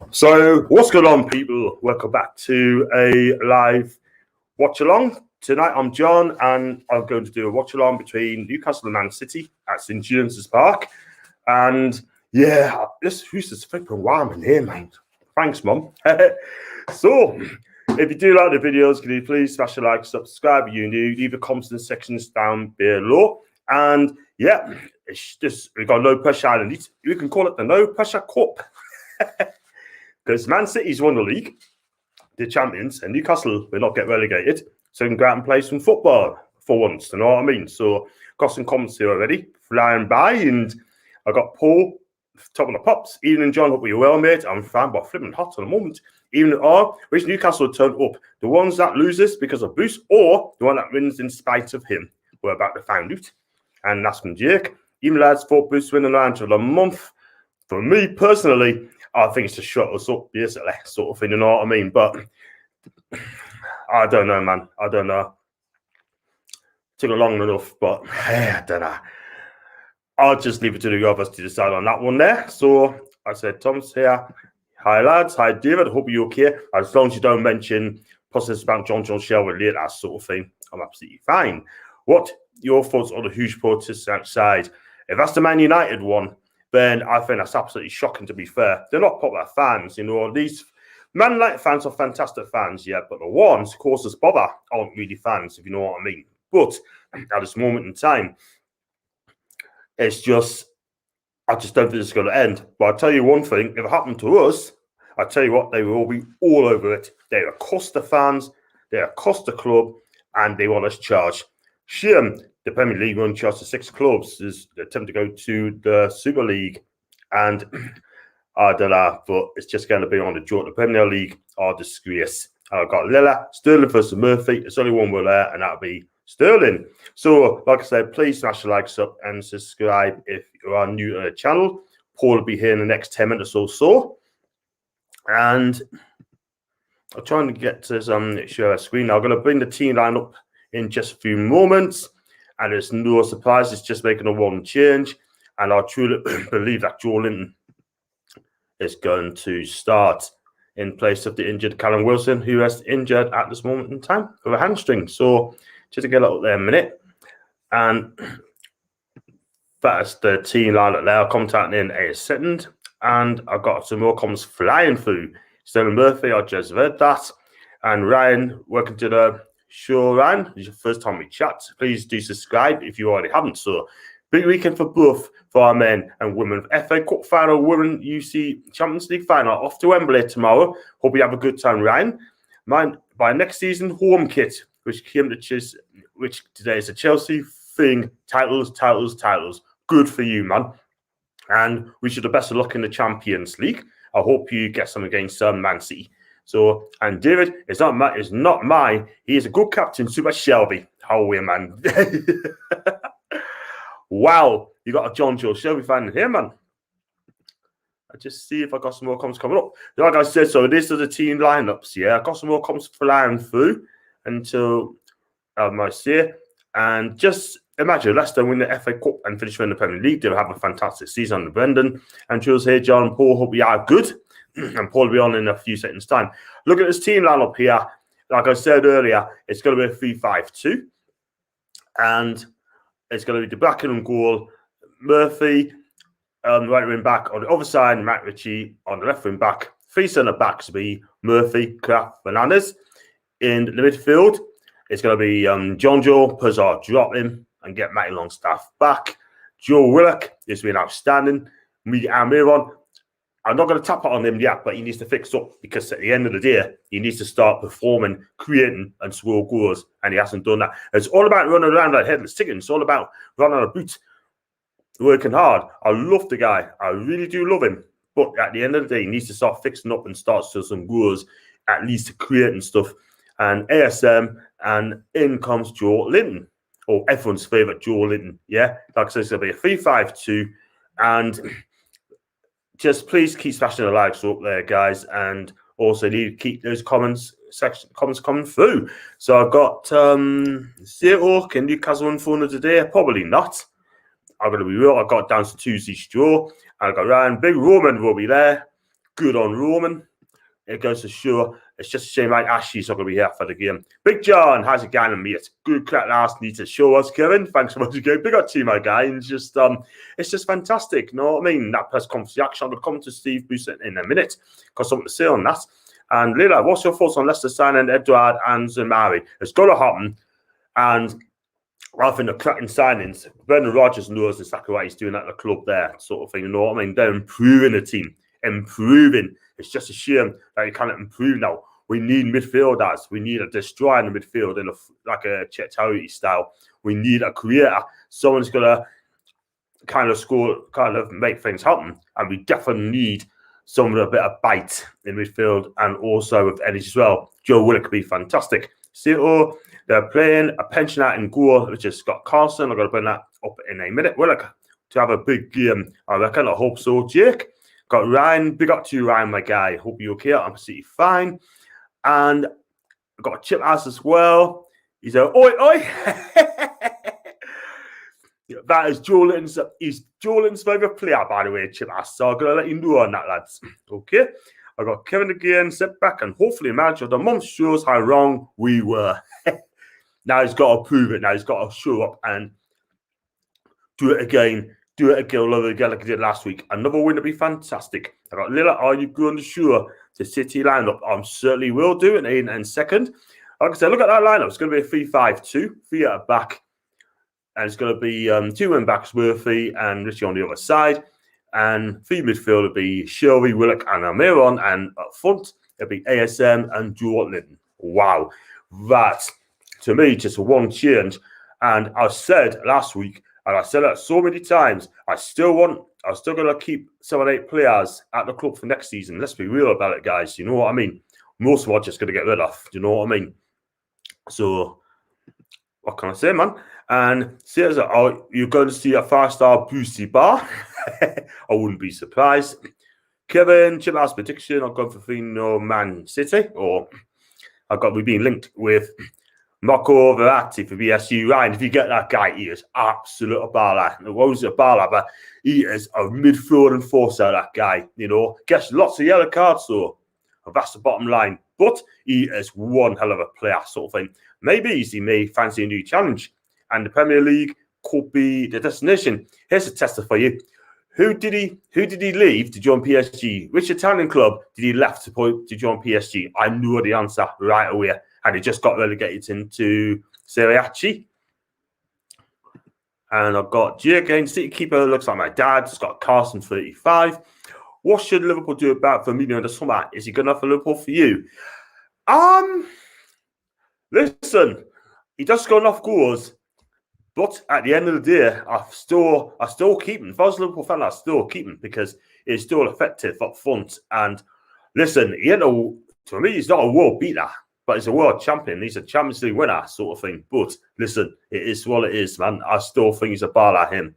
So, what's going on, people? Welcome back to a live watch-along. Tonight, I'm John, and I'm going to do a watch-along between Newcastle and Man City at St James's Park. And yeah, who's this flipping warm in here, man? Thanks, Mum. So, if you do like the videos, can you please smash a like, subscribe if you're new, leave the comments in the sections down below. And yeah, it's just, we've got no pressure island. You can call it the no pressure cup. Because Man City's won the league, the champions, and Newcastle will not get relegated. So we can go out and play some football for once, you know what I mean? So got some comments here already, flying by, and I got Paul, top of the pops. Ian and John, hope you're well, mate. I'm fine, but flipping hot at the moment. Even or which Newcastle turn up? The ones that loses because of Boost, or the one that wins in spite of him? We're about to find out. And that's from Jake. Even lads thought Boost winning around for a month. For me personally, I think it's to shut us up, basically, sort of thing, you know what I mean? But I don't know, man. I don't know. Took it long enough, but I don't know. I'll just leave it to the others to decide on that one there. So I said, Tom's here. Hi, lads. Hi, David. Hope you're okay. As long as you don't mention positives about John Shelby later, that sort of thing, I'm absolutely fine. What your thoughts on the huge protests outside? If that's the Man United one, then I think that's absolutely shocking, to be fair. They're not popular fans, you know. These Man United fans are fantastic fans, yeah, but the ones, causes bother, aren't really fans, if you know what I mean. But at this moment in time, it's just, I just don't think it's going to end. But I'll tell you one thing, if it happened to us, I tell you what, they will be all over it. They accost the fans, they accost the club, and they want us charged. Shame the Premier League won't charge the 6 clubs is the attempt to go to the Super League, and I don't know, but it's just going to be on the joint. The Premier League are disgrace. I've got Lilla, Sterling versus Murphy. It's only one will there, and that'll be Sterling. So, like I said, please smash the likes up and subscribe if you are new to the channel. Paul will be here in the next 10 minutes or so. And I'm trying to get to some share screen now. I'm going to bring the team line up in just a few moments. And it's no surprise, it's just making a one change. And I truly believe that Joe Linton is going to start in place of the injured Callum Wilson, who is injured at this moment in time with a hamstring. So just to get up there a minute. And that's the team lineup there. Contacting in a second. And I've got some more comments flying through. Sterling Murphy, I just read that. And Ryan, welcome to the show, Ryan. This is your first time we chat. Please do subscribe if you already haven't. So, big weekend for both for our men and women. FA Cup final, Women UC Champions League final off to Wembley tomorrow. Hope you have a good time, Ryan. By next season, home kit, which today is a Chelsea thing. Titles. Good for you, man. And wish you the best of luck in the Champions League. I hope you get some against Man City. So, and David is not mine. He is a good captain, Super Shelby. How are we, man? Wow, you got a John Joe Shelby fan in here, man. I just see if I got some more comments coming up. Like I said, so this is the team lineups. Yeah, I got some more comments flying through until I say. And just imagine Leicester win the FA Cup and finish winning the Premier League. They'll have a fantastic season under Brendan. And Jules here, John and Paul, hope you are good. And Paul will be on in a few seconds' time. Look at this team lineup here. Like I said earlier, it's going to be a 3-5-2. And it's going to be the back and goal. Murphy, right wing back. On the other side, Matt Ritchie on the left wing back. 3 centre backs will be Murphy, Kraft, Fernandez. In the midfield, it's going to be John Joe, Pazar, drop him and get Matty Longstaff back. Joe Willock has been outstanding. Almiron, I'm not going to tap it on him yet, but he needs to fix up because at the end of the day, he needs to start performing, creating, and score goals, and he hasn't done that. It's all about running around like headless chicken. It's all about running on a boot, working hard. I love the guy. I really do love him. But at the end of the day, he needs to start fixing up and start to some goals, at least creating stuff. And ASM, and in comes Joe Linton, or everyone's favourite Joe Linton. Yeah, like I said, it's going to be a 3-5-2, and just please keep smashing the likes up there, guys, and also need to keep those comments coming through. So I've got Zero, can Newcastle win for today? Probably not. I'm going to be real. I've got down to Tuesday's draw, and I've got Ryan. Big Roman will be there. Good on Roman. It goes to show. It's just a shame like Ashley's not going to be here for the game. Big John, how's it going, mate? Good crack last night to show us, Kevin. Thanks so much again. Big up to you, my guy. And it's just fantastic. You know what I mean? That press conference reaction. I'm going to come to Steve Bruce in a minute. Got something to say on that. And Leila, what's your thoughts on Leicester signing Edouard and Zamari? It's going to happen. And I think the cracking signings, Brendan Rodgers knows exactly what he's doing at the club there, sort of thing. You know what I mean? They're improving the team. Improving. It's just a shame that you can't improve now. We need midfielders. We need a destroyer in the midfield in like a Chet Tarity style. We need a creator. Someone's going to kind of score, kind of make things happen. And we definitely need someone with a bit of bite in midfield and also with energy as well. Joe Willock could be fantastic. So they're playing a pensioner in goal, which is Scott Carson. I'm going to bring that up in a minute. Willock to have a big game. I reckon. I hope so, Jake. Got Ryan. Big up to you, Ryan, my guy. Hope you're okay. I'm absolutely fine. And I've got a Chip House as well. He's a oi, oi. That is Jolin's. He's Jolin's favourite player, by the way, Chip House. So I'm going to let you know on that, lads. Okay. I've got Kevin again, sit back, and hopefully manager of the month shows how wrong we were. Now he's got to prove it. Now he's got to show up and do it again. Do it again like he did last week. Another win would be fantastic. I got Lila, are you going to show the City lineup? I certainly will do it in second. Like I said, look at that lineup. It's going to be a 3-5-2, 3 at the back. And it's going to be 2 wing backs, Murphy and Richie on the other side. And 3 midfield would be Shelby, Willock, and Almiron. And up front, it'll be ASM and Jordan. Wow. That, to me, just one change. And I said last week, and I said that so many times, I'm still going to keep 7 or 8 players at the club for next season. Let's be real about it, guys. You know what I mean? Most of us just going to get rid of. Do you know what I mean? So, what can I say, man? And says, are you going to see a 5-star boosty bar? I wouldn't be surprised. Kevin, Chip House prediction. I've gone for Fino Man City. Or we've been linked with Marco Verratti for BSU. Ryan, if you get that guy, he is absolute baller. It was a baller, but he is a midfield enforcer, that guy. You know, gets lots of yellow cards, though. That's the bottom line. But he is one hell of a player, sort of thing. Maybe he may fancy a new challenge. And the Premier League could be the destination. Here's a tester for you. Who did he leave to join PSG? Which Italian club did he left to join PSG? I knew the answer right away. And he just got relegated into Serie A. And I've got G again. City keeper looks like my dad. It's got Carson 35. What should Liverpool do about Firmino in the summer? Is he good enough for Liverpool for you? Listen, he does score enough goals. But at the end of the day, I still keep him. If I was a Liverpool fan, I still keep him because he's still effective up front. And listen, to me, he's not a world beater, but he's a world champion. He's a Champions League winner, sort of thing. But listen, it is what it is, man. I still think he's a baller, him.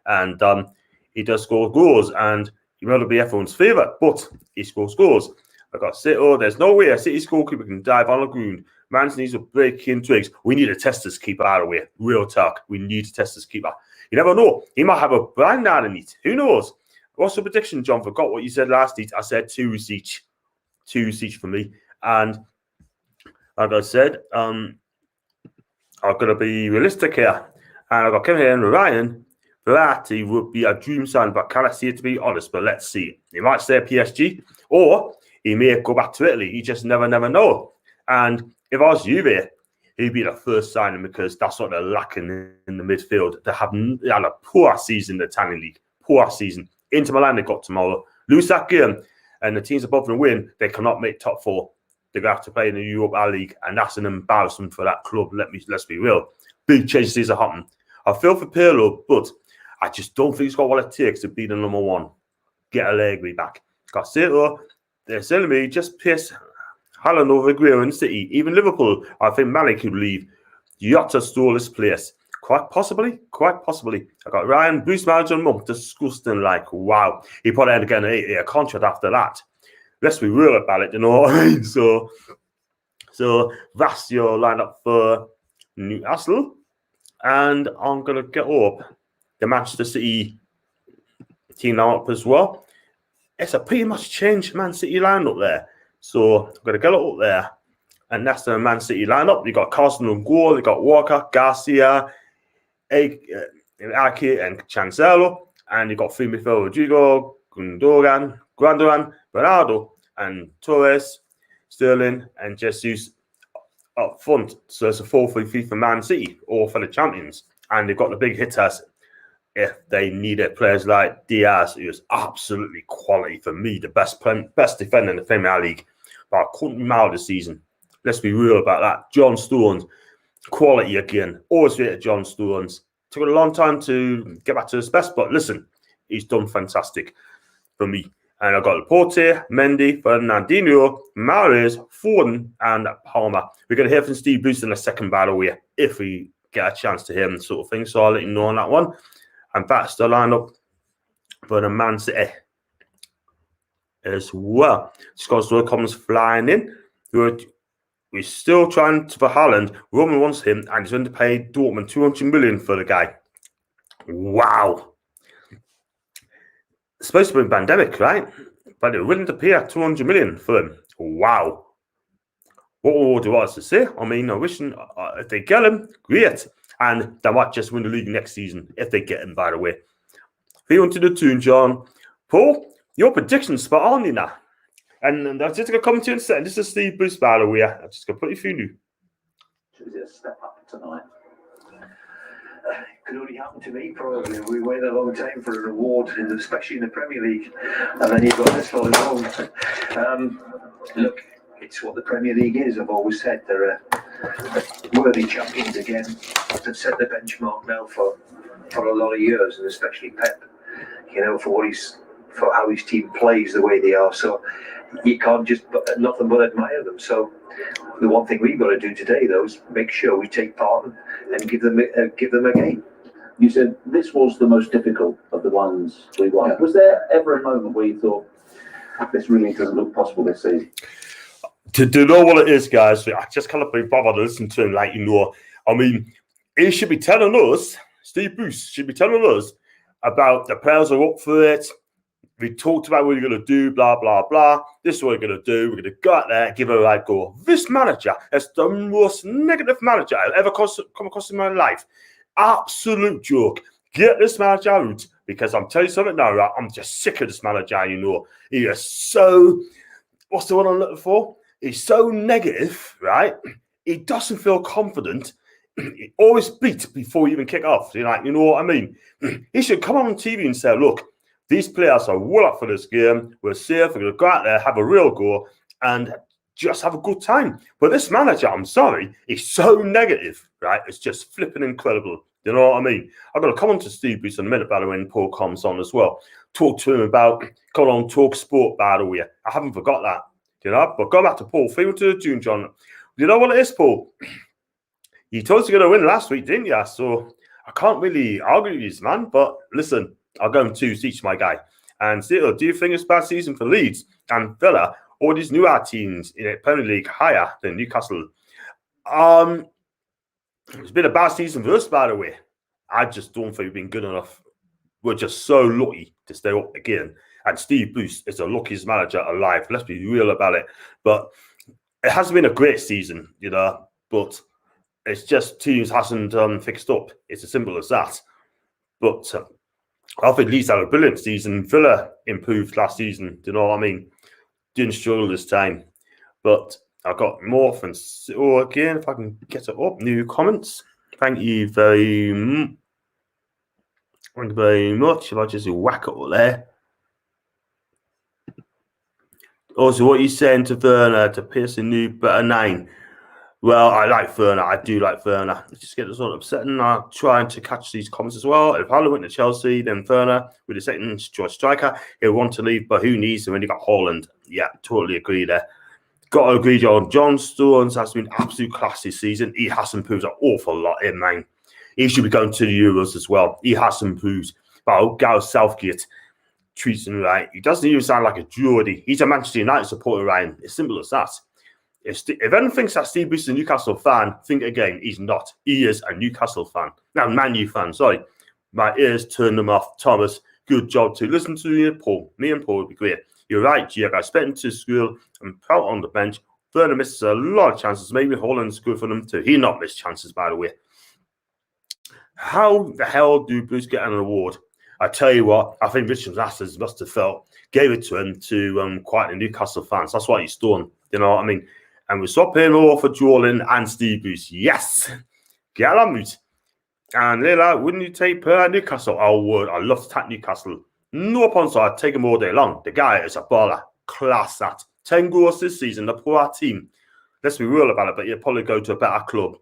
And he does score goals, and he might be everyone's favourite, but he scores goals. I've got City. There's no way a City goalkeeper can dive on the ground. Man needs to break in twigs. We need a Testis keeper out of the way. Real talk. We need a Testis keeper. You never know. He might have a brand underneath. Who knows? What's the prediction, John? Forgot what you said last week. I said 2 each. 2 each for me. And like I said, I'm going to be realistic here. And I've got Kevin here and Ryan. Verratti would be a dream sign, but can I see it, to be honest? But let's see. He might stay at PSG, or he may go back to Italy. You just never know. And if I was Juve, he'd be the first signing because that's what they're lacking in the midfield. They had a poor season in the Italian league. Poor season. Inter Milan, they got tomorrow. Lose that game, and the teams above them win, they cannot make top 4. They're going to have to play in the Europa League, and that's an embarrassment for that club. Let's be real. Big changes are happening. I feel for Pirlo, but I just don't think he's got what it takes to be the number 1. Get Allegri back. Got Cito, they're selling me, just piss Haaland over Aguero in City. Even Liverpool, I think Malik could leave. Jota stole this place. Quite possibly. I got Ryan, Bruce manager and Monk, disgusting, like, wow. He put out again a contract after that. Let's be real about it, you know what I mean? So that's your lineup for Newcastle. And I'm going to get up the Manchester City team now up as well. it's a pretty much changed Man City lineup there. So I'm going to get it up there. And that's the Man City lineup. You got Carson on goal, you got Walker, Garcia, Ake, and Cancelo, and you got three midfield Rodrigo, Gundogan, Bernardo, and Torres, Sterling, and Jesus up front. So it's a 4-3-3 for Man City, all for the champions. And they've got the big hitters if they needed players like Diaz, who is absolutely quality for me, the best defender in the Premier League. But I couldn't be mad this season. Let's be real about that. John Stones, quality again. Always rated John Stones. Took a long time to get back to his best, but listen, he's done fantastic for me. And I've got Laporte, Mendy, Fernandinho, Mahrez, Foden, and Palmer. We're going to hear from Steve Bruce in a second, by the way, if we get a chance to hear him, sort of thing. So I'll let you know on that one. And that's the lineup for the Man City as well. Scott comes flying in. We're still trying for Haaland. Roman wants him, and he's going to pay Dortmund 200 million for the guy. Wow. It's supposed to be a pandemic, right? But they're willing to pay 200 million for him. Wow. What more do I have to say? I mean, I wish if they get him, great. And they might just win the league next season if they get him, by the way. If on to the tune, John. Paul, your prediction's spot on, you know. And I'm just going to come to you in a second. This is Steve Bruce, by the way. I'm just going to put you through new. Is it a step up tonight? It could only happen to me, probably. We waited a long time for a reward, especially in the Premier League. And then you've got this one at home. Look, it's what the Premier League is. I've always said they're worthy champions again. They've set the benchmark now for a lot of years, and especially Pep, for how his team plays the way they are. So you can't just nothing but admire them. So the one thing we've got to do today, though, is make sure we take part and give them a game. You said this was the most difficult of the ones we won. Yeah. Was there ever a moment where you thought this really doesn't look possible this season? To know what it is, guys, I just can't be bothered to listen to him. I mean, he should be telling us, Steve Bruce should be telling us about the players are up for it. We talked about what we're going to do, blah, blah, blah. This is what we're going to do. We're going to go out there, give it a right go. This manager is the most negative manager I've ever come across in my life. Absolute joke. Get this manager out, because I'm telling you something now, right? I'm just sick of this manager, He is so, what's the one I'm looking for? He's so negative, right? He doesn't feel confident. He always beats before you even kick off. You know what I mean? He should come on TV and say, look, these players are well up for this game. We're safe. We're going to go out there, have a real go, and just have a good time. But this manager, I'm sorry, he's so negative, right? It's just flipping incredible. You know what I mean? I'm going to come on to Steve Bruce in a minute, by the way, when Paul comes on as well. Talk to him about, come on, talk sport, by the way. I haven't forgot that, But go back to Paul. Feel to the tune, John. You know what it is, Paul? You told us you're going to win last week, didn't you? So I can't really argue with you, man. But listen, I'll go in two seats, my guy. And still, do you think it's a bad season for Leeds and Villa, or these newer teams in the Premier League higher than Newcastle? It's been a bad season for us, by the way. I just don't think we've been good enough. We're just so lucky to stay up again. And Steve Bruce is the luckiest manager alive. Let's be real about it. But it hasn't been a great season, but it's just teams hasn't fixed up. It's as simple as that. But I think Leeds had a brilliant season. Villa improved last season. Do you know what I mean? Didn't struggle this time. But I got more from again, if I can get it up. New comments. Thank you very much. Thank you very much. If I just whack it up there. Also, what are you saying to Werner to pierce a new better 9? Well, I like Werner. I do like Werner. It's just getting sort of upsetting. I'm trying to catch these comments as well. If Haaland went to Chelsea, then Werner with the second choice striker, he'll want to leave, but who needs him when you got Haaland? Yeah, totally agree there. Got to agree, John. John Stones has been absolute class this season. He has improved an awful lot in, man. He should be going to the Euros as well. He has improved. But Gareth Southgate treats him right. He doesn't even sound like a Geordie. He's a Manchester United supporter, Ryan. It's simple as that. If anyone thinks that Steve Bruce is a Newcastle fan, think again. He's not. He is a Newcastle fan. Now, Man U fan, sorry. My ears turned them off. Thomas, Good job to listen to you, Paul. Me and Paul would be great. You're right, Jake. I spent into school and out on the bench. Vernon misses a lot of chances. Maybe Holland's good for them too. He not missed chances, by the way. How the hell do Bruce get an award? I tell you what, I think Richard Masters must have gave it to him to quite the Newcastle fans. That's what he's done. You know what I mean? And we're swapping all for Jordan and Steve Bruce. Yes. Get on mute. And they're like, wouldn't you take Per Newcastle? I would. I love to take Newcastle. No problem, I'd take him all day long. The guy is a baller. Class that. 10 goals this season, a poor team. Let's be real about it, but you'll probably go to a better club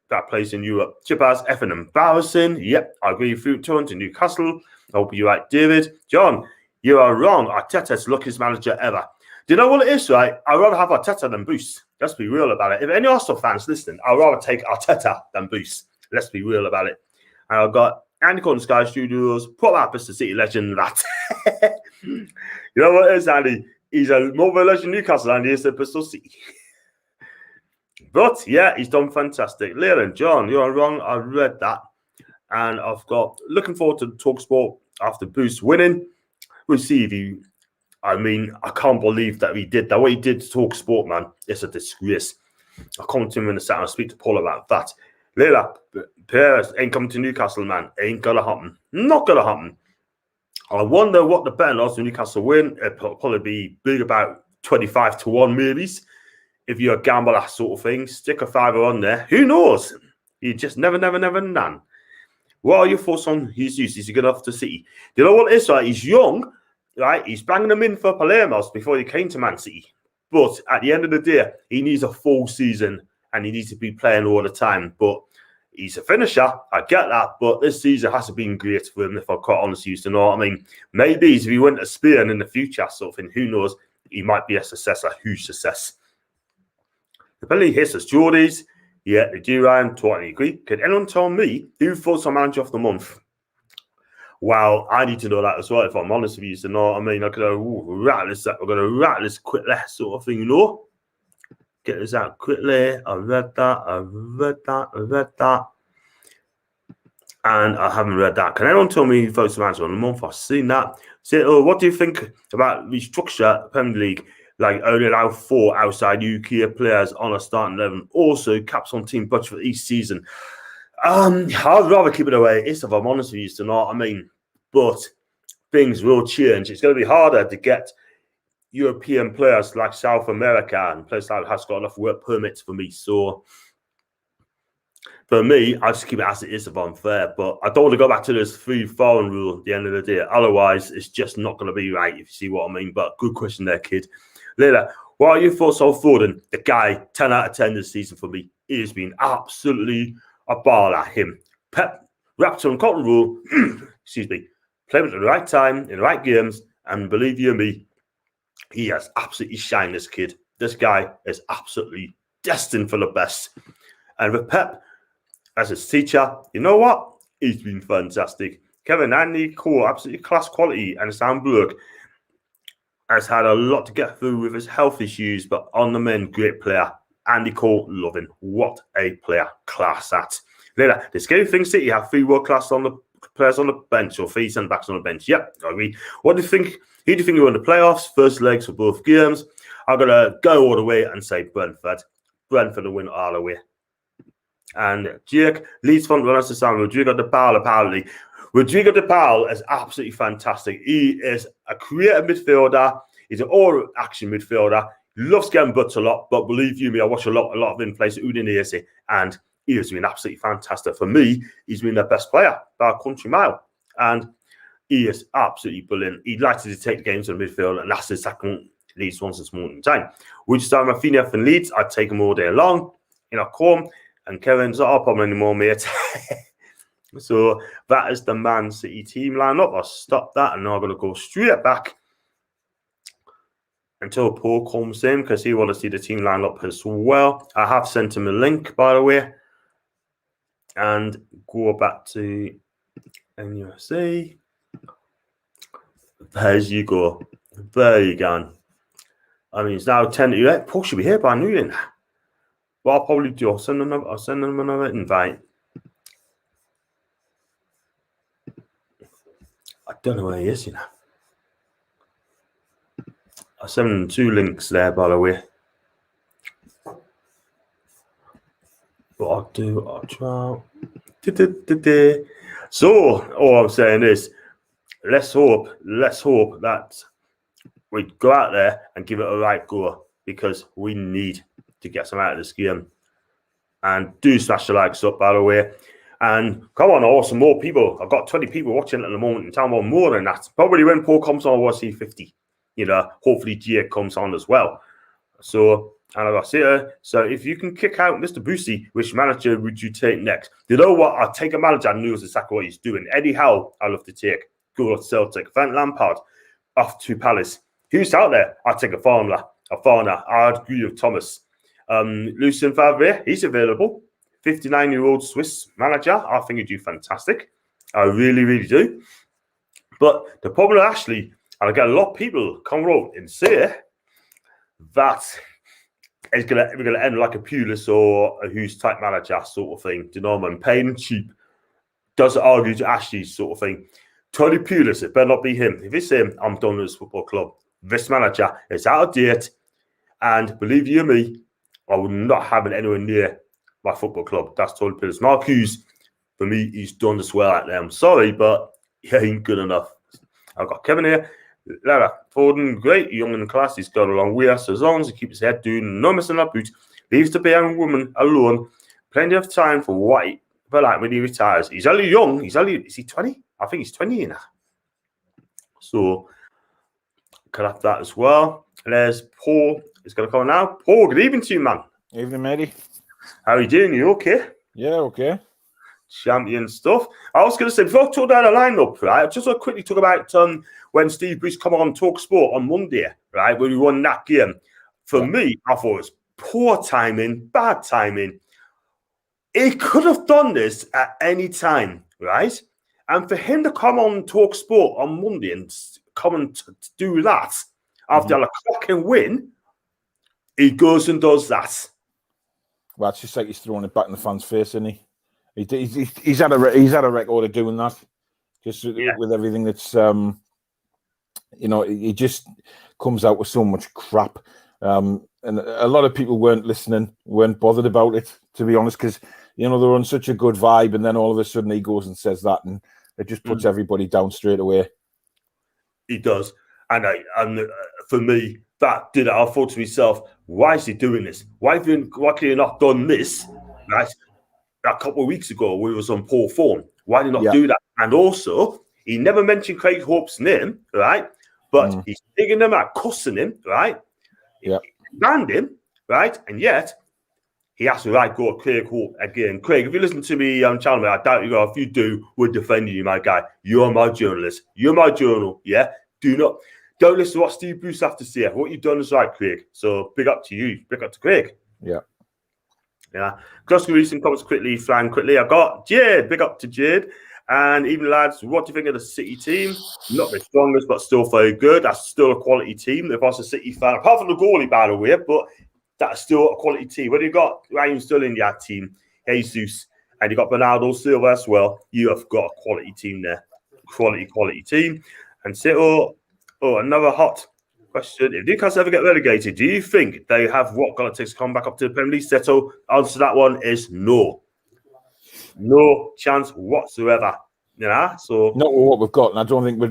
that plays in Europe. Chippers, effing embarrassing. Yep, I agree with you. Turn to Newcastle. I hope you're right, David. John, you are wrong. Arteta's luckiest manager ever. Do you know what it is, right? I'd rather have Arteta than Bruce. Let's be real about it. If any Arsenal fans listening, I'd rather take Arteta than Bruce. Let's be real about it. And I've got Andy Cotton Sky Studios, put that Bristol City legend, that. You know what it is, Andy? He's a more of a legend Newcastle than he is at Bristol City. But, yeah, he's done fantastic. Leland, John, you're wrong. I read that. And I've got, looking forward to TalkSport after Bruce winning. We'll see if he, I mean, I can't believe that he did that. What he did to TalkSport, man, it's a disgrace. I'll come to him in a second. I'll speak to Paul about that. Leila, Perez ain't coming to Newcastle, man. Ain't gonna happen. Not gonna happen. I wonder what the betting odds for Newcastle win. It'll probably be big, about 25-1 maybe. If you're a gambler, that sort of thing, stick a fiver on there. Who knows? You just never know. What are your thoughts on his use? Is he good enough to City? Do you know what it is, right? He's young, right? He's banging them in for Palermo before he came to Man City. But at the end of the day, he needs a full season and he needs to be playing all the time. But he's a finisher. I get that. But this season hasn't been great for him, if I'm quite honest, you know what I mean? Maybe if he went to Spain in the future, sort of thing, who knows? He might be a success, a huge success. The Billy Hisses, Geordies. Yeah, they do, Ryan. Totally agree. Can anyone tell me who thought on Manager of the Month? Well, I need to know that as well, if I'm honest with you. So, know what I mean? I'm going to rattle this up. We're going to rattle this quickly, sort of thing, you know? Get this out quickly. I read that. And I haven't read that. Can anyone tell me who votes the Manager of the Month? I've seen that. So, what do you think about restructure Premier League? Like only allow 4 outside UK players on a starting 11. Also, caps on team budget for each season. I'd rather keep it away. If I'm honest with you, you know what I mean? But things will change. It's going to be harder to get European players like South America and players that has got enough work permits for me. So for me, I just keep it as it is if I'm fair. But I don't want to go back to this 3 foreign rule at the end of the day. Otherwise, it's just not going to be right, if you see what I mean. But good question there, kid. Leila, what are your thoughts on Foden? The guy, 10 out of 10 this season for me. He has been absolutely a baller, him. Pep, wrapped on cotton rule, excuse me, playing at the right time, in the right games, and believe you me, he has absolutely shined, this kid. This guy is absolutely destined for the best. And with Pep as his teacher, you know what? He's been fantastic. Kevin Andy, cool, absolutely class quality, and Sandberg has had a lot to get through with his health issues, but on the men, great player. Andy Cole, loving. What a player. Class that. Later, the scary thing, City have 3 world-class on the players on the bench, or 3 centre-backs on the bench. Yep, I agree. What do you think? Who do you think will win the playoffs? First legs for both games. I'm going to go all the way and say Brentford. Brentford will win all the way. And Jake, Leeds front runners to Sam Rodrigo de Paul, apparently. Rodrigo de Paul is absolutely fantastic. He is a creative midfielder. He's an all-action midfielder. He loves getting butts a lot, but believe you me, I watch a lot of in place at Udinese, and he has been absolutely fantastic. For me, he's been the best player by a country mile, and he is absolutely brilliant. He'd like to take the games to the midfield, and that's the second Leeds once this morning time. Would you start Rafinha from Leeds? I'd take him all day long. In our corn, and Kevin's not our problem anymore, mate. So that is the Man City team lineup. I'll stop that, and now I'm going to go straight back until Paul comes in, because he wants to see the team lineup as well. I have sent him a link, by the way, and go back to NUSA. There you go. There you go. I mean, it's now 10 to 8. Paul should be here by noon. What I'll probably do, I'll send them another invite. I don't know where he is, I sent him 2 links there, by the way. But I'll try. So, all I'm saying is, let's hope that we go out there and give it a right go, because we need to get some out of this game. And do smash the likes up, by the way. And come on, some more people. I've got 20 people watching at the moment in town, or more than that. Probably when Paul comes on, we'll see 50. Hopefully Gia comes on as well. So, and I got to so if you can kick out Mr. Boosie, which manager would you take next? You know what? I'll take a manager I knows exactly what he's doing. Eddie Howe, I love to take. Go to Celtic. Frank Lampard, off to Palace. Who's out there? I'll take a foreigner. I'd agree with Thomas. Lucien Favre, he's available. 59-year-old Swiss manager. I think he'd do fantastic. I really, really do. But the problem, actually, and I get a lot of people come around and say that we're gonna end like a Pulis or a Hughes type manager sort of thing. Do you know what I mean? Paying cheap doesn't argue to Ashley sort of thing. Tony Pulis, it better not be him. If it's him, I'm done with this football club. This manager is out of date, and believe you me, I would not have it anywhere near my football club. That's Tony Pulis. Mark Hughes, for me, he's done as well out there. I'm sorry, but he ain't good enough. I've got Kevin here. Lara Forden, great, young and class. He's got a long way. So as long as he keeps his head down, no missing that boot, leaves the young woman alone. Plenty of time for what but like when he retires. He's only young. Is he 20? I think he's 20 now. So could have that as well. And there's Paul. He's going to come now. Paul, good evening to you, man. Evening, matey. How are you doing? You okay? Yeah, okay. Champion stuff. I was going to say, before I talk down the lineup, right, I just want to quickly talk about when Steve Bruce come on Talk Sport on Monday, right, when we won that game. For me, I thought it was poor timing, bad timing. He could have done this at any time, right? And for him to come on Talk Sport on Monday and come and to do that after a cracking win, he goes and does that. Well, it's just like he's throwing it back in the fans' face, isn't he? He's had a record of doing that, just with everything that's he just comes out with so much crap, and a lot of people weren't listening, weren't bothered about it, to be honest, because they're on such a good vibe, and then all of a sudden he goes and says that, and it just puts everybody down straight away. He does, and for me, that did it. I thought to myself, why is he doing this? Why can you not done this? Right. A couple of weeks ago, we was on poor form. Why did he not do that? And also, he never mentioned Craig Hope's name, right? But he's digging him out, cussing him, right? Yeah. He banned him, right? And yet, he has to go at Craig Hope again. Craig, if you listen to me on channel, I doubt you go. If you do, we're defending you, my guy. You're my journalist. You're my journal, yeah? Don't listen to what Steve Bruce has to say. What you've done is right, Craig. So, big up to you. Big up to Craig. Yeah. Yeah, Glasgow recent comments flying quickly. I got Jade, big up to Jade. And even lads, what do you think of the City team? Not the strongest, but still very good. That's still a quality team. If I was a City fan, apart from the goalie, by the way, but that's still a quality team. When you got Ryan still in your team, Jesus, and you got Bernardo Silva as well, you have got a quality team there. Quality team. And so, another hot question. If Newcastle ever get relegated, do you think they have what got it takes to come back up to the Premier League? Settle. Answer to that one is no. No chance whatsoever. So not with what we've got, and I don't think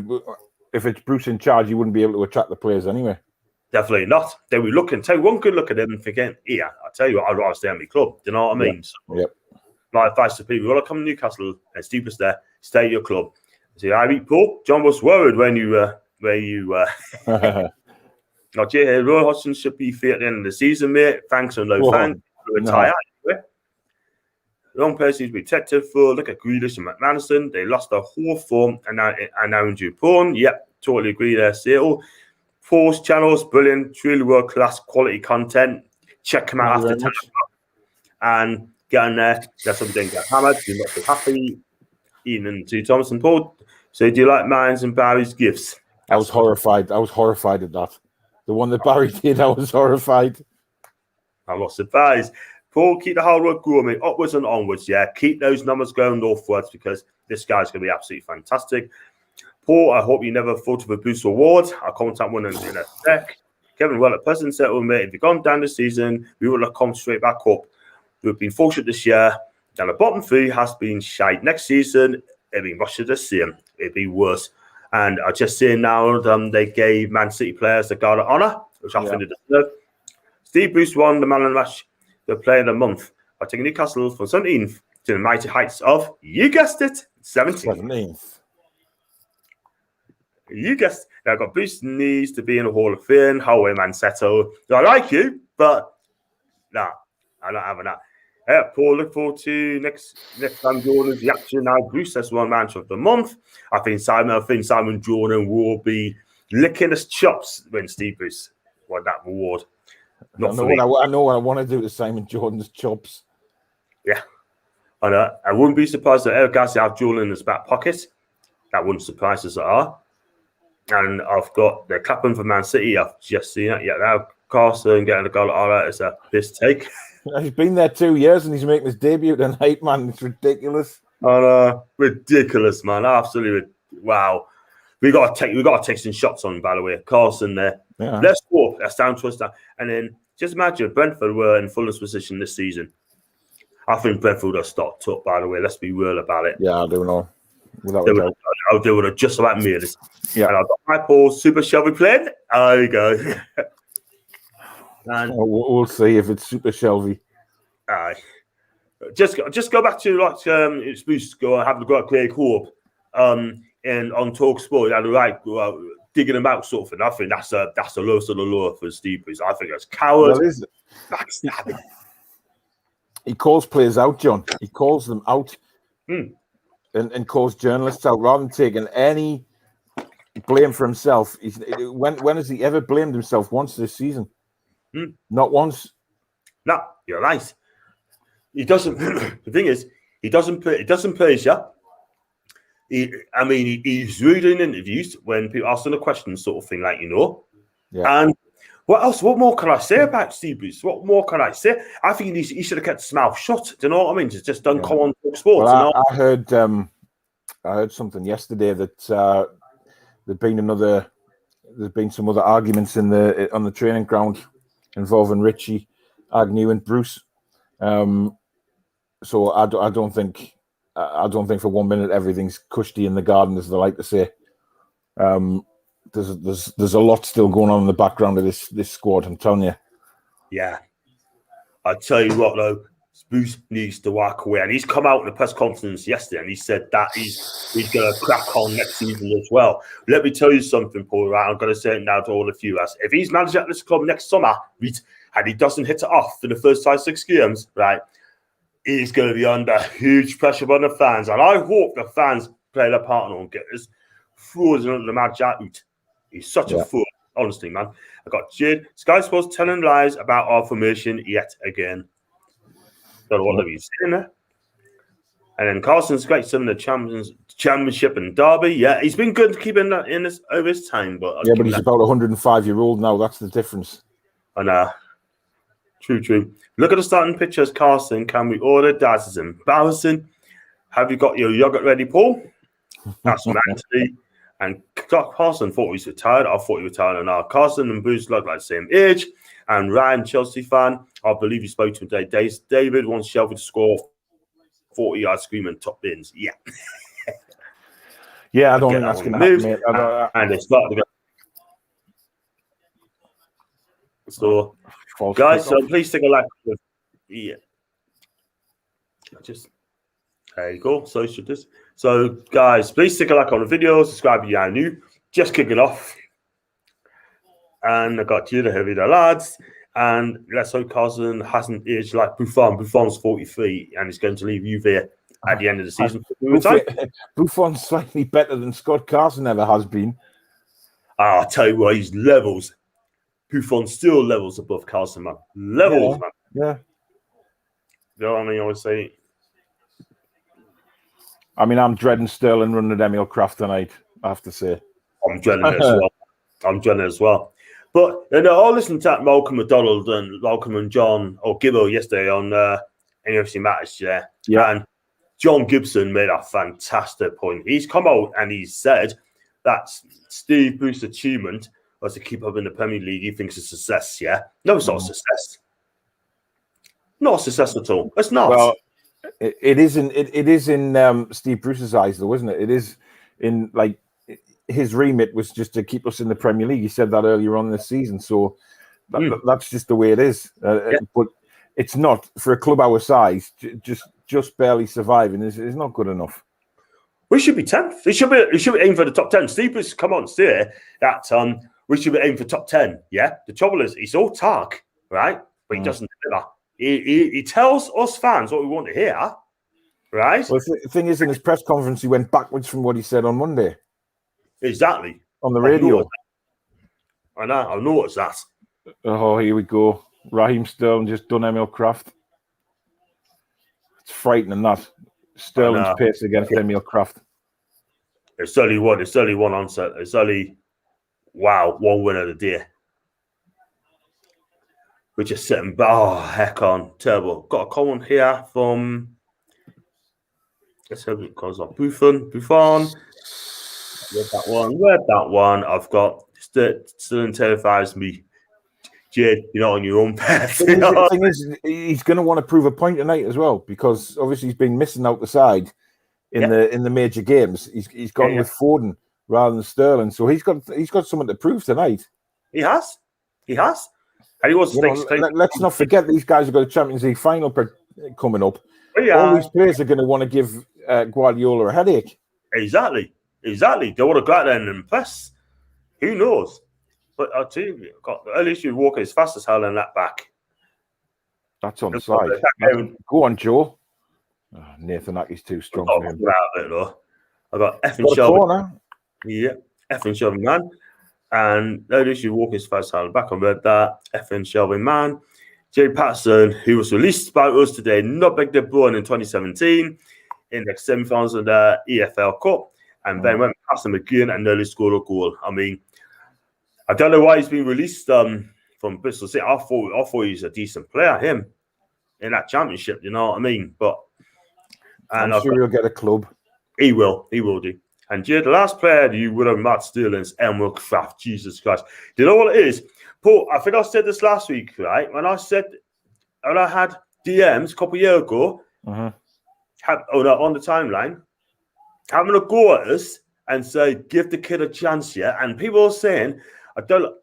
if it's Bruce in charge, he wouldn't be able to attract the players anyway. Definitely not. They were looking. Take one good look at them and forget. Yeah, I tell you what, I'd rather stay at my club. Do you know what I mean? Yep. So, my advice to people: you want to come to Newcastle and Steepest there, stay at your club. See, I mean, Paul. John was worried when you. Now, Roy Hodgson should be fit at the end of the season, mate. Thanks and no thanks. Retire. No. Wrong person to be protected for. Look at Grealish and McManus. They lost their whole form and now in due form. Yep, totally agree there, Seattle. Paul's channels, brilliant, truly world class quality content. Check them out after time and get in there. That's something get hammered. You're not so happy. Ian and to Thomas and Paul. So, do you like Mine's and Barry's gifts? I was horrified. I was horrified at that. The one that Barry did, I was horrified. I'm not surprised. Paul, keep the hard work going, upwards and onwards, yeah. Keep those numbers going northwards because this guy's going to be absolutely fantastic. Paul, I hope you never thought of a boost award. I'll contact one in a sec. Kevin, well, at present settlement, if you've gone down this season, we would have come straight back up. We've been fortunate this year, and the bottom three has been shite. Next season, it'll be much of the same. It'll be worse. And I just see now they gave Man City players the Guard of Honour, which I think they deserve. Steve Bruce won the Man of the Match, the Player of the Month, by taking Newcastle from 17th to the mighty heights of, you guessed it, 17th. You guessed it. I got Bruce needs to be in the Hall of Fame. Howie Mansetto. I like you, but nah, I'm not having that. Paul, look forward to next time Jordan's reaction. Now Bruce has one man of the month. I think Simon Jordan will be licking his chops when Steve Bruce won that award. I know what I want to do to Simon Jordan's chops. Yeah, I know. I wouldn't be surprised if Eric Garcia had Jordan in his back pocket. That wouldn't surprise us at all. And I've got the clapping for Man City. I've just seen it. Yeah, now Carson getting a goal. All right, it's a piss take. He's been there 2 years and he's making his debut tonight, man. It's ridiculous. Ridiculous, man. Absolutely. Wow. We got to take some shots on, by the way. Carson there. Yeah. Let's go. That's down to us. And then just imagine Brentford were in fullest position this season. I think Brentford are stocked up, by the way. Let's be real about it. Yeah, I don't know. They would have just about made it. Yeah. And I've got my Paul Super Shelby playing. There you go. And we'll see if it's Super Shelby. Just go back to it's Bruce go have a go at Craig Hope and on Talk Sport. Had right digging him out sort of thing. I think that's the lowest of the low for Steve Bruce. I think that's coward. Backstabbing. He calls players out, John. He calls them out and calls journalists out rather than taking any blame for himself. When has he ever blamed himself once this season? Not once. No, you're right. He doesn't. The thing is, he doesn't praise you. He's rude in interviews when people ask him a question, sort of thing, like Yeah. And what else? What more can I say about Steve Bruce? What more can I say? I think he should have kept his mouth shut. Do you know what I mean? Just done come on Talk Sports. Well, I heard something yesterday that there's been some other arguments on the training ground involving Richie, Agnew, and Bruce. So I don't think for 1 minute everything's cushy in the garden, as they like to say. There's a lot still going on in the background of this squad. I'm telling you. Yeah, I tell you what though, Bruce needs to walk away, and he's come out in a press conference yesterday, and he said that he's going to crack on next season as well. Let me tell you something, Paul. Right, I'm going to say it now to all of you. If he's manager at this club next summer, and he doesn't hit it off in the first 5-6 games, right, he's going to be under huge pressure by the fans, and I hope the fans play their part and get this frozen under the match out. He's such a fool, honestly, man. I got Jade. Sky Sports telling lies about our formation yet again. Don't know what they're saying there. And then Carson's great son in the championship and Derby. Yeah, he's been good keeping that in over his time. But he's about 105-year-old now. That's the difference. I know. True. Look at the starting pictures, Carson. Can we order that? It's embarrassing. Have you got your yogurt ready, Paul? That's Anthony. And Carson thought he was retired. I thought he retired now. Carson and Bruce look like the same age. And Ryan, Chelsea fan, I believe he spoke to him today. David wants Shelby to score 40 yards screaming top bins. Yeah. Yeah, I don't think that's going to happen, mate. And it's not to go. So, guys, please take a like. Yeah. There you go. So should this. So, guys, please take a like on the video. Subscribe if you are new. Just kicking off. And I got you, the heavy the lads. And let's hope Carson hasn't aged like Buffon. Buffon's 43 and he's going to leave UV at the end of the season. Buffon's slightly better than Scott Carson ever has been. I'll tell you what, he's levels. Buffon's still levels above Carson, man. Levels, man. Yeah. You know what I mean? I always say. I mean, I'm dreading Sterling running at Emil Kraft tonight, I have to say. I'm dreading it as well. But I listened to Malcolm McDonald and Malcolm and John or Gibbo yesterday on NFC Matters, yeah. And John Gibson made a fantastic point. He's come out and he said that's Steve Bruce's achievement was to keep up in the Premier League. He thinks it's a success, yeah? No, it's not a success. Not a success at all. It's not. Well, it is in Steve Bruce's eyes, though, isn't it? It is in, like, his remit was just to keep us in the Premier League. He said that earlier on this season, so that's just the way it is. But it's not, for a club our size, just barely surviving is not good enough. We should be 10th. We should be aiming for the top 10. Steve Bruce, come on, say that we should be aiming for top 10. Yeah. The trouble is, he's all talk, right? But he doesn't deliver. He tells us fans what we want to hear, right? Well, the thing is, in his press conference, he went backwards from what he said on Monday. Exactly. On the radio. I know. I noticed that. Oh, here we go. Raheem Sterling just done Emil Kraft. It's frightening, that. Sterling's pace against Emil Kraft. It's only one. It's only one onset. It's only, one win of the day. We're just sitting back. Oh, heck on. Terrible. Got a comment here from, let's hope it comes up. Buffon. Read that one. I've got, still terrifies me. Jade, you're not on your own path. The thing is, he's going to want to prove a point tonight as well, because obviously he's been missing out the side in the major games. He's gone with Foden rather than Sterling, so he's got something to prove tonight. He has. And he wants to let's not forget these guys have got a Champions League final coming up. All these players are going to want to give Guardiola a headache. Exactly. They want to go out there and impress. Who knows? But I'll tell you, at least you walk as fast as hell in that back. That's on the side. Go on, Joe. Oh, Nathan Ackey's too strong for him. I've got effing Shelby. Yeah, effing Shelby, man. And at least you walk as fast as hell back. I read that. Effing Shelby, man. Jay Patterson, who was released by us today, not big born in 2017 in the semi-finals of the EFL Cup, and then went past him again and nearly scored a goal. I mean, I don't know why he's been released from Bristol City. I thought he's a decent player, him, in that championship, you know what I mean? But I'm sure he'll get a club. He will do. And Jay, the last player you would have Matt Sterling's Emil Kraft. Jesus Christ. Do you know what it is? Paul, I think I said this last week, right? When I had DMs a couple of years ago, on the timeline, having a go at us and say, give the kid a chance, yeah? And people are saying, I don't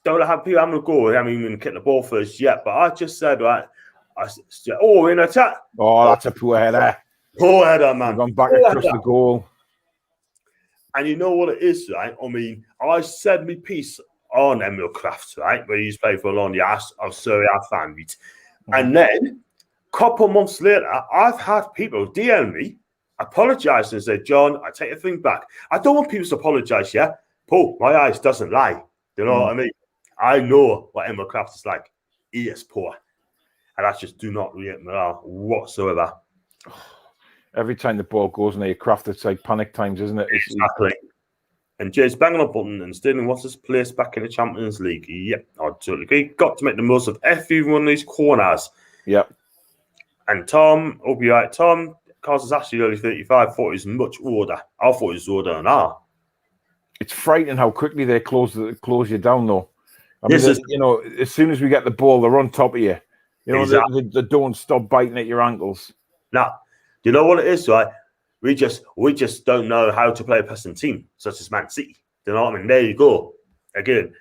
have people having a go. I haven't even kicked the ball first yet. But I just said, right, we're in attack. Oh, that's a poor header. Poor header, man. Gone back across the goal. And you know what it is, right? I mean, I said my piece on Emil Kraft, right? Where he's played for London, of Surrey, I found it. And then, a couple months later, I've had people DM me, apologise and say, John, I take the thing back. I don't want people to apologise, yeah? Paul, my eyes doesn't lie. You know what I mean? I know what Emil Kraft is like. He is poor. And I just do not rate him whatsoever. Every time the ball goes near Kraft, it's like panic times, isn't it? Exactly. And Jay's banging on button and Sterling wants his place back in the Champions League. Yep, I totally agree. Got to make the most of every one of these corners. Yep. And Tom, hope you're right. Tom, Carl's is actually early 35. Thought he was much older. I thought he was older than I. It's frightening how quickly they close you down, though. I mean, as soon as we get the ball, they're on top of you. You know, exactly. they don't stop biting at your ankles. Now, do you know what it is, right? We just don't know how to play a pressing team, such as Man City. Do you know what I mean? There you go. Again,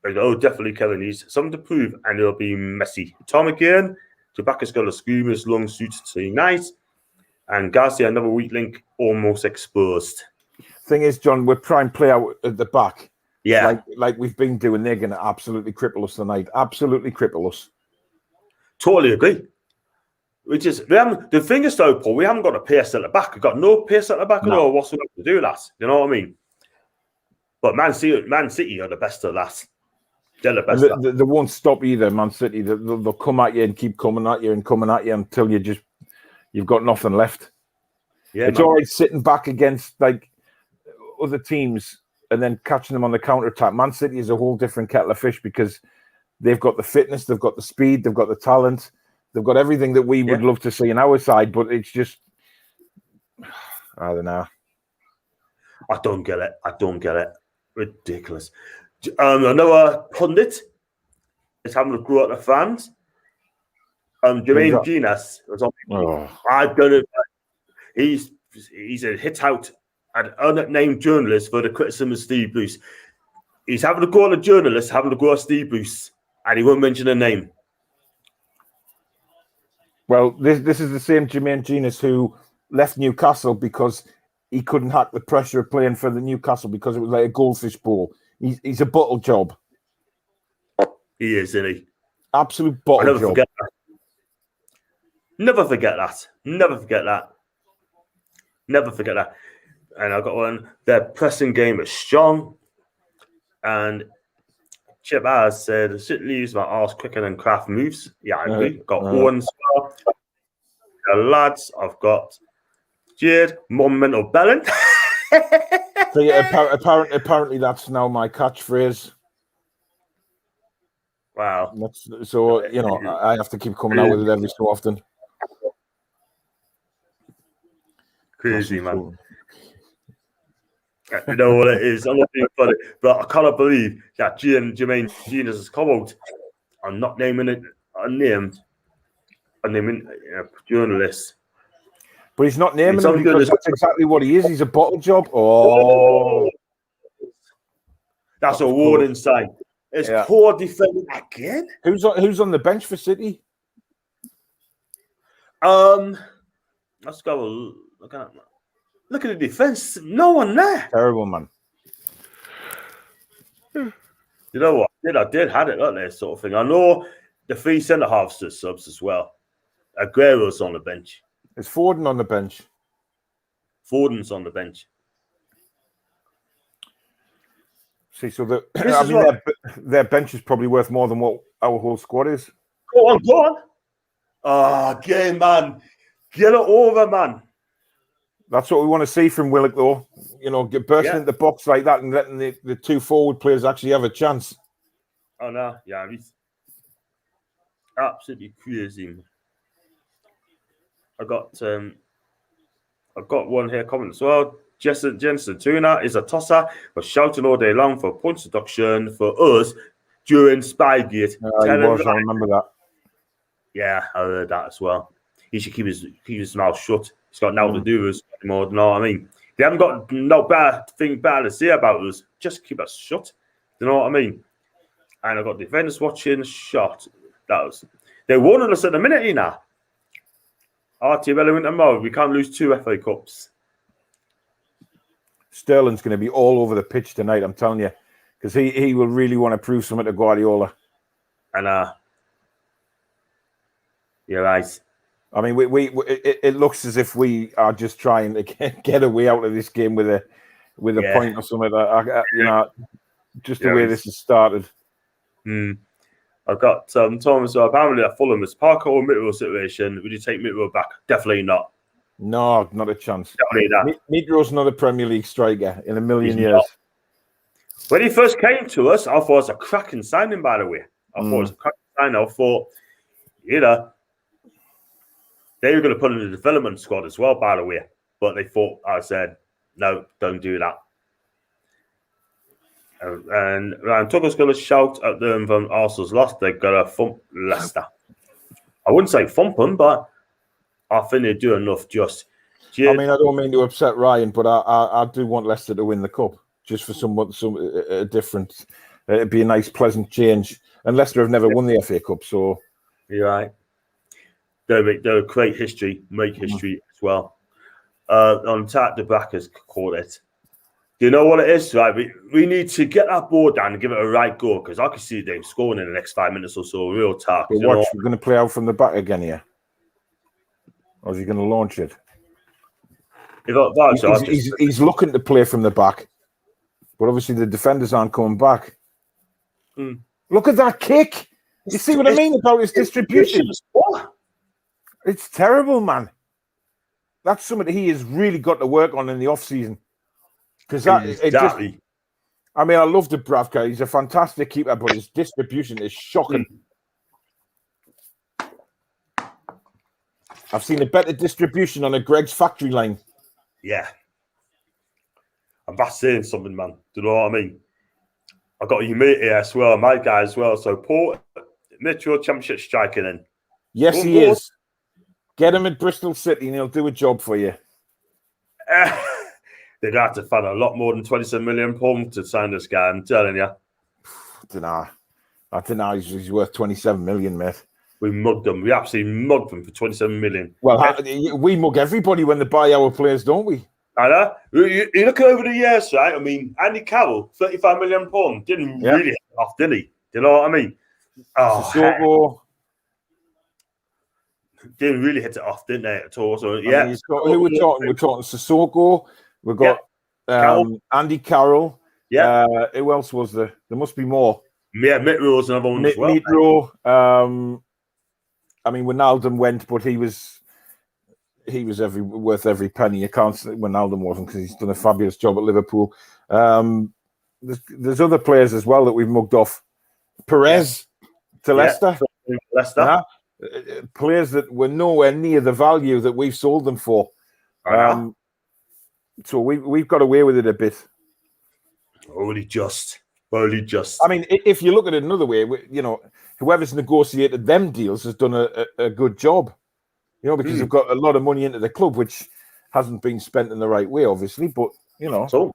definitely Kevin needs something to prove, and it'll be messy. Tom again, Tobacco's got a screamers long suit tonight, and Garcia, another weak link, almost exposed. Thing is, John, we're trying to play out at the back. Yeah. Like we've been doing. They're going to absolutely cripple us tonight. Absolutely cripple us. Totally agree. The thing is, though, Paul, we haven't got a pace at the back. We've got no pace at the back at all whatsoever to do that. You know what I mean? But Man City are the best at that. They're the best. They won't stop either, Man City. They'll come at you and keep coming at you until you've got nothing left. Yeah, it's all right sitting back against like other teams and then catching them on the counter attack. Man City is a whole different kettle of fish because they've got the fitness, they've got the speed, they've got the talent. They've got everything that we would love to see in our side, but it's just, I don't know. I don't get it. I don't get it. Ridiculous. Another pundit is having a go at the fans. Jermaine Genius was on. I don't know. He's a hit out an unnamed journalist for the criticism of Steve Bruce. He's having a go at a journalist, having a go at Steve Bruce, and he won't mention a name. Well, this is the same Jermaine Genius who left Newcastle because he couldn't hack the pressure of playing for the Newcastle because it was like a goldfish bowl. He's a bottle job. He is, isn't he? Absolute bottle job. Forget that. Never forget that. Never forget that. Never forget that. And I got one. Their pressing game is strong. And Chip has said, shit leaves my arse quicker than Kraft moves. Yeah, I agree. Got Owen as well. The lads, I've got Jade, Monumental Bellin. So yeah, apparently that's now my catchphrase. Wow. So, you know, I have to keep coming out with it every so often. Crazy, man. You know what it is? I'm not being funny, but I cannot believe that Jermaine Genius has come out. I'm not naming it unnamed. I'm naming a journalist. But he's not naming him because that's exactly what he is. He's a bottle job. Oh. That's a warning sign. It's poor defending again. Who's on the bench for City? Let's go look at that. Look at the defense. No one there. Terrible, man. You know what? I did had it like this sort of thing. I know the 3 centre halves are subs as well. Aguero's on the bench. Is Foden on the bench? Foden's on the bench. See, so their bench is probably worth more than what our whole squad is. Go on. Game, man. Get it over, man. That's what we want to see from Willock, though. You know, bursting into the box like that and letting the 2 forward players actually have a chance. Oh, no. Yeah, he's absolutely crazy. I got one here comment as well. Jensen Tuna is a tosser, was shouting all day long for points deduction for us during Spygate. I remember that. Yeah, I heard that as well. He should keep his mouth shut. He's got nothing to do with us anymore. You know what I mean? They haven't got no bad to say about us. Just keep us shut. You know what I mean? And I've got defenders watching shot. They're warning us at the minute, you know. RT relevant and mode. We can't lose 2 FA Cups. Sterling's going to be all over the pitch tonight, I'm telling you, because he will really want to prove something to Guardiola. And you're right. I mean, it looks as if we are just trying to get a way out of this game with a point or something. You know, just the way this has started. I've got Thomas. So apparently at Fulham, it's Parker or Mitchell situation. Would you take Mitchell back? Definitely not. No, not a chance. Definitely not. Mitchell's not a Premier League striker in a million years. Not. When he first came to us, I thought it was a cracking signing, by the way. I thought it was a cracking signing. I thought, you know, they were going to put him in the development squad as well, by the way. But they thought, I said, no, don't do that. And Ryan Tucker's going to shout at them from Arsenal's loss. They're going to thump Leicester. I wouldn't say thump them, but I think they do enough just. I mean, I don't mean to upset Ryan, but I do want Leicester to win the cup just for some different. It'd be a nice, pleasant change. And Leicester have never won the FA Cup, so you're right. They'll create history, make history as well. On tap, the backers call it. Do you know what it is? Right, we need to get that ball down and give it a right go because I can see them scoring in the next 5 minutes or so. Real talk. We're going to play out from the back again here, or is he going to launch it? He's looking to play from the back, but obviously the defenders aren't coming back. Look at that kick! You see what I mean about his distribution? It's terrible, man. That's something he has really got to work on in the off season. Because I mean, I love Dubravka. He's a fantastic keeper, but his distribution is shocking. I've seen a better distribution on a Greg's factory line. Yeah. And that's saying something, man. Do you know what I mean? I got your mate here as well, my guy as well. So Paul, Metro Championship striking in. Yes, he is. Get him at Bristol City and he'll do a job for you. They're going to have to find a lot more than £27 million to sign this guy, I'm telling you. I don't know. He's worth 27 million, mate. We mugged them. We absolutely mugged them for 27 million. Well, we mug everybody when they buy our players, don't we? I know. You look over the years, right? I mean, Andy Carroll, £35 million, didn't really hit it off, did he? Do you know what I mean? Sissoko. Didn't really hit it off, didn't they, at all? So, yeah. Who we're talking? We're talking Sissoko. We've got Andy Carroll. Yeah. Who else was there? There must be more. Yeah, Mitro's another one as well. Mitro. I mean, Wijnaldum went, but he was worth every penny. You can't say Wijnaldum wasn't, because he's done a fabulous job at Liverpool. There's other players as well that we've mugged off. Perez to Leicester. Leicester. Players that were nowhere near the value that we've sold them for. So we've got away with it a bit. Only just. I mean, if you look at it another way, whoever's negotiated them deals has done a good job. Because you've got a lot of money into the club, which hasn't been spent in the right way, obviously. But so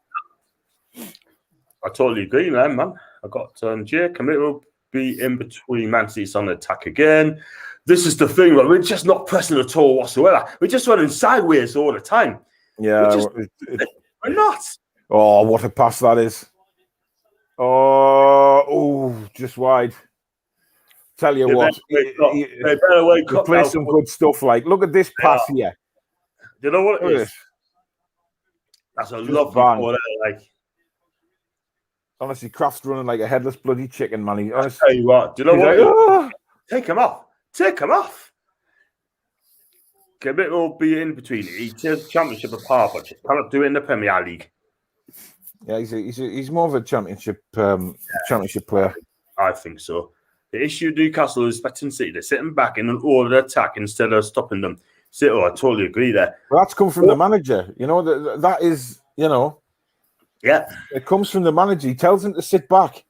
I totally agree, man. I got Jake. It will be in between. Man City's on the attack again. This is the thing, right? We're just not pressing at all whatsoever. We're just running sideways all the time. Yeah, we're not. Oh, what a pass that is! Oh, just wide. Tell you what, they better wake up. Play some good stuff. Like, look at this pass here. You know what it is? That's a lovely ball there, like. Honestly, Kraft's running like a headless bloody chicken, man. Honestly, tell you what, do you know what? Take him off. Kemit will be in between. He takes Championship apart, but just cannot do it in the Premier League. Yeah, he's more of a championship player. I think so. The issue Newcastle is expecting City. They're sitting back in an ordered attack instead of stopping them. I totally agree there. Well, that's come from the manager. That is. Yeah. It comes from the manager. He tells them to sit back,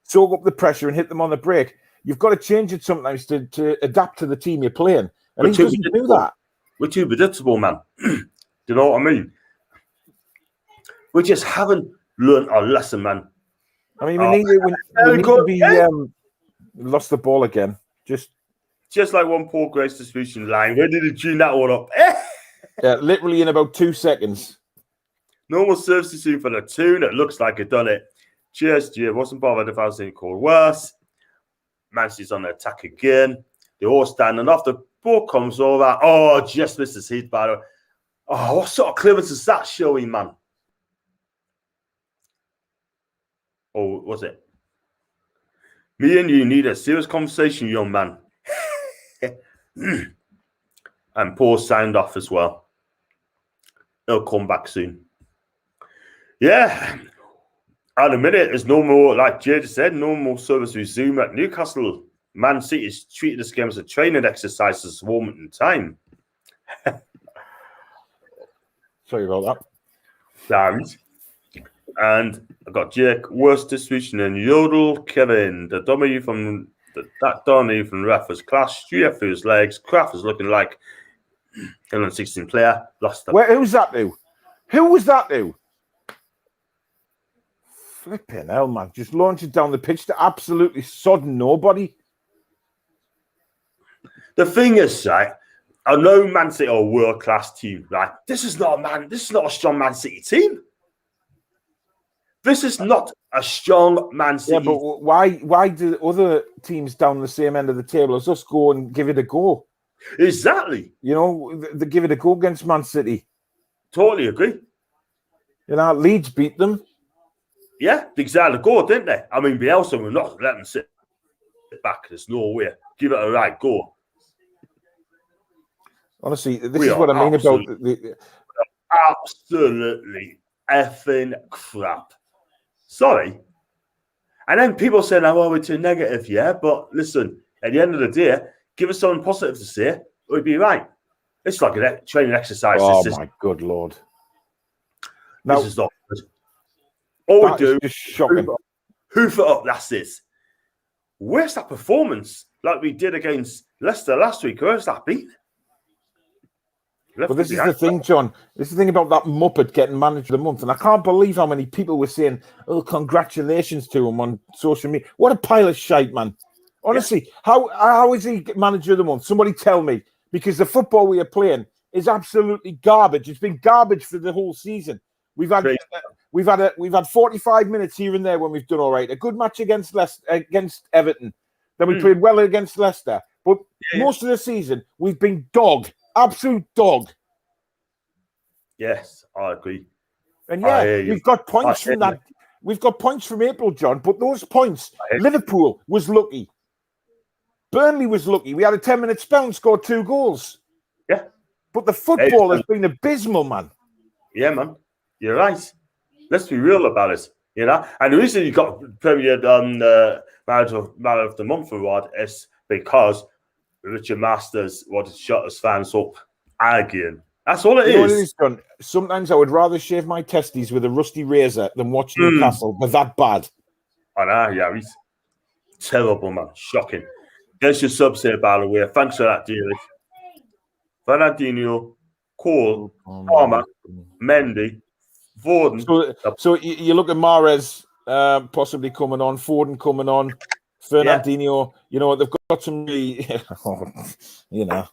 soak up the pressure, and hit them on the break. You've got to change it sometimes to adapt to the team you're playing. And he doesn't do that. We're too predictable, man. Do you know what I mean? We just haven't learned our lesson, man. I mean, we need to be lost the ball again. Just like one Paul Grace distribution line. Where did he tune that one up? Yeah, literally in about 2 seconds. Normal substitute for the tune. It looks like it done it. Cheers, Jay. Wasn't bothered if I was called worse. Man City's on the attack again. They're all standing off. The ball comes over. Oh, just missed his heat, by the way. Oh, what sort of clearance is that showing, man? Or was it? Me and you need a serious conversation, young man. And Paul signed off as well. He'll come back soon. Yeah. At the minute, there's no more, like Jay just said, no more service resume at Newcastle. Man City is treating this game as a training exercise at this moment in time. Sorry about that. And I got Jake, worst distribution in Yodel, Kevin, the dummy from that dummy from ref was class, straight through his legs. Kraft was looking like an 16 player. Lost them. Who's that to? Who was that to? Flipping hell, man. Just launch it down the pitch to absolutely sodden nobody. The thing is, right, I know Man City are a world-class team, right? This is not a strong Man City team. This is not a strong Man City. Yeah, but why do other teams down the same end of the table as us go and give it a go? Exactly. They give it a go against Man City. Totally agree. Leeds beat them. Yeah, they exactly go, didn't they? I mean, Bielsa will not let them sit back. There's no way. Give it a right go. Honestly, this is what I mean about the absolutely effing crap. Sorry. And then people saying, oh, we're too negative, yeah. But listen, at the end of the day, give us something positive to say, we'd be right. It's like a training exercise. Oh, my good Lord. This is not good. All That we is do, just shocking. hoof it up, that's it. Where's that performance like we did against Leicester last week? Where's that been? But this is the thing, John. This is the thing about that Muppet getting manager of the month. And I can't believe how many people were saying, oh, congratulations to him on social media. What a pile of shite, man. Honestly, how is he manager of the month? Somebody tell me. Because the football we are playing is absolutely garbage. It's been garbage for the whole season. We've had 45 minutes here and there when we've done all right. A good match against Everton. Then we played well against Leicester. But most of the season, we've been dog. Absolute dog. Yes, I agree. And we've got points from that. We've got points from April, John. But those points, Liverpool was lucky. Burnley was lucky. We had a 10-minute spell and scored 2 goals. Yeah. But the football has been abysmal, man. Yeah, man. You're right. Let's be real about it. You know? And the reason you got Premier Manager of the Month award is because Richard Masters wanted to shut us fans up arguing. That's all it is. What it is, John? Sometimes I would rather shave my testes with a rusty razor than watch Newcastle. They're that bad. I know, yeah. He's terrible, man. Shocking. There's your subs here, by the way. Thanks for that, dearly. Fernandinho, Cole, Palmer, Mendy, Foden. So you look at Mahrez possibly coming on, Foden coming on, Fernandinho. Yeah. You know, they've got some really, you know,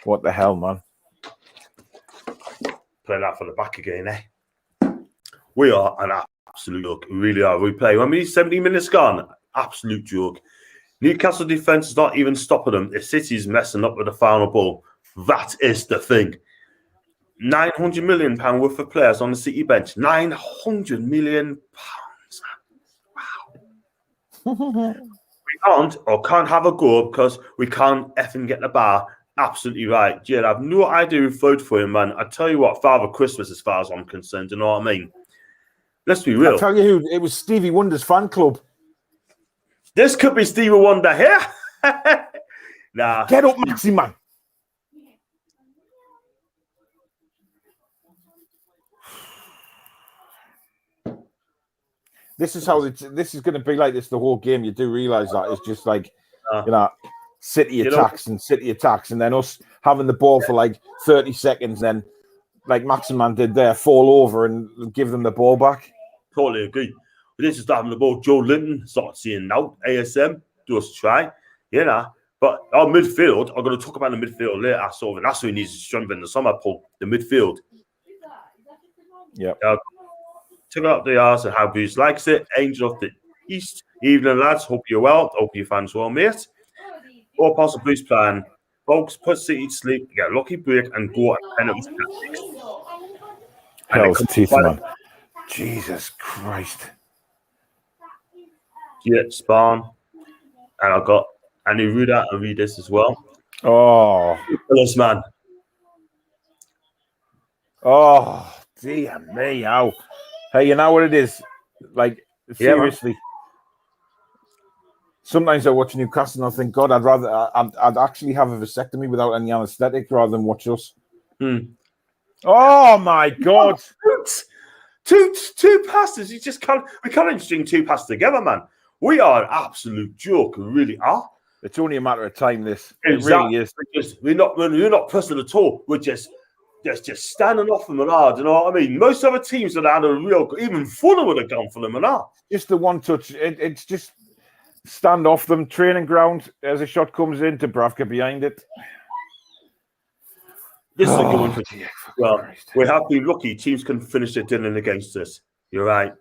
what the hell, man. Playing that for the back again, eh? We are an absolute joke. We really are. We play. When we 70 minutes gone, absolute joke. Newcastle defence is not even stopping them. If City's messing up with the final ball, that is the thing. £900 million worth of players on the City bench. £900 million. Wow. We can't have a go because we can't effing get the bar absolutely right. Jed, I have no idea who voted for him, man. I tell you what, Father Christmas, as far as I'm concerned, you know what I mean? Let's be real. I'll tell you who, it was Stevie Wonder's fan club. This could be Stevie Wonder here. Nah. Get up, Maxi, man. This is how this is going to be like this the whole game. You do realise that it's just like, you know, City attacks and then us having the ball for like 30 seconds, then like Maximan did there, fall over and give them the ball back. Totally agree. This is having the ball. Joe Linton started seeing now. ASM, do us try. You know. But our midfield, I'm going to talk about the midfield later. And that's who needs to strengthen the summer pull, the midfield. Yeah. Check out the arse and how Bruce likes it. Angel of the East. Evening, lads. Hope you're well. Hope your fans well, mate. All possible Bruce plan. Folks, put City to sleep, get a lucky break, and go at penalty tactics. Hell's teeth, man. Jesus Christ. Yeah, Spawn. And I've got Andy Ruda and read this as well. Oh. Nicholas, man. Oh, dear me. Ow. Hey, you know what it is? Like, seriously. Sometimes I watch Newcastle and I think, God, I'd actually have a vasectomy without any anaesthetic rather than watch us. Oh, my God. Two passes. You just can't. We can't string 2 passes together, man. We are an absolute joke. We really are. It's only a matter of time. This exactly. It really is. We're not pressing at all. We're just standing off them and hard. You know what I mean? Most other teams that had a real, even Fulham would have gone for them and hard. Just the one touch. It's just stand off them. Training ground as a shot comes in, Dubravka behind it. This is a good one for you. Well, we have been lucky. Teams can finish their dinner against us. You're right.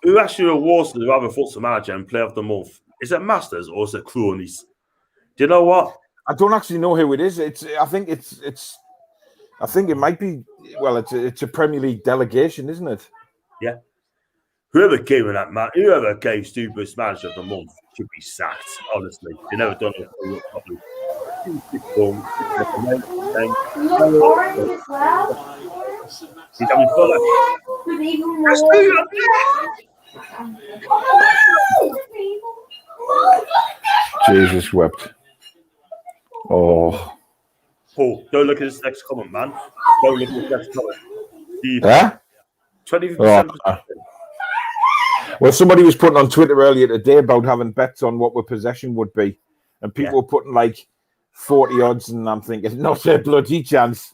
Who actually awards the rather football manager and player of the month? Is it Masters or is it Cronies? Do you know what? I don't actually know who it is. I think it might be. Well, it's a Premier League delegation, isn't it? Yeah. Whoever gave Stu Bruce manager of the month should be sacked. Honestly, they never done it properly. Orange as well. He's having Jesus wept. Oh. Paul, don't look at this next comment, man. Don't look at this next comment. 25%. Well, somebody was putting on Twitter earlier today about having bets on what possession would be, and people were putting like 40 odds, and I'm thinking, not a bloody chance.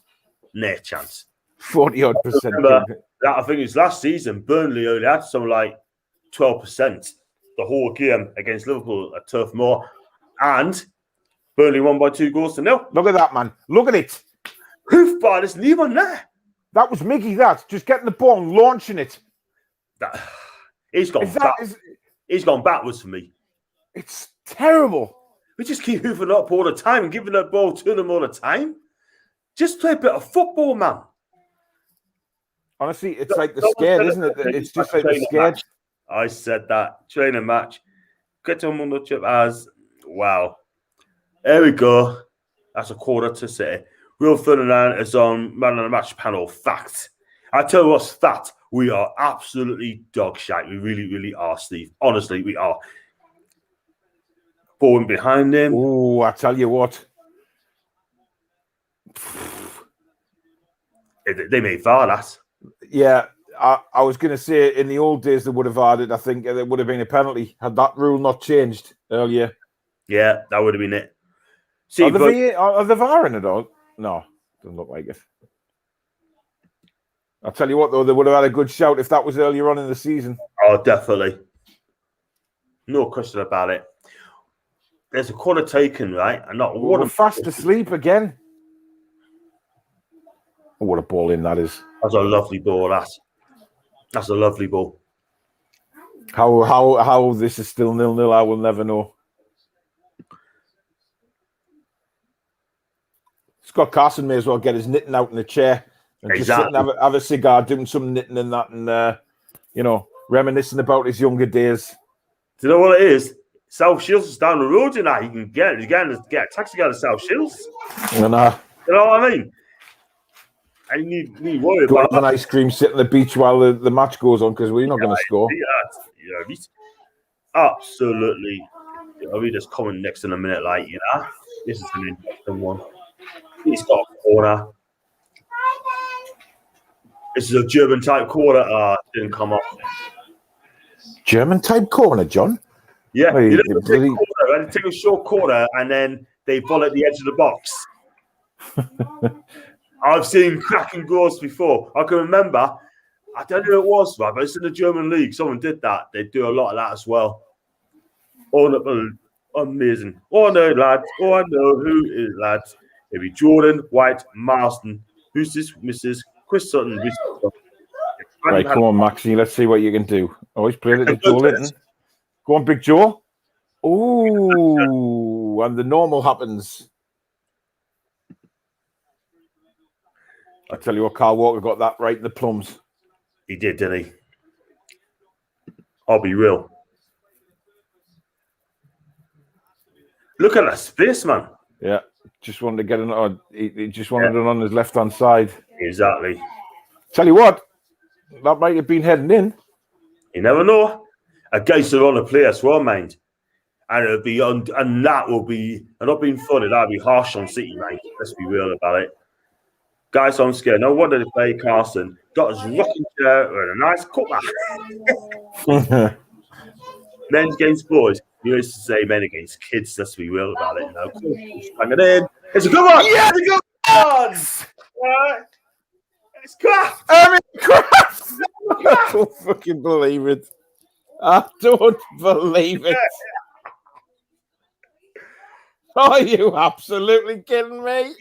No chance. 40-odd%. Remember that I think it was last season, Burnley only had something like 12% the whole game against Liverpool at Turf Moor, and Burnley won by 2-0. Look at that, man. Look at it. Hoof bar, there's neither on there. That was Mickey, that. Just getting the ball and launching it. He's gone he's gone backwards for me. It's terrible. We just keep hoofing up all the time and giving that ball to them all the time. Just play a bit of football, man. Honestly, it's like the scared, isn't it? It's just like the scared. I said that. Training match. Get to Mundo Chip as wow. There we go. That's a quarter to City. Will Ferdinand is on man of the match panel. Fact. I tell you what's fact. We are absolutely dog shite. We really, really are, Steve. Honestly, we are. Falling behind him. Oh, I tell you what. They made VAR that. Yeah, I was going to say in the old days they would have had it. I think there would have been a penalty had that rule not changed earlier. Yeah, that would have been it. See, are the VAR in it all? No, doesn't look like it. I'll tell you what, though, they would have had a good shout if that was earlier on in the season. Oh, definitely. No question about it. There's a corner taken, right? And not one. We're fast asleep again. Oh, what a ball in that is. That's a lovely ball, that's a lovely ball. How this is still 0-0, I will never know. Scott Carson may as well get his knitting out in the chair and just sit and have a cigar, doing some knitting and that, and reminiscing about his younger days. Do you know what it is? South Shields is down the road, you can get a taxi out of South Shields. You know what I mean? I need worry about an ice cream, sit on the beach while the match goes on because we're not going to score. Absolutely. I'll be just coming next in a minute, this is an interesting one. He's got a corner. This is a German type corner. Didn't come up. German type corner, John? Yeah. They take a short corner and then they ball at the edge of the box. I've seen cracking goals before. I can remember, I don't know who it was, right, but it's in the German league. Someone did that. They do a lot of that as well. Amazing. Oh, no, lads. Oh, I know who is, lads. Maybe Jordan, White, Marston. Who's this? Mrs. Chris Sutton. Right, come on, Maxie. Let's see what you can do. Oh, he's played it to Joe Linton. Go on, Big Joe. Oh, and the normal happens. I tell you what, Carl Walker got that right in the plums. He did, didn't he? I'll be real. Look at that space, man. Yeah, just wanted to get it on. He just wanted it on his left-hand side. Exactly. Tell you what, that might have been heading in. You never know. A Geist are on a play as well, mind. And it'll be on, and that will be, and not being funny, that'll be harsh on City, mate. Let's be real about it. Guys, I'm scared. No wonder they play Carson. Got his rocking chair and a nice cutback. Men against boys. You used to say men against kids. Let's be real about it. Hang it in. It's a good one. Yeah, it's a good one. Right. It's Kraft. Kraft. I don't fucking believe it. I don't believe it. Are you absolutely kidding me?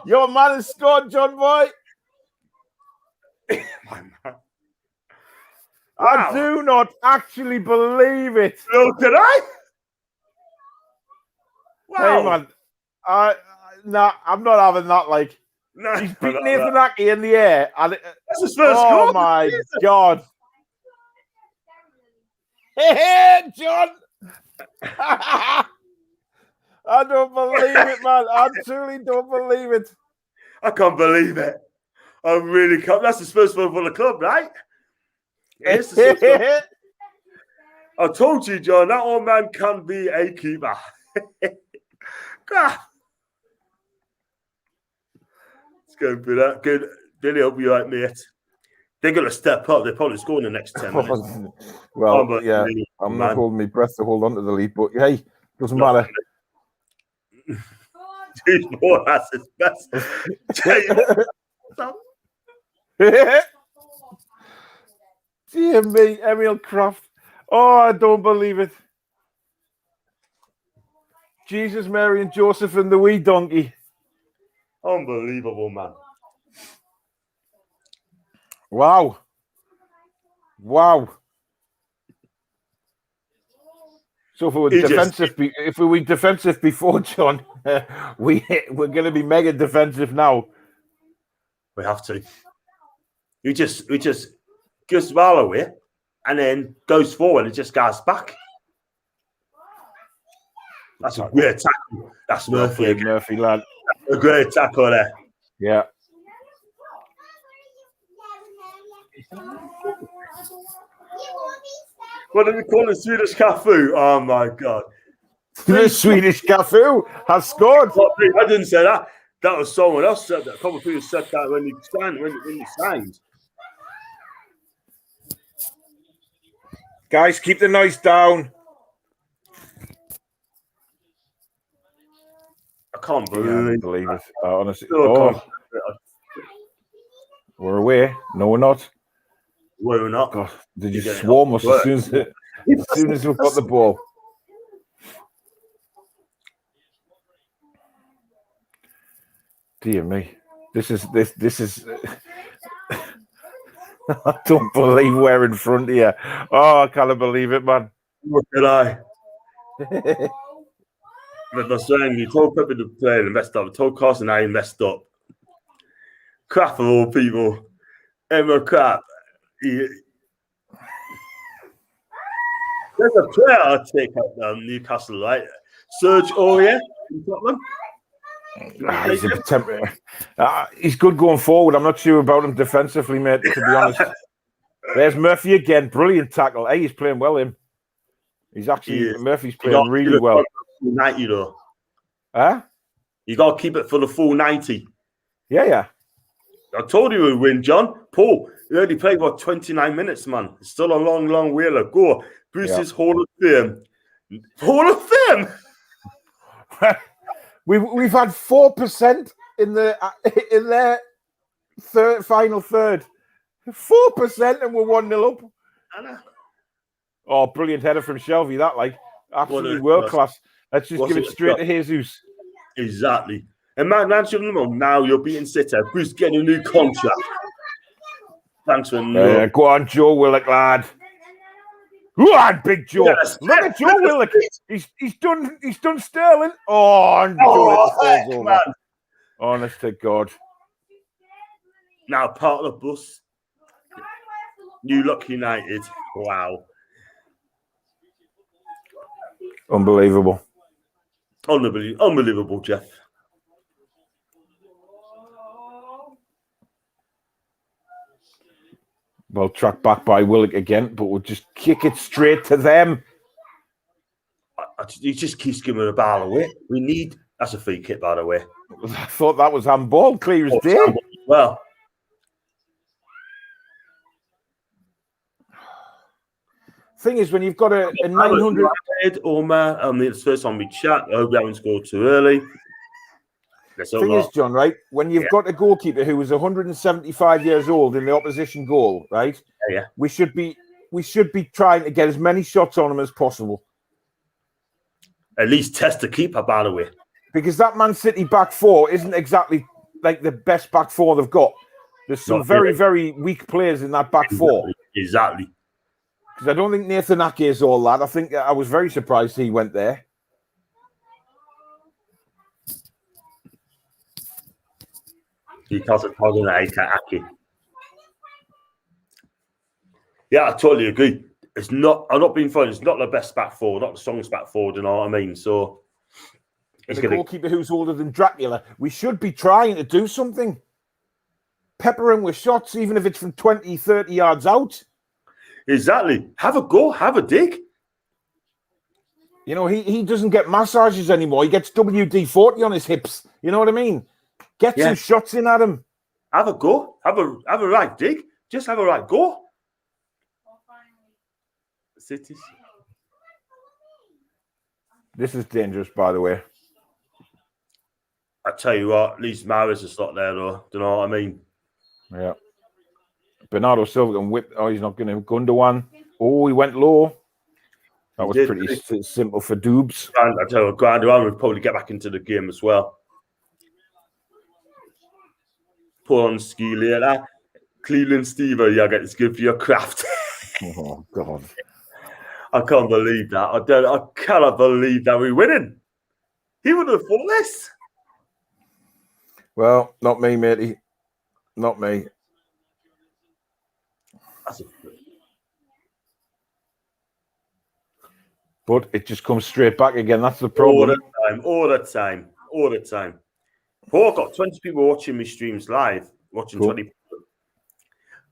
Your man has scored, John Boy. I do not actually believe it. No, did I? Wow. Hey, man. I'm not having that. He's beat Nathan Aki in the air. And that's his first goal. Oh, my God. Hey, John. I don't believe it, man. I truly don't believe it. I can't believe it. I really can't. That's his first one for the club, right? Yes, I told you, John, that old man can be a keeper. It's going to be that good. Billy, hope you're right, mate. They're going to step up. They're probably score in the next 10 minutes. Well, but yeah, I'm not holding my breath to hold on to the lead, but hey, doesn't matter. Dude, more that's his best. Dear me, Emil Kraft. Oh, I don't believe it. Jesus, Mary, and Joseph and the wee donkey. Unbelievable, man. Wow. So if we were defensive before, John, we're going to be mega defensive now. We have to. We just goes well away and then goes forward and just goes back. That's a great tackle. That's Murphy. Murphy, lad. A great tackle there. Yeah. What do we call the Swedish Cafu? Oh my God. The Swedish Cafu has scored. I didn't say that. That was someone else said that. A couple of people said that when he signed. Guys, keep the noise down. I can't believe it. Honestly. We're away. No, we're not. We're not. God, did you swarm us as soon as we got the ball? Dear me. This is I don't believe we're in front here. Oh, I can't believe it, man. What did I? But they're saying you told Pepe to play and messed up. I told Carson I messed up. Crap of all people. Emma Crap. There's a player I'll take out Newcastle, right? Serge Aurier in Tottenham. He's good going forward. I'm not sure about him defensively, mate, to be honest. There's Murphy again. Brilliant tackle. Hey, he's playing well, him. Murphy's playing really well. 90 though. Huh? You got to keep it for the full 90. Yeah. I told you we'd win, John. Paul, you only played about 29 minutes, man. It's still a long, long way to go. Bruce's Hall of Fame. Hall of Fame! We've had 4% in their final third. 4% and we're 1-0 up. I know. Oh, brilliant header from Shelby, that absolutely world class. Let's just give it straight to Jesus. Exactly. And man, now you're beating City. Bruce getting a new contract. Thanks for go on, Joe Willock, lad. Go on, big Joe. Yes. Look at Joe Willock. He's done Sterling. Oh, man. Honest to God. Now part of the bus. New Look United. Wow. Unbelievable, Jeff. Well, tracked back by Willock again, but we'll just kick it straight to them. He just keeps giving the ball away. That's a free kick, by the way. I thought that was handball, clear as day. Well, thing is, when you've got a 900 Omar, it's the first time we chat. I hope we haven't scored too early. Thing is, John, right? When you've got a goalkeeper who was 175 years old in the opposition goal, right? Yeah. We should be trying to get as many shots on him as possible. At least test the keeper, by the way. Because that Man City back four isn't exactly like the best back four they've got. There's some very, very weak players in that back four. Exactly. Because I don't think Nathan Ake is all that. I think I was very surprised he went there. Because of Ake. Yeah, I totally agree. It's not. I'm not being funny. It's not the best back forward, not the strongest back forward. You know what I mean? So, it's a goalkeeper who's older than Dracula. We should be trying to do something. Pepper him with shots, even if it's from 20, 30 yards out. Exactly. Have a go. Have a dig. You know, he doesn't get massages anymore. He gets WD-40 on his hips. You know what I mean? Get some shots in at him. Have a go. Have a right dig. Just have a right go. City. This is dangerous, by the way. I tell you what, at least Maris is not there, though. Do you know what I mean? Yeah. Bernardo Silva can whip. Oh, he's not going to go under one. Oh, he went low. That was pretty simple for Doobs. And I tell you what, Granduan would probably get back into the game as well. Pull on ski later. Cleveland Steve, yeah, it's good for your craft. Oh, God. I can't believe that. I cannot believe that we're winning. He would have thought this. Well, not me, matey. Not me. But it just comes straight back again. That's the problem. All the time. Paul, I've got 20 people watching my streams live, watching cool. 20 people.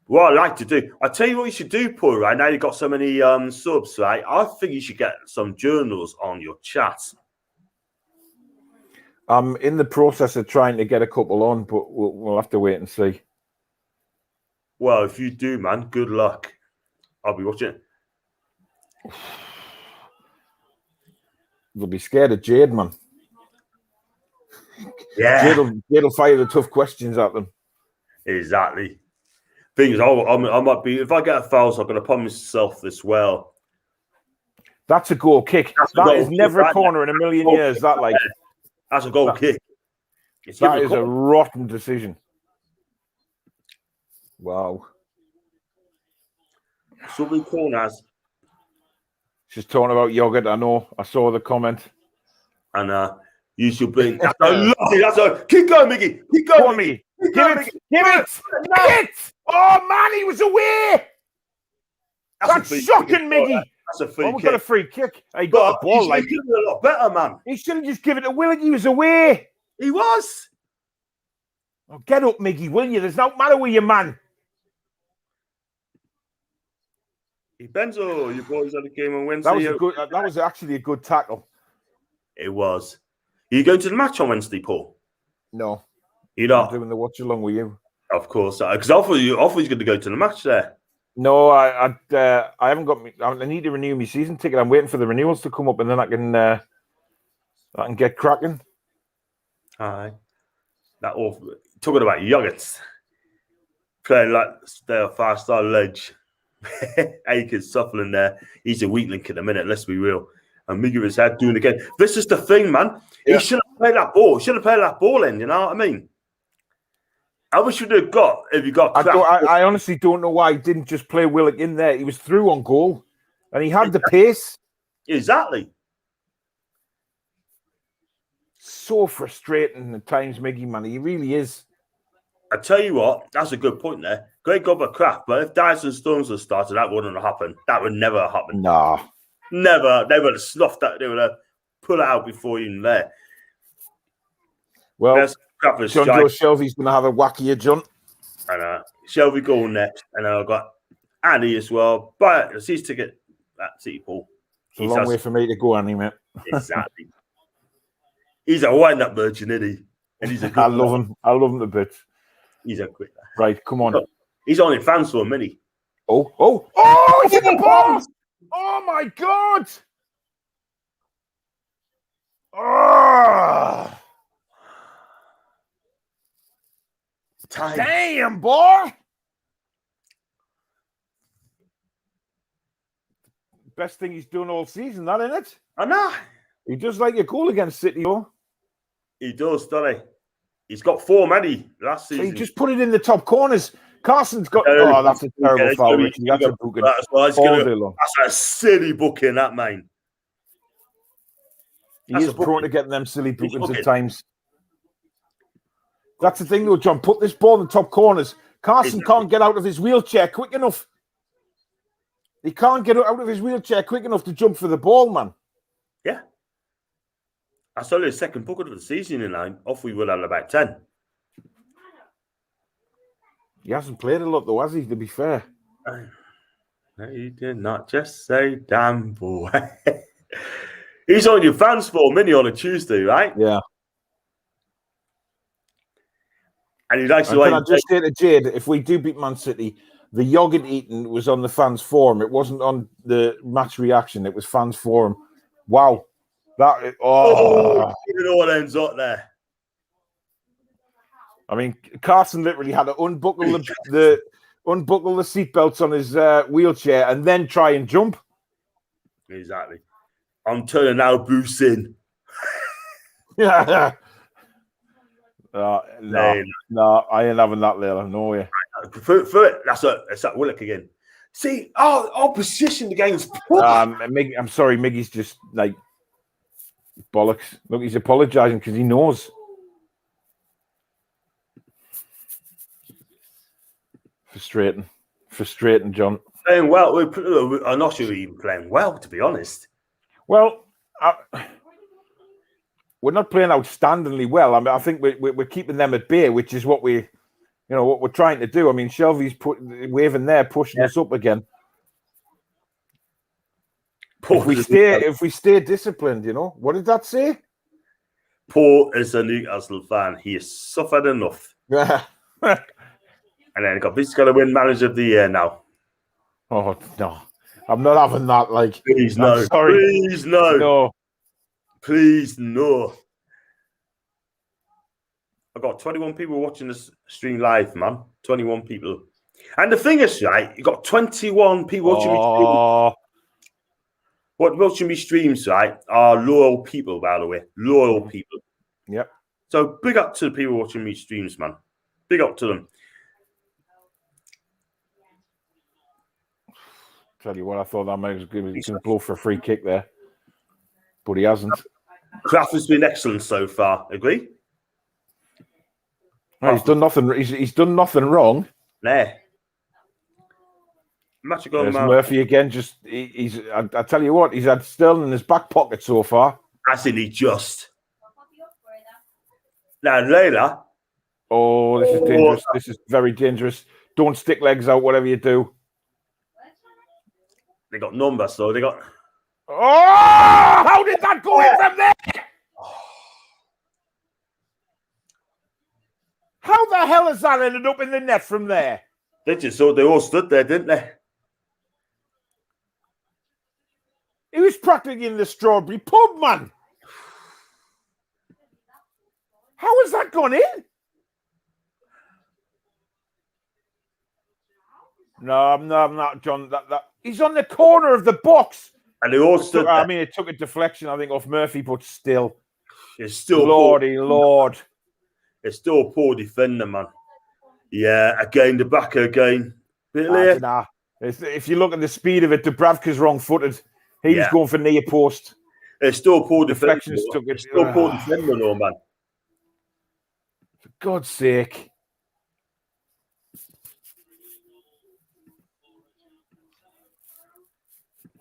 What I like to do, I tell you what you should do, Paul, right now you've got so many subs, right? I think you should get some journals on your chat. I'm in the process of trying to get a couple on, but we'll have to wait and see. Well, if you do, man, good luck. I'll be watching it. They'll be scared of Jade, man. Yeah. Jade'll fire the tough questions at them. Exactly. Things I might be, if I get a foul, so I'm going to promise myself as well. That's a goal kick. That is never a corner in a million years. That's a goal kick. That is a rotten decision. Wow. So many corners. She's talking about yogurt. I know. I saw the comment. And you should bring. That's a keep going, Mickey. Keep going, Mickey. Give it. Oh man, he was away. That's shocking, Miggy. That's a free kick. We got a free kick. He got the ball. Like, a lot better, man. He shouldn't just give it to Willie. He was away. He was. Oh, get up, Miggy, will you? There's no matter with you, man. Benzo, your boys had a game on Wednesday. That was actually a good tackle. It was. Are you going to the match on Wednesday, Paul? No. You're not? I'm doing the watch along with you. Of course. Because I thought you was going to go to the match there. No, I haven't got. I need to renew my season ticket. I'm waiting for the renewals to come up, and then I can get cracking. Aye. That awful. Talking about yogurts. Playing like their 5-star ledge. Akers suffering there. He's a weak link at the minute, let's be real. And Miggy was out doing it again. This is the thing, man. Yeah. He shouldn't have played that ball. He should have played that ball in, you know what I mean? I wish you'd have got if you got. I honestly don't know why he didn't just play Willock in there. He was through on goal, and he had the pace. Exactly. So frustrating at times, Miggy, man. He really is. I tell you what, that's a good point there. Great goal of craft, but if Dyson Stones had started, that wouldn't have happened. That would never have happened. Nah. Never. They would have snuffed that. They would have put it out before even there. Well, John Joe Shelby's going to have a wackier jump. And Shelby going next. And I've got Andy as well. But it's his ticket. That's it, Paul. It's a long way for me to go, Andy, mate. Exactly. He's a wind-up merchant, isn't he? And he's a good I love him. I love him a bit. He's a quick. Right, come on. He's only fans for a minute. Oh, he's in the ball! Oh, my God! Oh! Time. Damn, boy! Best thing he's done all season, that, isn't it? I know. He does like a goal against City, though. He does, doesn't he? He's got 4 many last season. So he just put it in the top corners. Carson's got... Oh, that's a terrible foul, Richie. That's a booking. That's a silly booking, that, man. He is prone to getting them silly bookings at times. That's the thing, though, John. Put this ball in the top corners. Carson can't get out of his wheelchair quick enough. He can't get out of his wheelchair quick enough to jump for the ball, man. Yeah. That's only the second booking of the season in line. Off we will have about 10. He hasn't played a lot, though, has he, to be fair? No, he did not just say damn boy. He's on your fans for mini on a Tuesday, right? Yeah. And he likes the way. Can I just say to Jade, if we do beat Man City, the yogurt eating was on the fans forum. It wasn't on the match reaction. It was fans forum. Wow. That it all ends up there. I mean, Carson literally had to unbuckle the seatbelts on his wheelchair and then try and jump. Exactly. I'm turning now, Bruce in. Yeah. No, I ain't having that, Layla. No way. For it, that's that Willock again. See, our position the game's poor. I'm sorry, Miggy's just like bollocks. Look, he's apologising because he knows. Frustrating, John. Playing well. I'm not sure we're even playing well, to be honest. Well, we're not playing outstandingly well. I mean, I think we're keeping them at bay, which is what we're trying to do. I mean, Shelby's waving there, pushing us up again. If we stay disciplined, what did that say? Paul is a Newcastle fan. He has suffered enough. And then he's got to win Manager of the Year now. Oh no, I'm not having that. Like, please no, sorry. Please no, please no. I've got 21 people watching this stream live, man. 21 people, and the thing is, right, you got 21 people watching me stream. What watching me streams, right, are loyal people, by the way, loyal people. Yep. So big up to the people watching me streams, man. Big up to them. Tell you what, I thought that man was going to blow for a free kick there, but he hasn't. Kraft has been excellent so far. Agree? No, he's done nothing. He's done nothing wrong. Nah. There's Murphy again. I tell you what, he's had Sterling in his back pocket so far. Hasn't he just? Now, Layla. Oh, this is dangerous. This is very dangerous. Don't stick legs out, whatever you do. They got numbers, so they got. Oh, how did that go in from there? How the hell has that ended up in the net from there? They all stood there, didn't they? He was practically in the strawberry pub, man. How has that gone in? No, I'm not, John. That he's on the corner of the box. And they all stood there. I mean, it took a deflection, I think, off Murphy, but still. It's still Lordy Lord. It's still a poor defender, man. Yeah, again, the backer again. If you look at the speed of it, Dubravka's wrong-footed. He was going for near post. It's still poor defender. It's still poor defender, no, man. For God's sake.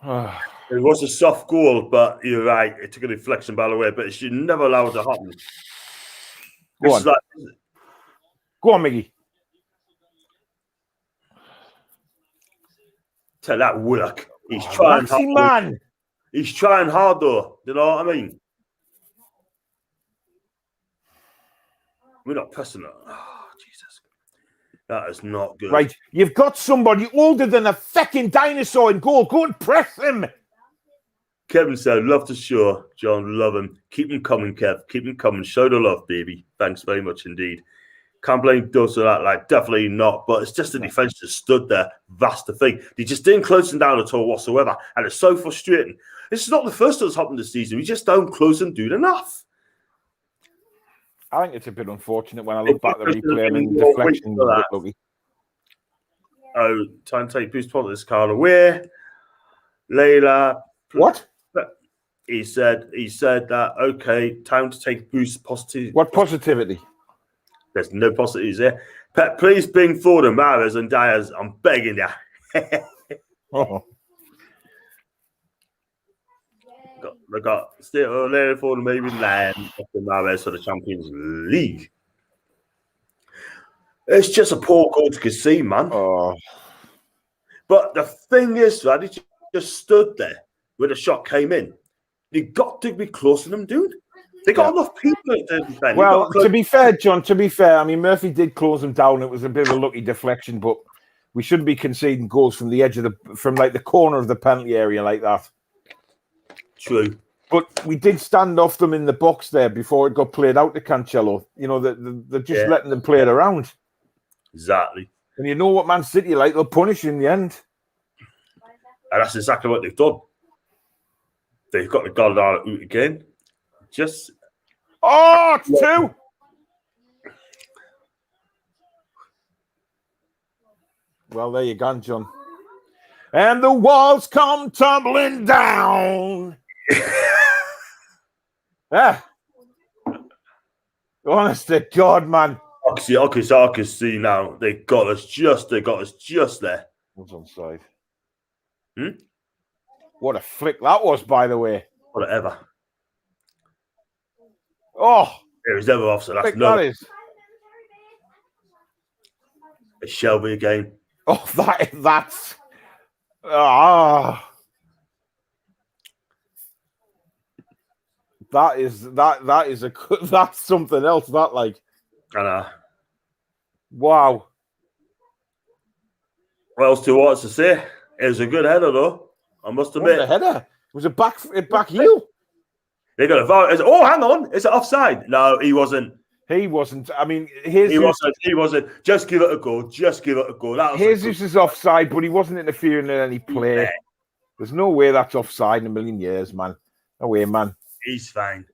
It was a soft goal, but you're right. It took a deflection by the way, but it should never allow it to happen. Go on, Miggy. Tell that Willock. He's trying hard. Man. He's trying hard, though. You know what I mean? We're not pressing it. Oh, Jesus. That is not good. Right. You've got somebody older than a fucking dinosaur in goal. Go and press him. Kevin said, love the show. John, love him. Keep him coming, Kev. Keep him coming. Show the love, baby. Thanks very much indeed. Can't blame Does for that. Like, definitely not. But it's just the defense that stood there. That's the thing. They just didn't close them down at all whatsoever. And it's so frustrating. This is not the first that's happened this season. We just don't close them dude enough. I think it's a bit unfortunate when I look back at the replay. I mean, the deflection was a bit lucky. Oh, time to take Bruce Potter this card away. Layla. What? He said that, okay, time to take Bruce positivity. What positivity? There's no positives here. Pep, please bring forward Mahrez and Diaz. I'm begging you. Oh. They got still later for maybe land after Mahrez for the Champions League. It's just a poor goal to concede, man. Oh. But the thing is, right, he just stood there where the shot came in. You got to be close to them, dude. They got enough people to defend. Well, to be fair, John, I mean, Murphy did close them down. It was a bit of a lucky deflection, but We shouldn't be conceding goals from the edge of from like the corner of the penalty area like that. True. But we did stand off them in the box there before it got played out to Cancelo. You know, they're just letting them play it around. Exactly. And you know what Man City like, they'll punish you in the end. And that's exactly what they've done. They've got the goal out again. Just... Oh, it's 2! Well, there you go, John. And the walls come tumbling down. Yeah. Honest to God, man. I can see now. They got us just there. What's onside? Hmm? What a flick that was, by the way. Whatever. Oh, It was never offside. That's that is. It's Shelby again. Oh, that's. That is that's something else. That like. I know. Wow. What else do you want to say? It was a good header, though. I must admit. What a header. It was a back heel. They got a foul. Oh, hang on. Is it offside? No, he wasn't. He wasn't. I mean, he wasn't. Just give it a go. Jesus is offside, but he wasn't interfering in any play. Yeah. There's no way that's offside in a million years, man. No way, man. He's fine.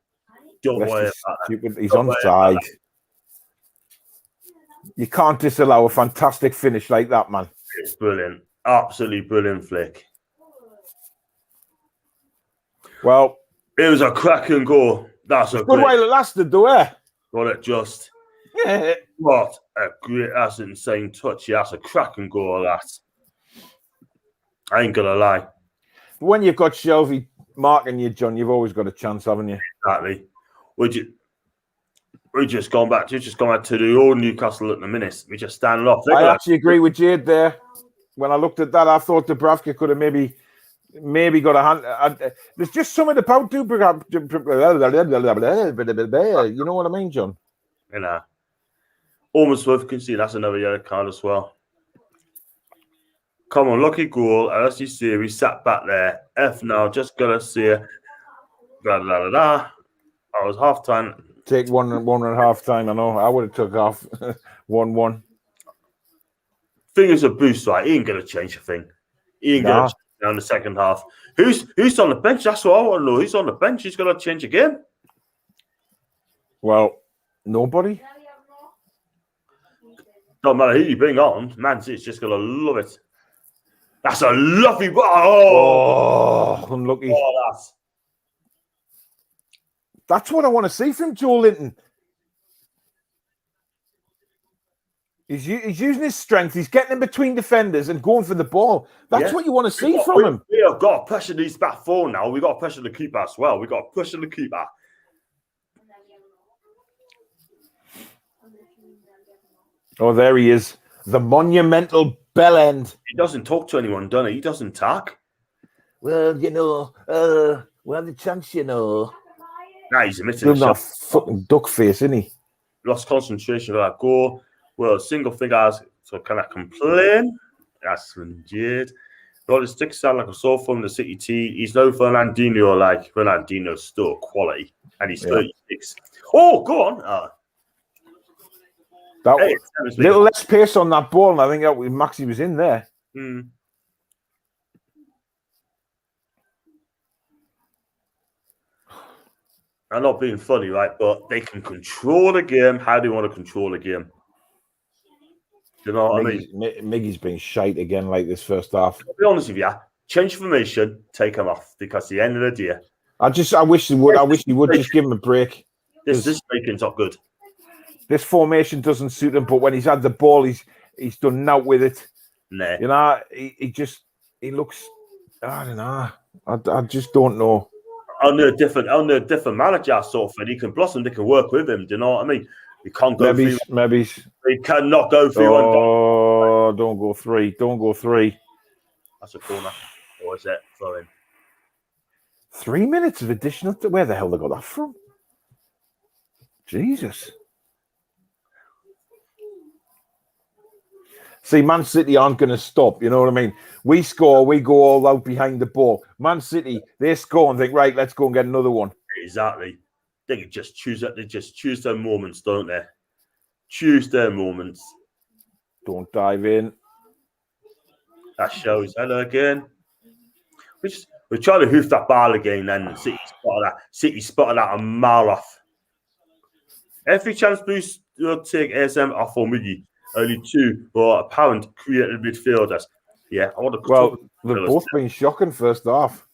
Don't worry about that. He's onside. You can't disallow a fantastic finish like that, man. It's brilliant. Absolutely brilliant flick. Well, it was a cracking goal. That's a good while it lasted, though, eh? Got it just. What a great, that's an insane touch. Yeah, that's a cracking goal, that. I ain't gonna lie. When you've got Shelby marking you, John, you've always got a chance, haven't you? Exactly. We just gone back to the old Newcastle at the minute. We just standing off. I actually agree with Jade there. When I looked at that, I thought Dubravka could have maybe got a hand. There's just something about Dubravka. You know what I mean, John? You know. Almost worth conceding. That's another yellow card as well. Come on, lucky goal. And as you see, we sat back there. F now, just gotta see it. I was half time. Take one and a half time. I know. I would have took off 1-1. Thing is a boost, right? He ain't gonna change a thing. He ain't gonna change now in the second half. Who's on the bench? That's what I want to know. Who's on the bench? He's gonna change again. Well, nobody. Don't matter who you bring on, Man City's just gonna love it. That's a lovely ball. Oh, unlucky. Oh, that's what I want to see from Joe Linton. He's using his strength. He's getting in between defenders and going for the ball. That's what you want to see from him. We have got to pressure these back four now. We've got to pressure the keeper as well. We've got to pressure the keeper. Oh, there he is. The monumental bell end. He doesn't talk to anyone, does he? He doesn't talk. Well, we have the chance, Nah, he's admitting that fucking duck face, isn't he? Lost concentration of that goal. Well, single figures, so can I complain? That's from Jade. Got his sticks out like a sore from the City T. He's no Fernandinho, like Fernandinho's still quality. And he's 36. Oh, go on. Little less pace on that ball, and I think that Maxi was in there. I'm not being funny, right? But they can control the game. How do you want to control the game? You know what I mean? Miggy's been shite again, like this first half. I'll be honest with you. Change formation, take him off, because at the end of the day, I wish he would. I wish he would just give him a break. This making's not good. This formation doesn't suit him, but when he's had the ball, he's done out with it. Nah. You know, he looks. I don't know. I just don't know. Under a different manager sort of thing, he can blossom. They can work with him. Do you know what I mean? We can't go maybe. We cannot go through. Oh, don't go three. Don't go three. That's a corner. Or is it throwing? 3 minutes of additional. Where the hell they got that from? Jesus. See, Man City aren't going to stop. You know what I mean? We score, we go all out behind the ball. Man City, they score and think, right, let's go and get another one. Exactly. They can just choose it. They just choose their moments, don't they? Choose their moments. Don't dive in. That shows Ella again. We're trying to hoof that ball again, then City spotted that a mile off. Every chance Blues take ASM off for Miggy. Only two were apparent creative midfielders. Yeah, I want to Well, they've both been shocking first half.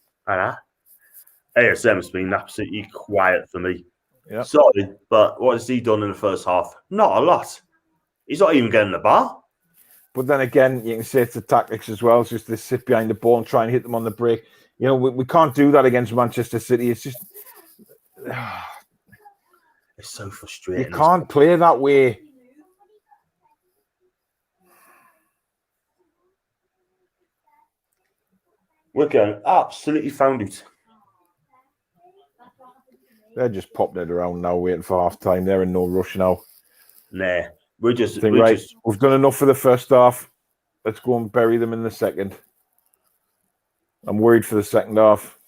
ASM's been absolutely quiet for me. Yeah. Sorry, but what has he done in the first half? Not a lot. He's not even getting the bar. But then again, you can say it's the tactics as well. It's just they sit behind the ball and try and hit them on the break. You know, we can't do that against Manchester City. It's just... It's so frustrating. You can't play that way. We're going absolutely found it. They're just popping it around now, waiting for half time. They're in no rush now. Nah, we've done enough for the first half. Let's go and bury them in the second. I'm worried for the second half.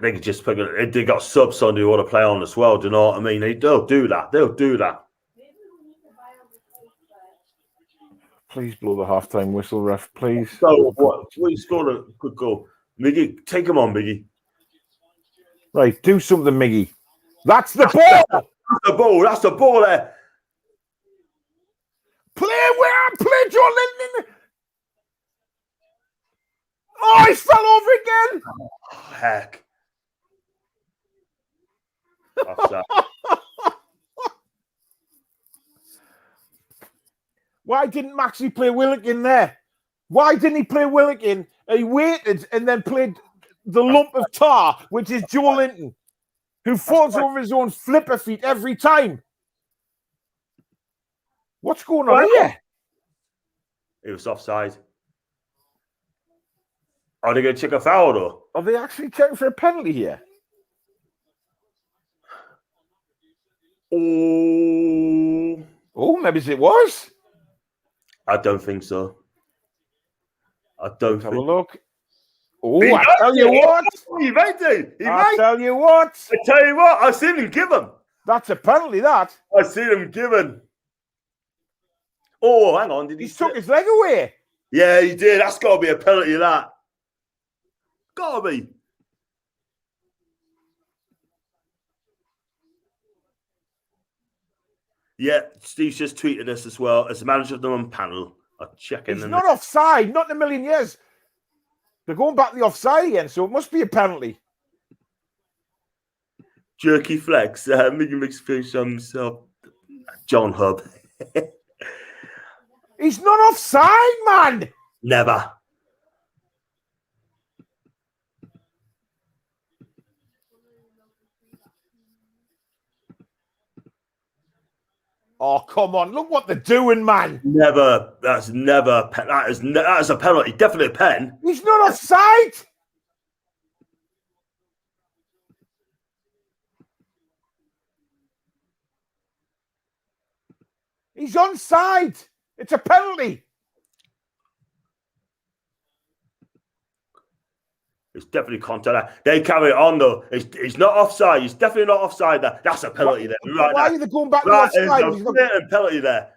They could just pick it. They got subs on who want to play on as well. Do you know what I mean? They'll do that. They'll do that. Please blow the halftime whistle, ref. Please. So what? We scored a good goal. Miggy, take him on, Miggy. Right, do something, Miggy. That's the ball. That's the ball. That's the ball there. Play John Linton. Oh, he fell over again. Oh, heck. Offside. Why didn't Maxie play Willock in there? Why didn't he play Willock in? He waited and then played the lump of tar, which is Joe Linton, who falls over his own flipper feet every time. What's going on here? It was offside. Are they going to check a foul, though? Are they actually checking for a penalty here? Oh, maybe it was. I don't think so. I don't Have think. a look. Oh, I tell you what. He might do. I tell you what. I tell you what. I've seen him give him. That's a penalty, that. I've seen him given. Oh, hang on. Did he took his leg away? Yeah, he did. That's got to be a penalty, that. Got to be. Yeah, Steve's just tweeted us as well. As the manager of the one panel, I'll check in. He's not offside, not in a million years. They're going back to the offside again, so it must be a penalty. Jerky flex. Miggy makes fish on himself. John Hub. He's not offside, man. Never. Oh, come on. Look what they're doing, man. Never. That's never. That is a penalty. Definitely a pen. He's not offside. He's onside. It's a penalty. It's definitely contact. They carry it on, though. He's not offside. He's definitely not offside there. That's a penalty there. Right. Why are they going back to the offside? There's a penalty there.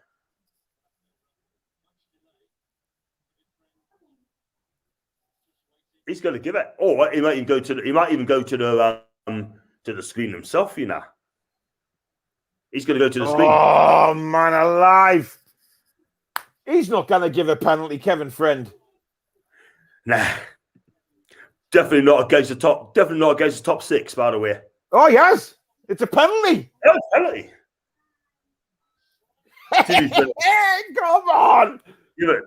He's going to give it. Oh, he might even go to the screen himself, you know. He's going to go to the screen. Oh, man alive. He's not going to give a penalty, Kevin Friend. Nah. Definitely not against the top. Definitely not against the top six, by the way. Oh, he has. It's a penalty. Yeah, it's a penalty. Come on. You know,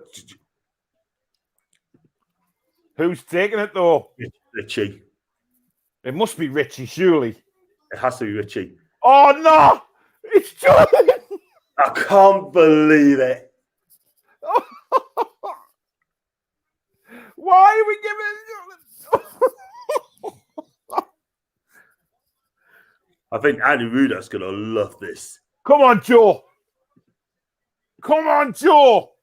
who's taking it, though? Richie. It must be Richie, surely. It has to be Richie. Oh, no. It's Jordan. I can't believe it. Why are we giving it? I think Andy Ruda's going to love this. Come on, Joe. Come on, Joe.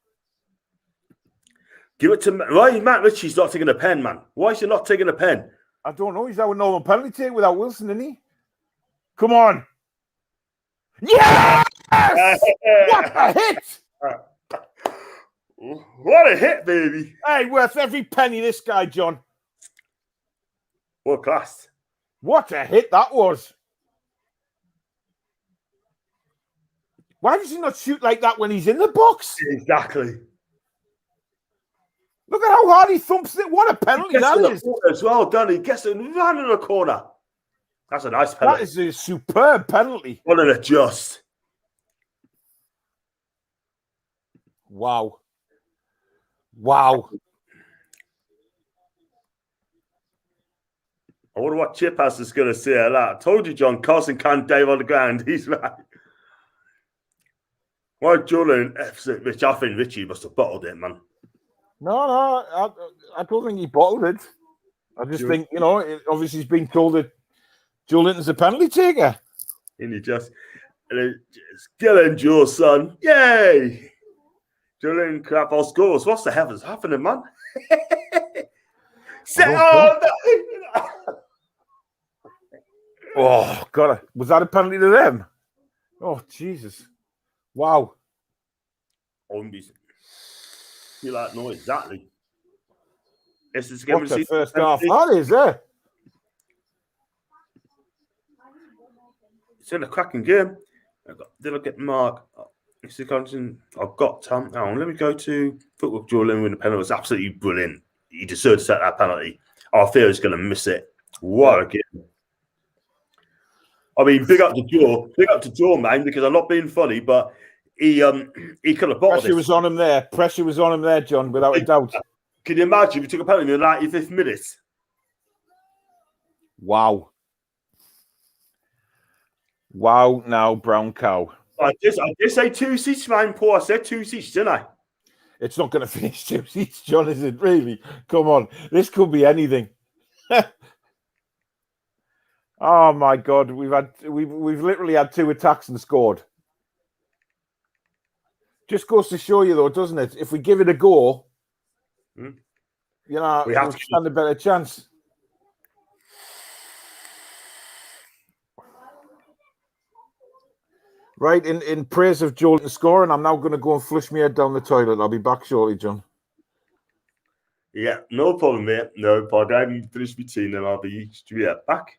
Give it to why Matt Ritchie's not taking a pen, man. Why is he not taking a pen? I don't know. He's our normal penalty take without Wilson, isn't he? Come on. Yes! What a hit! What a hit, baby. Hey, worth every penny, this guy, John. World class. What a hit that was. Why does he not shoot like that when he's in the box? Exactly. Look at how hard he thumps it. What a penalty that is. As well done. He gets it right in the corner. That's a nice penalty. That is a superb penalty. What an adjust. Wow. Wow. I wonder what Chip House is going to say at that. I told you, John, Carson can't dive on the ground. He's right. Why Julian F's it, Rich? I think Richie must have bottled it, man. No, I don't think he bottled it. I just think, obviously he's been told that Joe Linton's a penalty taker. And he just killing Joe's son. Yay! Julian crap all scores. What's the hell is happening, man? Oh, God. Was that a penalty to them? Oh, Jesus. Wow. You like know exactly. This is What the first half that is, eh? It's in a cracking game. Did I get Mark? I've got Tom. Now let me go to football. Jordan with the penalty. It was absolutely brilliant. He deserved to set that penalty. I fear he's going to miss it. What a game! I mean, big up to Joe, man, because I'm not being funny, but he could have bottled Pressure was on him there. Pressure was on him there, John, without a doubt. Can you imagine if he took a penalty in the 95th minute? Wow. Wow, now, brown cow. I did say 2 seats, man, Paul. I said 2 seats, didn't I? It's not going to finish 2 seats, John, is it? Really? Come on. This could be anything. Oh, my God. We've literally had 2 attacks and scored. Just goes to show you, though, doesn't it? If we give it a go, we have to stand a better chance. Right, in praise of Jordan's scoring, I'm now going to go and flush my head down the toilet. I'll be back shortly, John. Yeah, no problem, mate. No problem. I haven't finished my tea, and I'll be straight back.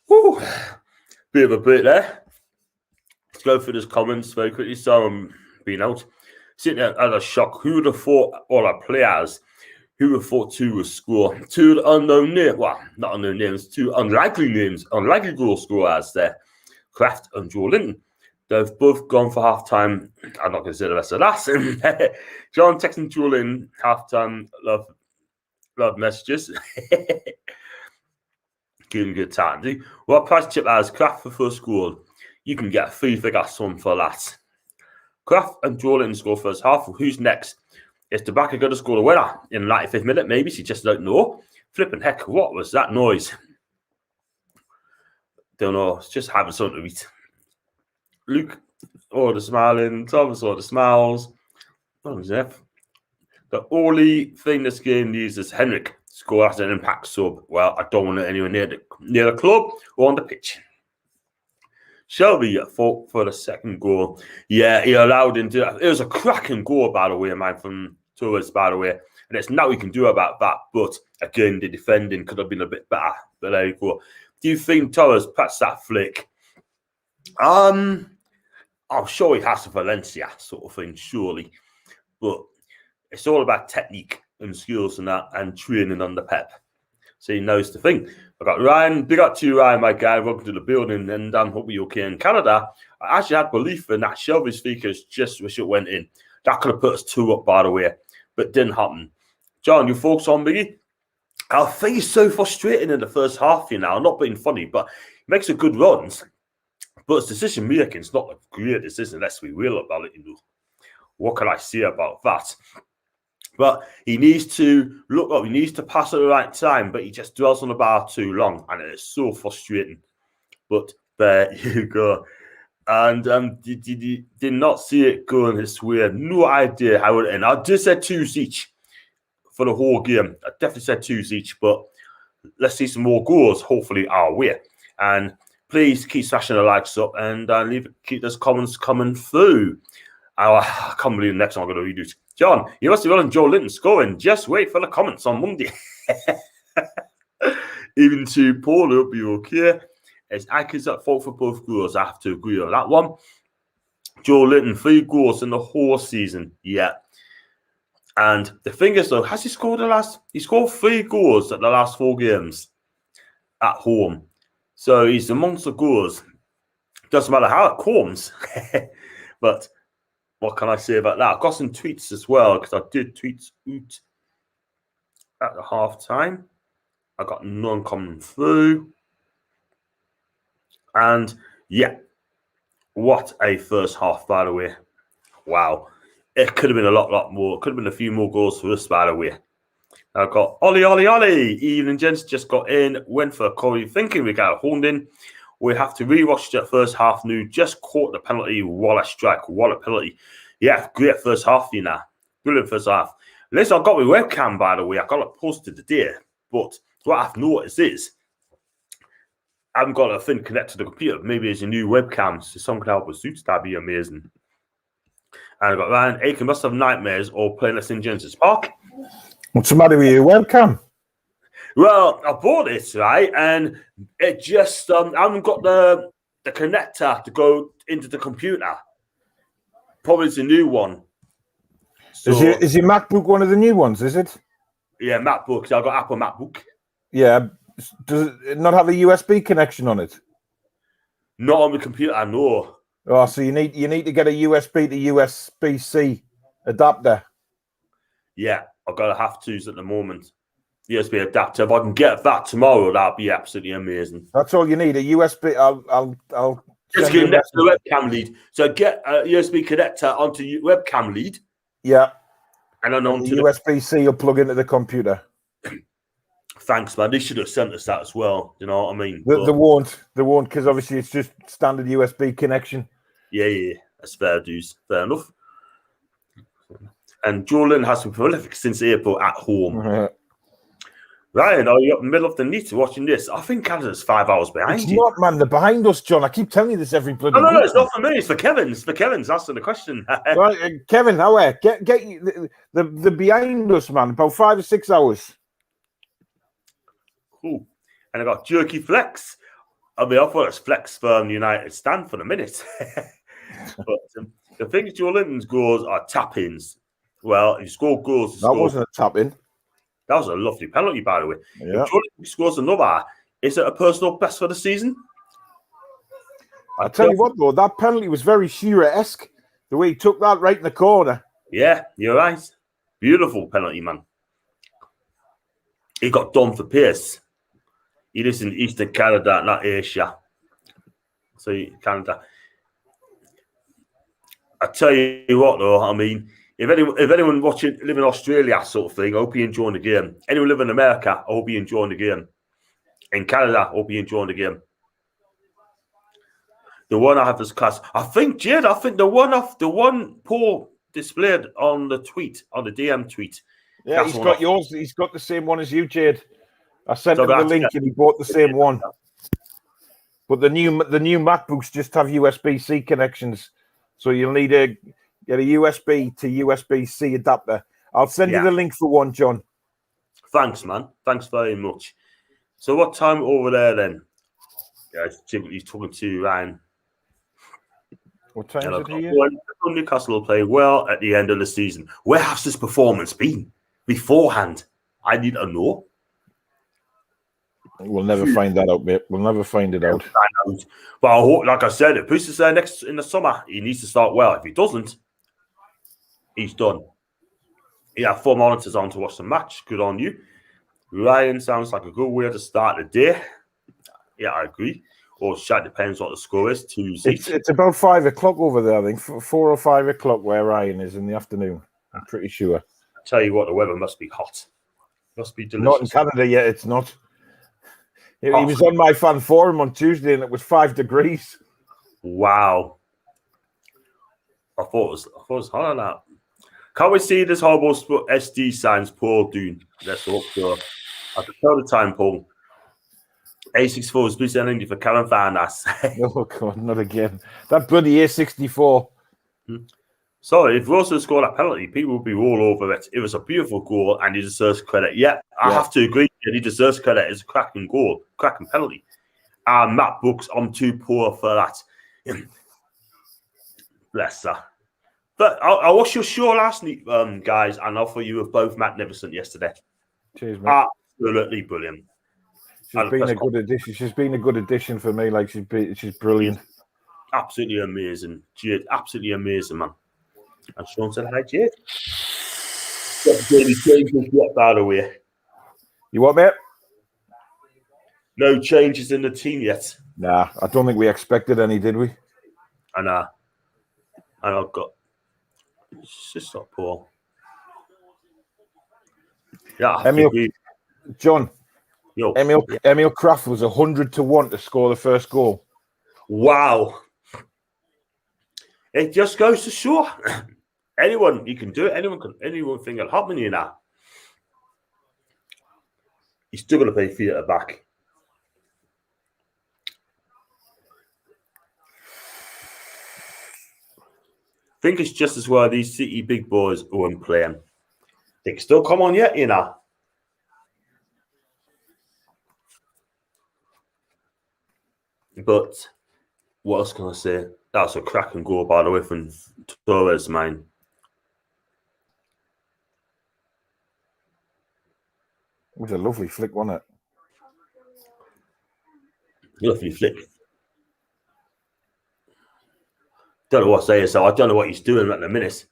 Whew. Bit of a break there. Let's go through these comments very quickly. So I'm being out. Sitting there at a shock. Who would have thought all our players who were thought to score? Two unknown names. Well, not unknown names. Two unlikely names. Unlikely goal scorers there. Kraft and Joe Linton. They've both gone for half-time. I'm not going to say the rest of that. John texting Joe Linton half-time. Love messages. Give him a good time. What price chip has Kraft for first goal? You can get a three-figure sum for that. Kraft and Joe Linton score first half. Who's next? Is Tobacco going to score the winner in the 95th minute? Maybe she just don't know. Flipping heck, what was that noise? Don't know. It's just having something to eat. Luke, the smiling. Thomas, the smiles. What was that? The only thing this game needs is Henrik score as an impact sub. Well, I don't want it anywhere near the club or on the pitch. Shelby fought for the second goal. Yeah, he allowed him to. It was a cracking goal, by the way, man, from Torres, by the way. And there's nothing we can do about that. But again, the defending could have been a bit better. But there you go. Do you think Torres patched that flick? I'm sure he has to Valencia, sort of thing, surely. But it's all about technique and skills and that, and training under Pep. So he knows the thing. I got Ryan, big up to you, Ryan, my guy. Welcome to the building, and hope you're okay in Canada. I actually had belief in that Shelby speakers, just wish it went in. That could have put us 2 up, by the way, but didn't happen. John, your thoughts on Biggie? I think he's so frustrating in the first half, not being funny, but he makes a good runs. But his decision making is not a great decision, let's be real about it, What can I say about that? But he needs to look up. He needs to pass at the right time, but he just dwells on the bar too long, and it's so frustrating. But there you go. And did not see it going his way. No idea how it ended. I just said 2s each for the whole game. I definitely said 2s each, but let's see some more goals, hopefully our way. And please keep smashing the likes up and keep those comments coming through. I can't believe the next one I'm going to redo. John, you must be running Joe Linton scoring. Just wait for the comments on Monday. Even to Paul, it'll be okay. It's Atkins at fault for both goals. I have to agree on that one. Joe Linton, 3 goals in the whole season. Yeah. And the thing is, though, has he scored he scored 3 goals at the last 4 games at home. So he's amongst the goals. Doesn't matter how it comes. But what can I say about that? I've got some tweets as well, because I did tweets out at the half time. I got none coming through. And yeah, what a first half, by the way. Wow. It could have been a lot more. It could have been a few more goals for us, by the way. I've got Ollie. Evening, gents. Just got in. Went for Corey, thinking we got a hold in. We have to rewatch that first half now. Just caught the penalty. What a strike. What a penalty. Yeah, great first half, Brilliant first half. Listen, I've got my webcam, by the way. I got it posted today. But what I've noticed is I haven't got a thing connected to the computer. Maybe it's a new webcam, so someone can help us suits. That'd be amazing. And I've got Ryan Aiken must have nightmares or playing us in Genesis Park. What's the matter with your webcam? Well, I bought it, right? And it just, I haven't got the connector to go into the computer. Probably it's a new one. So, is your MacBook one of the new ones, is it? Yeah, MacBook. So I've got Apple MacBook. Yeah. Does it not have a USB connection on it? Not on the computer, I know. Oh, so you need to get a USB to USB-C adapter. Yeah, I've got to have twos at the moment. USB adapter. If I can get that tomorrow, that'd be absolutely amazing. That's all you need. A USB. I'll just get next to the webcam lead. So get a USB connector onto your webcam lead. Yeah. And then onto the USB-C you'll plug into the computer. Thanks, man. They should have sent us that as well. You know what I mean? They won't, because obviously it's just standard USB connection. Yeah. That's fair dues. Fair enough. And Jordan has been prolific since April at home. Mm-hmm. Ryan, are you up in the middle of the night watching this? I think Canada's 5 hours behind it's you. Not, man. They're behind us, John. I keep telling you this every bloody No, week. It's not for me. It's for Kevin. It's for Kevin's asking the question. Right, Kevin, how are you? Get you? They're behind us, man. About 5 or 6 hours. Cool. And I got Jerky Flex. I mean, I thought it's Flex for United stand for a minute. But the thing is, Joe Linton's goals are tap-ins. Well, he scored goals. That wasn't a tap-in. That was a lovely penalty, by the way. Yeah. If Joe Linton scores another, is it a personal best for the season? I tell you what, though, that penalty was very Shearer-esque. The way he took that right in the corner. Yeah, you're right. Beautiful penalty, man. He got done for pace. He lives in Eastern Canada, not Asia. So, Canada. I tell you what, though, I mean, if anyone live in Australia sort of thing, I hope you're enjoying the game. Anyone live in America, I hope you're enjoying the game. In Canada, I hope you're enjoying the game. The one I have this class, I think the one Paul displayed on the tweet, on the DM tweet. Yeah, he's got yours. He's got the same one as you, Jade. I sent him the link and he bought the same one. But the new MacBooks just have USB-C connections. So you'll need to get a USB to USB-C adapter. I'll send you the link for one, John. Thanks, man. Thanks very much. So what time over there then? Yeah, he's talking to Ryan. What time is it here? Newcastle will play well at the end of the season. Where has this performance been beforehand? I need to know. We'll never find that out, mate. We'll never find it out. But I hope, like I said, if Bruce is there next in the summer, he needs to start well. If he doesn't, he's done. He had 4 monitors on to watch the match. Good on you. Ryan sounds like a good way to start the day. Yeah, I agree. Or that depends what the score is. It's about 5 o'clock over there, I think. 4 or 5 o'clock where Ryan is in the afternoon. I'm pretty sure. I tell you what, the weather must be hot. Must be delicious. Not in Canada yet, it's not. He was on my fan forum on Tuesday and it was 5 degrees. Wow. I thought it was hot on that. Can't we see this horrible SD signs Paul Doon? Let's look for. I can tell the time, Paul. A64 is busy ending for Karen Farnas. Oh, God, not again. That bloody A64. Sorry, if Russell scored that penalty, people would be all over it. It was a beautiful goal and he deserves credit. Yeah, I have to agree that he deserves credit. It's a cracking goal, cracking penalty. Matt Brooks, I'm too poor for that. Bless her. But I watched your show last night, guys, and I thought you were both magnificent yesterday. Cheers, mate. Absolutely brilliant. She's been a good addition. She's been a good addition for me. Like she's brilliant. Absolutely amazing. Jade, absolutely amazing, man. And Sean said hi, Jade. Get by the way. You what, mate? No changes in the team yet. Nah, I don't think we expected any, did we? And I've got. It's just not poor. Yeah, John. Yo. Emil Kraft was 100-1 to score the first goal. Wow. It just goes to show anyone, you can do it. Anyone think it'll happen, you know. He's still going to play theatre back. I think it's just as well these City big boys who aren't playing. They can still come on yet, you know. But what else can I say? That's a cracking goal, by the way, from Torres, mine. It was a lovely flick, wasn't it? Lovely flick. Don't know what to say, so I don't know what he's doing at the minute.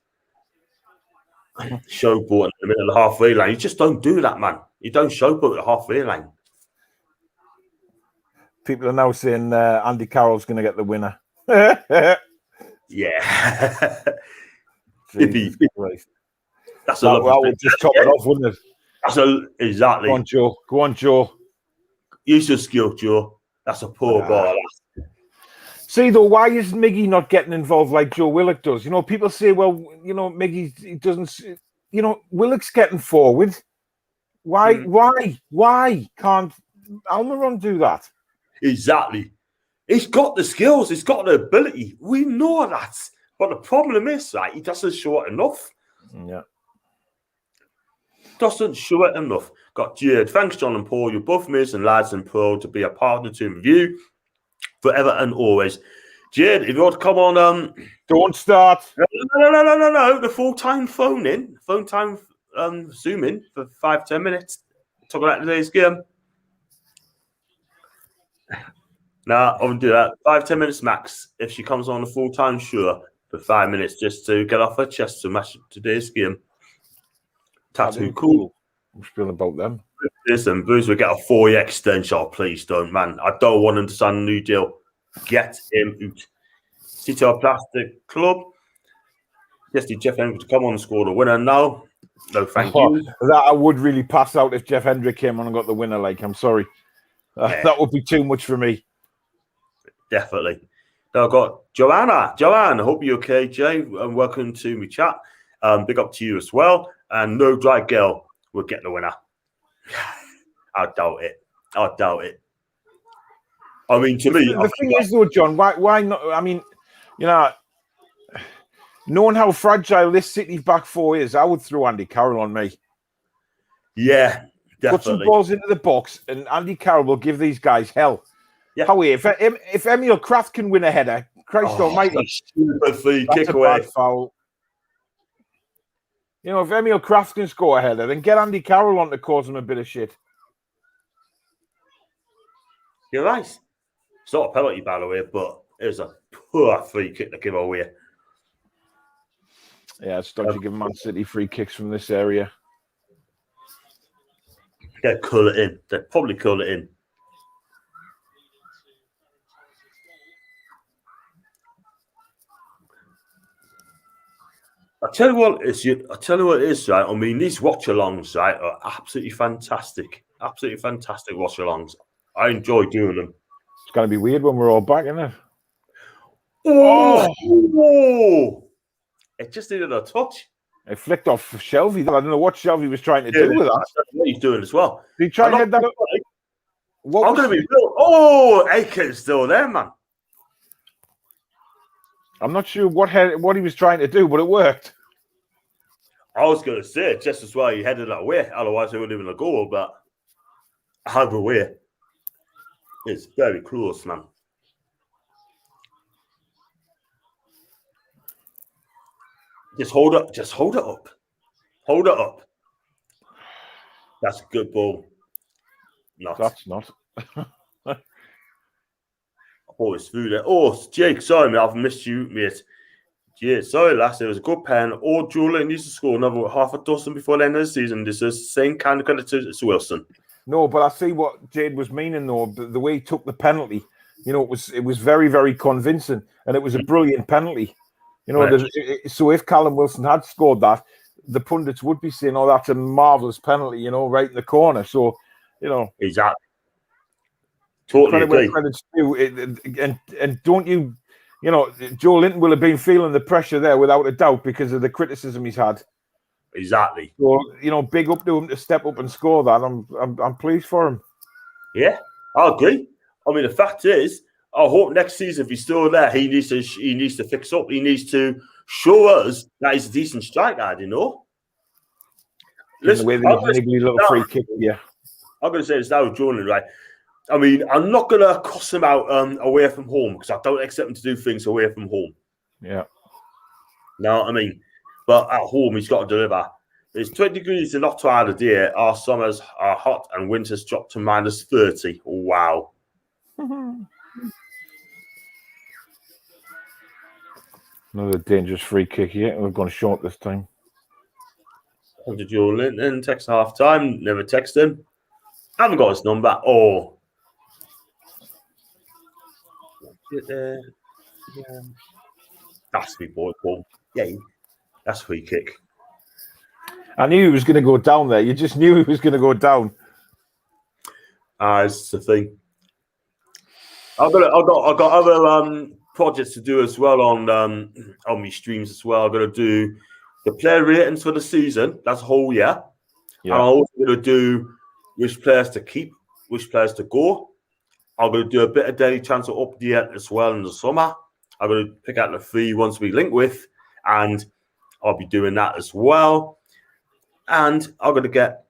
Showboat in the middle of the halfway line. You just don't do that, man. You don't showboat at the halfway line. People are now saying Andy Carroll's going to get the winner. Yeah. That's that would just top it off, wouldn't it? Exactly. Go on, Joe. Go on, Joe. Use your skill, Joe. That's a poor ball. See, though, why is Miggy not getting involved like Joe Willock does? You know, people say, well, you know, Miggy, he doesn't, you know, Willock's getting forward. Why can't Almiron do that? Exactly. He's got the skills. He's got the ability. We know that. But the problem is, right, he doesn't show it enough. Yeah. Doesn't show it enough. Got Jade. Thanks, John and Paul. You're both amazing lads and proud to be a partner to review forever and always. Jade, if you want to come on... Don't start. No. The full-time phone time Zoom in for 5-10 minutes. Talk about today's game. Nah, I wouldn't do that. 5-10 minutes max. If she comes on the full-time, sure, for 5 minutes just to get off her chest to match today's game. Tattoo cool. I'm feeling about them. Listen, Bruce will get a 4-year extension. Oh, please don't, man. I don't want him to sign a new deal. Get him out. CTR Plastic Club. Yes, did Jeff Hendrick to come on and score the winner now? No, thank you. That I would really pass out if Jeff Hendrick came on and got the winner. Like, I'm sorry. That would be too much for me. Definitely. Now I've got Joanna. Joanne, I hope you're okay, Jay. And welcome to my chat. Big up to you as well. And No Dry Girl will get the winner. I doubt it. I mean, to me... The thing is, though, John, why not? I mean, you know, Knowing how fragile this City back four is, I would throw Andy Carroll on me. Yeah, Put some definitely. balls into the box, and Andy Carroll will give these guys hell. Yeah. Howie, if Emil Kraft can win a header, Christ almighty, Stupid free that's kick a away. bad foul. You know, if Emil Kraft can score a header, then get Andy Carroll on to cause him a bit of shit. You're right. It's not a penalty, by the way, but it was a poor free kick to give away. Yeah, it's dodgy giving Man City free kicks from this area. They'll curl it in. They'll probably curl it in. I tell you what it is, right? I mean, these watch-alongs, right, are absolutely fantastic. Absolutely fantastic watch-alongs. I enjoy doing them. It's going to be weird when we're all back, isn't it? Oh! It just needed a touch. It flicked off Shelby. I don't know what Shelby was trying to do with that. That's what he's doing as well. Did he try and head that up? I'm going to be real. Oh, Aiken's still there, man. I'm not sure what he was trying to do, but it worked. I was going to say just as well he headed that way. Otherwise, it wouldn't have been a goal. But either way, it's very close, man. Just hold it. Just hold it up. Hold it up. That's a good ball. Not. That's not. Oh, it's through there. Oh, Jake, sorry, mate. I've missed you, mate. Yeah, sorry, lass. It was a good pen. Oh, Julian needs to score another half a dozen before the end of the season. This is the same kind of credit to Wilson. No, but I see what Jade was meaning, though. The way he took the penalty, you know, it was very, very convincing, and it was a brilliant penalty. You know, Right. So if Callum Wilson had scored that, the pundits would be saying, "Oh, that's a marvelous penalty," you know, right in the corner. So, you know, Exactly. Totally agree. Credits due. And don't you know, Joe Linton will have been feeling the pressure there without a doubt because of the criticism he's had. Exactly. So, you know, big up to him to step up and score that. I'm pleased for him. Yeah, I agree. I mean, the fact is, I hope next season, if he's still there, he needs to fix up. He needs to show us that he's a decent striker, you know? Listen, the way that niggly little free kick, yeah. I'm going to say this now with Jordan, right? I mean, I'm not going to cuss him out away from home because I don't expect him to do things away from home. Yeah. No, I mean, but at home, he's got to deliver. It's 20 degrees in Ottawa today. Our summers are hot and winters dropped to minus 30. Wow. Another dangerous free kick here. We've gone short this time. Did Joe Linton text half time? Never text him. Haven't got his number. Oh. Yeah. That's me, boy. Paul. Yeah, that's a free kick. I knew he was going to go down there. You just knew he was going to go down. It's the thing. I've got other projects to do as well on my streams as well. I'm going to do the player ratings for the season. That's a whole year. Yeah. And I'm also going to do which players to keep, which players to go. I'm going to do a bit of daily transfer update as well in the summer. I'm going to pick out the 3 ones we link with, and I'll be doing that as well. And I'm going to get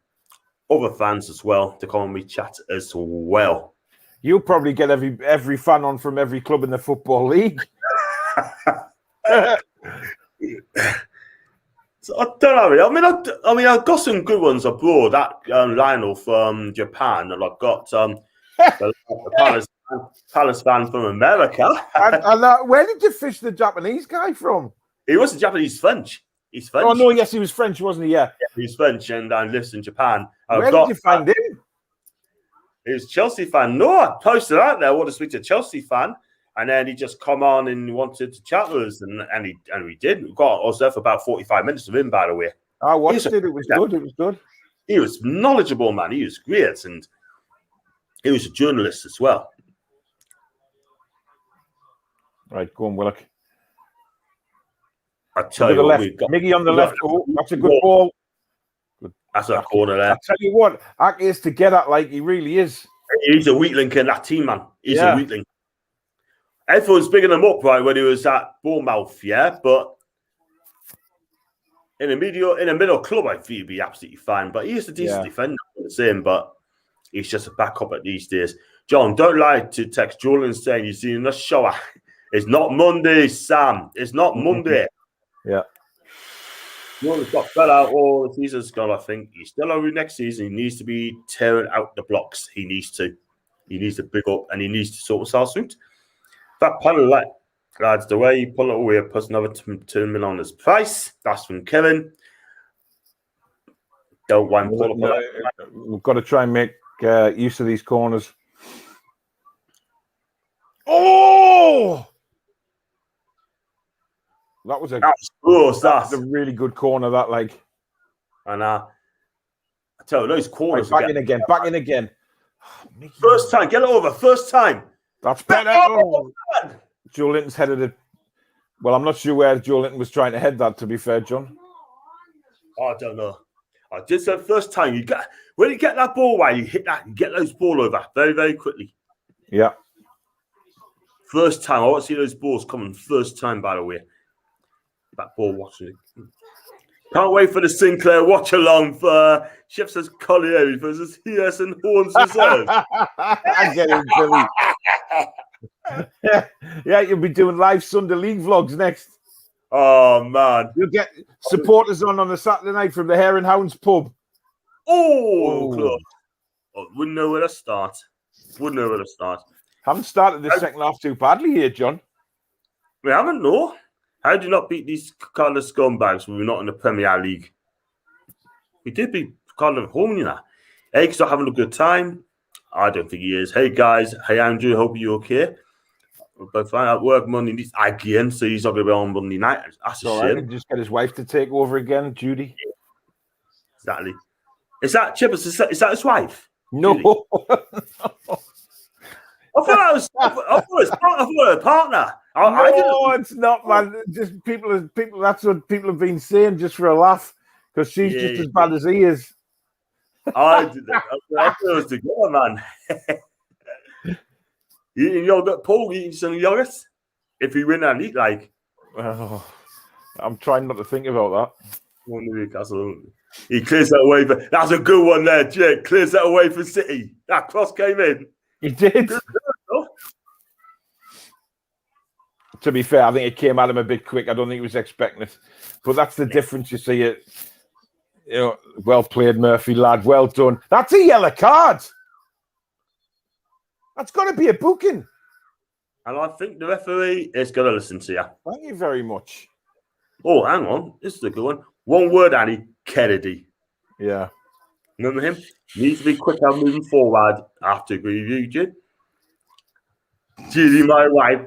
other fans as well to come on my chat as well. You'll probably get every fan on from every club in the Football League. So I don't know. I mean, I've got some good ones abroad. That Lionel from Japan, and I've got the Palace fan from America. and where did you fish the Japanese guy from? He wasn't Japanese, French. He's French. Oh no, yes, he was French, wasn't he? Yeah, he's French and lives in Japan. Where did you find him? He was a Chelsea fan. No, I posted out there. I want to speak to a Chelsea fan. And then he just come on and wanted to chat with us, and we did. I was there for about 45 minutes with him, by the way. I watched it. It was good. It was good. He was knowledgeable, man. He was great, and he was a journalist as well. Right, go on, Willock. I tell you what, we've got Miggy on the left. Oh, that's a good ball. Good. That's a corner there. I tell you what, Ake is to get at like he really is. He's a weak link in that team, man. He's a weak link. Everyone's bigging him up, right, when he was at Bournemouth, yeah, but in a middle club, I think he'd be absolutely fine. But he is a decent defender, I'm the same, but he's just a backup at these days. John, don't lie to text Julian saying you've seen the shower. It's not Monday, Sam. It's not Monday. Yeah. Julian's got fell out all the season's gone, I think. He's still over next season. He needs to be tearing out the blocks. He needs to. He needs to pick up and he needs to sort himself out. That panel, lads, the way you pull it away, plus another 2 million on his price. That's from Kevin. Don't want to pull up. We've got to try and make use of these corners. Oh! That was a really good corner, that leg. And I tell you, those corners. Back in again. Oh, first time, get it over. First time. That's better. Oh, Joe Linton's headed it. Well, I'm not sure where Joe Linton was trying to head that, to be fair, John. I don't know. I did say first time. When you get that ball away, you hit that, you get those ball over very, very quickly. Yeah. First time. I want to see those balls coming first time, by the way. That ball watching. Can't wait for the Sinclair watch along for Shifts Collier versus ES and Horns Reserve. I get it, Billy. Yeah, you'll be doing live Sunday League vlogs next. Oh, man. You'll get supporters on a Saturday night from the Hare and Hounds pub. Close. Oh, wouldn't know where to start. Haven't started the second half too badly here, John. We haven't, no. How do you not beat these kind of scumbags when we're not in the Premier League? We did beat Cardiff at home, you know. Egg's not having a good time. I don't think he is. Hey, guys. Hey, Andrew. Hope you're okay. We're both fine at work Monday night again, so he's not going to be on Monday night. That's a shame. Right. Just get his wife to take over again, Judy. Exactly. Is that Chippers? Is that his wife? No. I thought it was a partner. No, it's not, man. Just people. That's what people have been saying just for a laugh, because she's just as bad as he is. I did that. I thought it was together, man. You yogurt, Paul. Eating some yogurt. If you win that league, oh, I'm trying not to think about that. Newcastle. He clears that away. That's a good one there, Jake. Clears that away for City. That cross came in. He did. To be fair, I think it came at him a bit quick. I don't think he was expecting it. But that's the difference, you see. It, well played, Murphy, lad. Well done. That's a yellow card. That's got to be a booking. And I think the referee is going to listen to you. Thank you very much. Oh, hang on. This is a good one. One word, Annie. Kennedy. Yeah. Remember him? Needs to be quicker moving forward. I have to agree with you, Jim. Judy, my wife.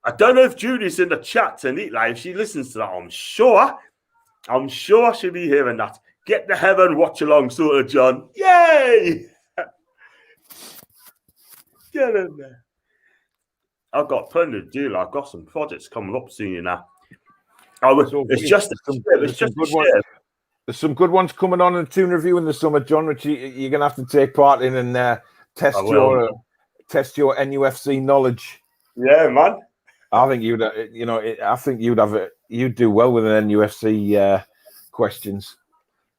I don't know if Judy's in the chat tonight. If she listens to that, I'm sure she'll be hearing that. Get the heaven watch along, sort of, John. Yay! Get in there. I've got plenty to do. I've got some projects coming up soon, you know. It's just there's some good ones coming on in the tune review in the summer, John, which you're going to have to take part in and test your NUFC knowledge. Yeah, man. I think you'd do well with an NUFC questions.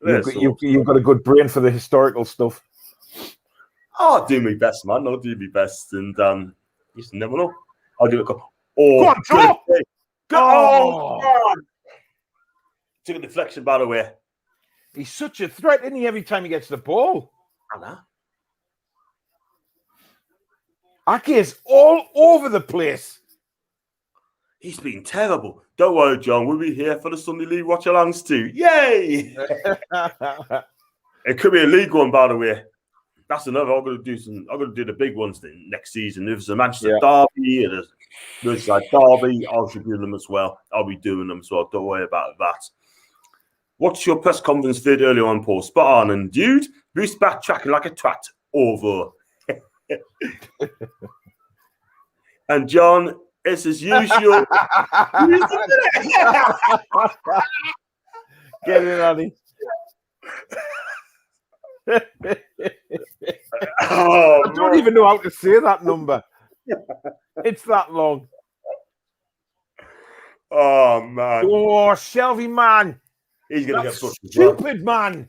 You've got a good brain for the historical stuff. I'll do my best, man. I'll do my best, and you just never know. I'll give it a go. Oh, go on, God. Took a deflection, by the way. He's such a threat, isn't he, every time he gets the ball? I know. Ake is all over the place. He's been terrible. Don't worry, John. We'll be here for the Sunday League watch-alongs too. Yay! It could be a league one, by the way. That's another. I'm going to do the big ones next season. If there's a Manchester derby and a Merseyside derby, I'll be doing them as well. I'll be doing them as well. Don't worry about that. What's your press conference vid earlier on, Paul? Spot on. And dude, boost back tracking like a twat. Over. And John, it's as usual. Get in, Annie. I don't even know how to say that number. It's that long. Oh, man. Oh, Shelby, man. He's going to get That's booked as well. stupid, man.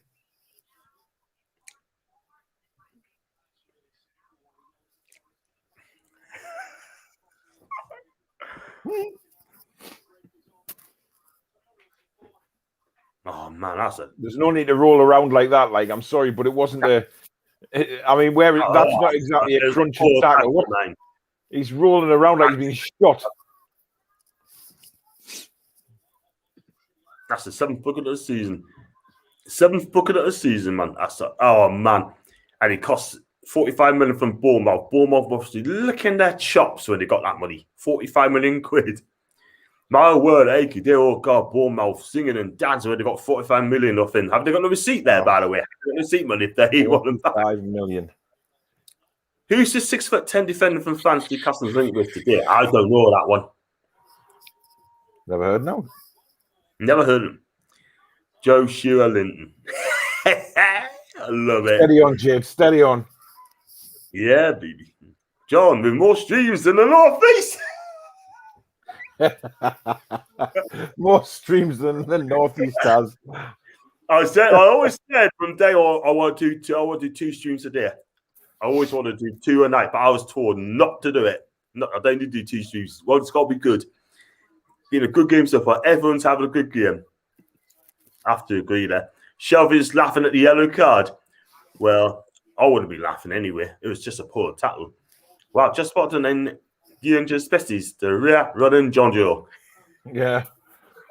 Oh, man, that's it. There's no need to roll around like that. Like, I'm sorry, but it wasn't a. I mean, that's not exactly a crunching tackle. What? He's rolling around like he's being shot. That's the 7th bucket of the season. 7th bucket of the season, man. Oh, man. And he costs 45 million from Bournemouth. Bournemouth obviously licking their chops when they got that money. 45 million quid. My word, Akey, they all got Bournemouth singing and dancing when they got 45 million off in. Have they got no receipt there, by the way? Have they got no receipt money if they want them back? 5 million. Who's the 6'10" defender from France Newcastle's linked with today? I don't know that one. Never heard, no. Never heard of him. Joshua Linton. I love it. Steady on, Jade. Steady on. Yeah, baby. John, with more streams than the North East. More streams than the Northeast has. I always said from day on I want to do 2 streams a day. I always want to do 2 a night, but I was told not to do it. No, I don't need to do 2 streams. Well, it's got to be good. Being a good game so far. Everyone's having a good game. I have to agree there. Shelby's laughing at the yellow card. Well, I wouldn't be laughing anyway. It was just a poor tackle. Wow, just spotted in the injured species, the rear running John Joe. Yeah.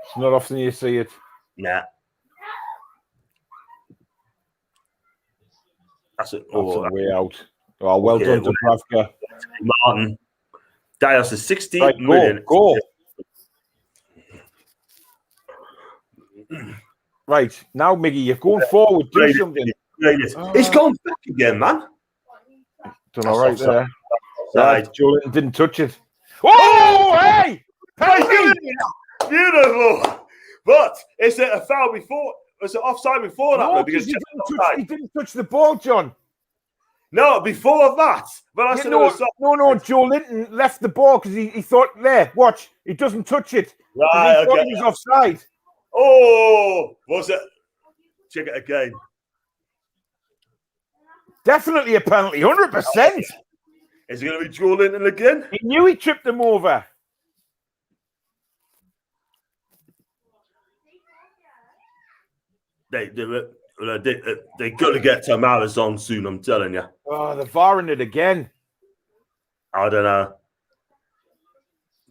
It's not often you see it. Nah. That's it. That's a way out. Oh, well done to Bravka. Martin. Dias is 60 right, million. Go. Right, now, Miggy, you're going forward. Do something. It's gone back again, man. Done all right there. Side. Julian didn't touch it. Oh, hey! Beautiful. But is it a foul before? Was it offside before that? No, because he didn't touch the ball, John. No, before that. But I said no, Joe Linton left the ball because he thought, there, watch, he doesn't touch it. Right, he thought he was offside. Oh, was it? Check it again. Definitely a penalty, 100%. Is it going to be Joe Linton again? He knew he tripped him over. They're going to get Tamara's on soon, I'm telling you. Oh, they're VARing it again. I don't know.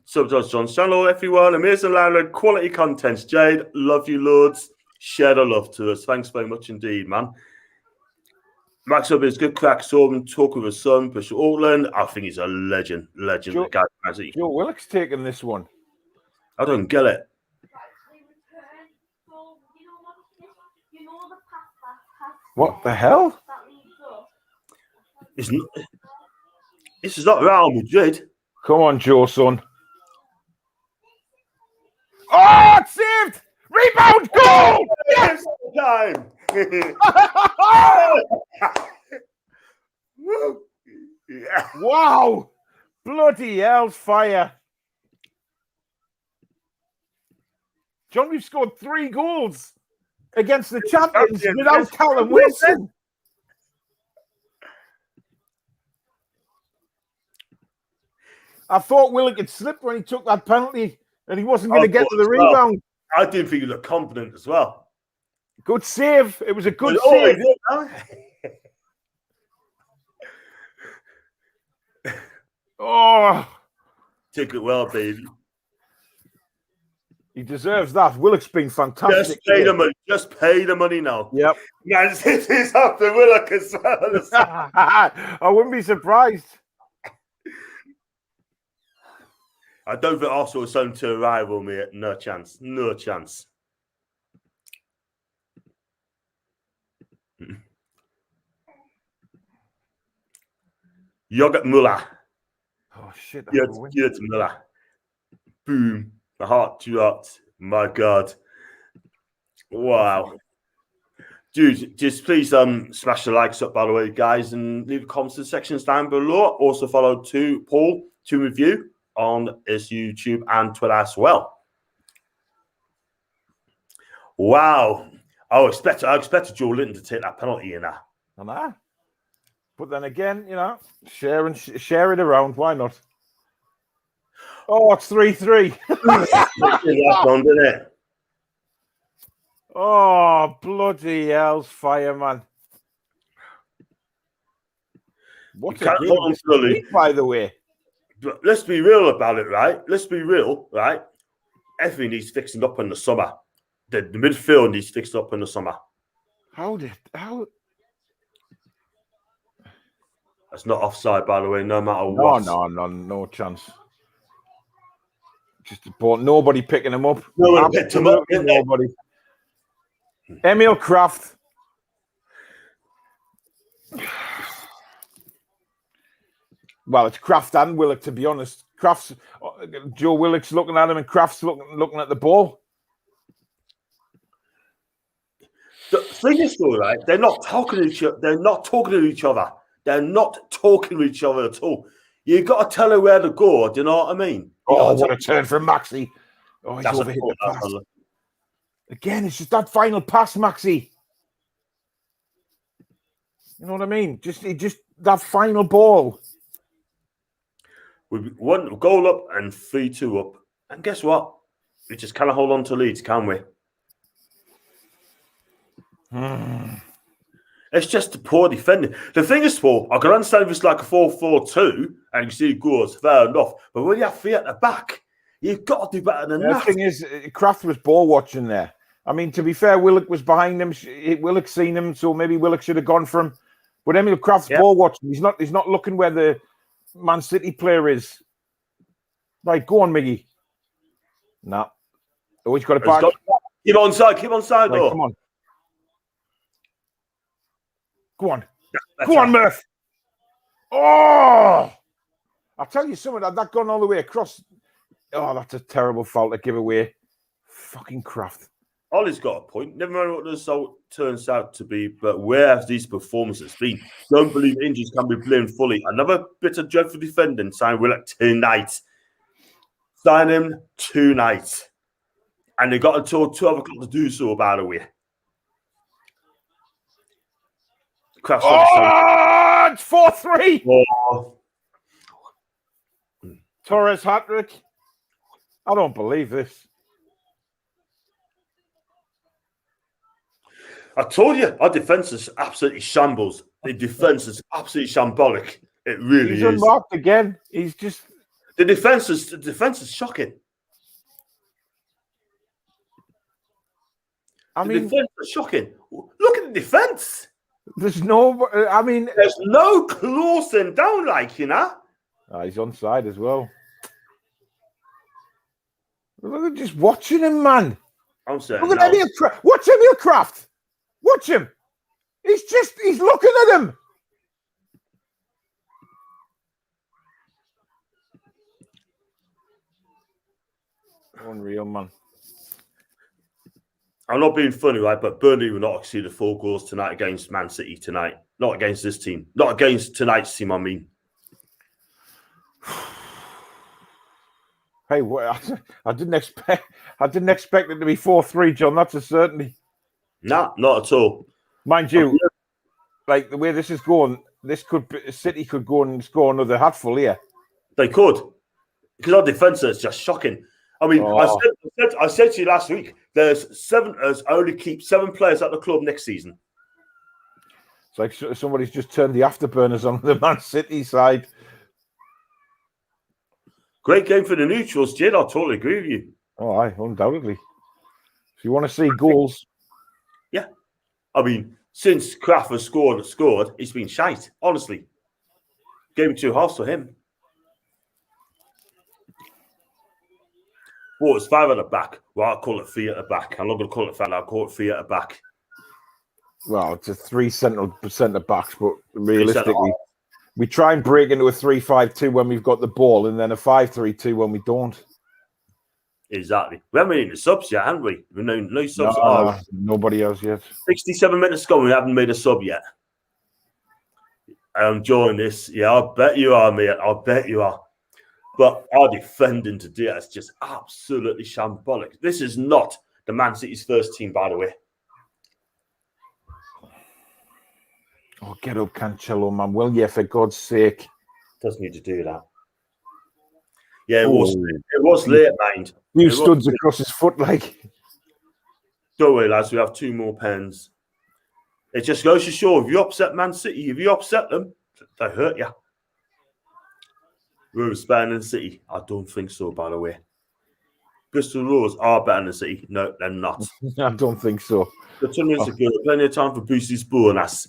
Subtitles, John. Hello, everyone. Amazing, loud, quality contents. Jade, love you, loads. Share the love to us. Thanks very much indeed, man. Max up is good crack. Saw him talk with his son, Bishop Auckland. I think he's a legend. Joe Willock's taking this one. I don't get it. What the hell? This is not Real Madrid. Come on, Joe, son. Oh, it's saved! Rebound, goal! Yes! Time! Yeah. Wow! Bloody hell's fire. John, we've scored 3 goals against the champions without Callum Wilson. I thought Willock had slipped when he took that penalty and he wasn't going to get to the rebound. I didn't think he looked confident as well. Good save. It was a good save. Oh. Took it well, baby. He deserves that. Willock's been fantastic. Just pay the money now. Yep. Man City's after Willock as well. I wouldn't be surprised. I don't think Arsenal is something to rival me. No chance. No chance. Jürgen Müller. Oh, shit. Jürgen Müller. Boom. The heart dropped. My God. Wow. Dude, just please smash the likes up, by the way, guys, and leave the comments in the sections down below. Also follow Paul to review on his YouTube and Twitter as well. Wow. I expected Joe Linton to take that penalty in that. And that. But then again, share it around. Why not? Oh, it's 3-3. That's done, didn't it? Oh, bloody hell's fire, man. What a Can't game hold on this to the lead. week, by the way. But let's be real about it, right? Let's be real, right? Everything needs fixing up in the summer. The midfield needs fixed up in the summer. How? That's not offside, by the way, no matter what. No chance. Just about nobody picking him up. Nobody picked him up, didn't they? Nobody. Emil Kraft. Well, it's Kraft and Willock, to be honest. Joe Willock's looking at him, and Kraft's looking at the ball. The thing is, though, right? They're not talking to each other. They're not talking to each other. They're not talking to each other at all. You got to tell her where to go. Do you know what I mean? What a turn from Maxi! Oh, he's That's overhit the pass. Again, it's just that final pass, Maxi. You know what I mean? Just that final ball. We've one goal up and 3-2 up. And guess what? We just kind of hold on to leads, can we? It's just the poor defending. The thing is, Paul, I can understand if it's like a 4-4-2 and you see goals, fair enough. But when you have 3 at the back, you've got to do better than that. The thing is, Kraft was ball watching there. I mean, to be fair, Willock was behind him. Willock seen him, so maybe Willock should have gone for him. But Emil Kraft's ball watching. He's not looking where the Man City player is. Right, go on, Miggy. No. Oh, he's got it back. Keep on side, Right, though. come on. Go on. Go on, Murph. Oh! I'll tell you something. That gone all the way across. Oh, that's a terrible foul to give away. Fucking Kraft. Ollie's got a point. Never mind what the result turns out to be, but where have these performances been? Don't believe injuries can be blamed fully. Another bit of dreadful defending. Sign Willock tonight. Sign him tonight. And they got until 12 o'clock to do so, by the way. It's 4-3. Oh. Torres hat-trick. I don't believe this. I told you, our defence is absolutely shambles. The defence is absolutely shambolic. It really He's is. unmarked again. He's just... The defence is shocking. I mean... The defence is shocking. Look at the defence. There's no... I mean... There's no closing down, like, you know? He's onside as well. Look at just watching him, man. I'm saying Look at Emil Kraft. Watch Emil Kraft. Watch him. He's looking at him. Unreal, man. I'm not being funny, right? But Burnley will not exceed the 4 goals tonight against Man City tonight. Not against this team. Not against tonight's team, I mean. Hey, I didn't expect it to be 4-3, John. That's a certainty. Nah, not at all. Mind you, like the way this is going, City could go and score another hatful here. They could, because our defence is just shocking. I mean, I said to you last week, there's only keep 7 players at the club next season. It's like somebody's just turned the afterburners on the Man City side. Great game for the neutrals, Jid. I totally agree with you. Oh, aye, undoubtedly. If you want to see goals, yeah. I mean, since Kraft has scored, it's been shite. Honestly, game 2 halves for him. Well, it's 5 at the back. Well, I'll call it 3 at the back. I'm not going to call it 5. I'll call it 3 at the back. Well, it's a 3 centre backs, but realistically, we try and break into a 3-5-2 when we've got the ball, and then a 5-3-2 when we don't. Exactly. We haven't made any subs yet, haven't we? No subs. No, nobody else yet. 67 minutes ago, we haven't made a sub yet. I'm enjoying this. Yeah, I bet you are, mate. I bet you are. But our defending today is just absolutely shambolic. This is not the Man City's first team, by the way. Oh, get up, Cancelo, man. Will you, for God's sake? Doesn't need to do that. Yeah, it Oh. was late, mind. You It studs was- across his foot like. Don't worry, lads. We have 2 more pens. It just goes to show, if you upset Man City, if you upset them, they hurt you. We're Spain and City. I don't think so, by the way. Bristol Rovers are better than City. No, they're not. I don't think so. The 2 minutes ago, plenty of time for Boosie's bonus.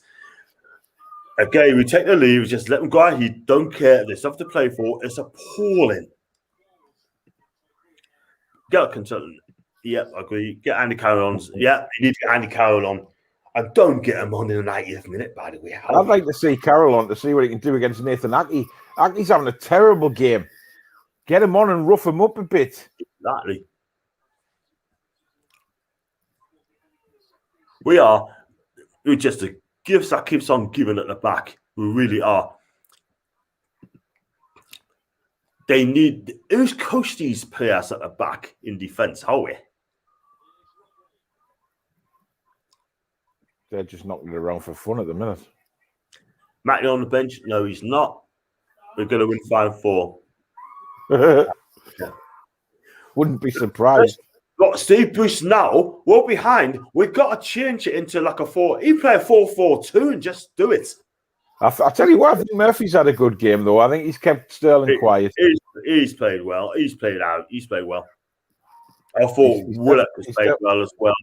Again, we take the lead, we just let them go out. He don't care. There's stuff to play for. It's appalling. Get a consultant. Yep, I agree. Get Andy Carroll on. Yeah, you need to get Andy Carroll on. And don't get him on in the 90th minute, by the way. I'd like to see Carroll on to see what he can do against Nathan Aki. Aki's having a terrible game. Get him on and rough him up a bit. Exactly. We're just a gifts that keeps on giving at the back. We really are. They need who's coached these players at the back in defence, Howie? They're just knocking it around for fun at the minute. Matty on the bench? No, he's not. We're going to win 5-4. Wouldn't be surprised. Got Steve Bruce now. We're behind. We've got to change it into like a 4. He play a 4-4-2 and just do it. I tell you what, I think Murphy's had a good game, though. I think he's kept Sterling quiet. He's played well. He's played out. He's played well. I thought Willock has played well as well.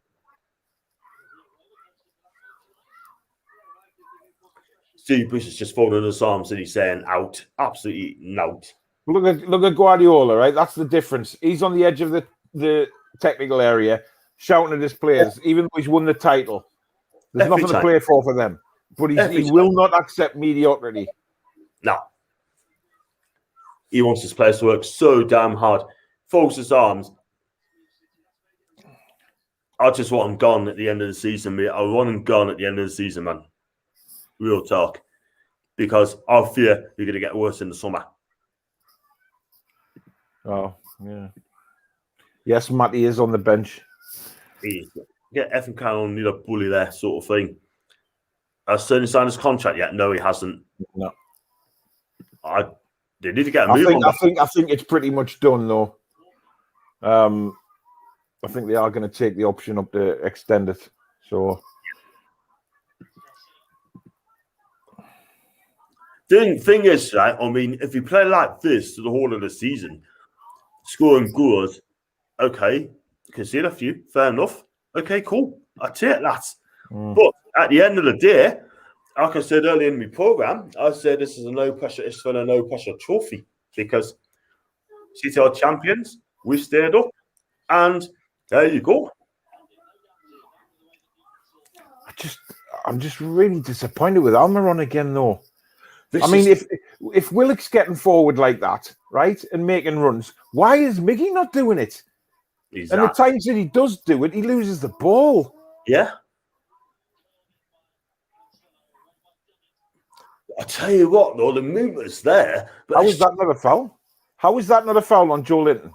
Steve Bruce is just folding his arms and he's saying out. Absolutely out. Look at Guardiola, right? That's the difference. He's on the edge of the technical area, shouting at his players, even though he's won the title. There's nothing to play for them. But he will not accept mediocrity. No. He wants his players to work so damn hard. Folds his arms. I just want him gone at the end of the season, mate. I want him gone at the end of the season, man. Real talk. Because I fear you're going to get worse in the summer. Oh, yeah. Yes, Matty is on the bench. Get Ethan Carroll, need a bully there, sort of thing. Has Sterling signed his contract yet? No, he hasn't. No. They need to get a move on. I think it's pretty much done, though. I think they are going to take the option up to extend it. So the thing is, right? I mean, if you play like this to the whole of the season, scoring goals, okay, concede a few, fair enough. Okay, cool. I take that. But at the end of the day, like I said earlier in my program, I said this is a no pressure, it's for a no pressure trophy because City are champions. We stayed up, and there you go. I'm just really disappointed with Almiron again, though. If Willock's getting forward like that, right, and making runs, why is Miggy not doing it? And the times that he does do it, he loses the ball. Yeah. I tell you what, though, the movement's there. But How is that not a foul? How is that not a foul on Joe Linton?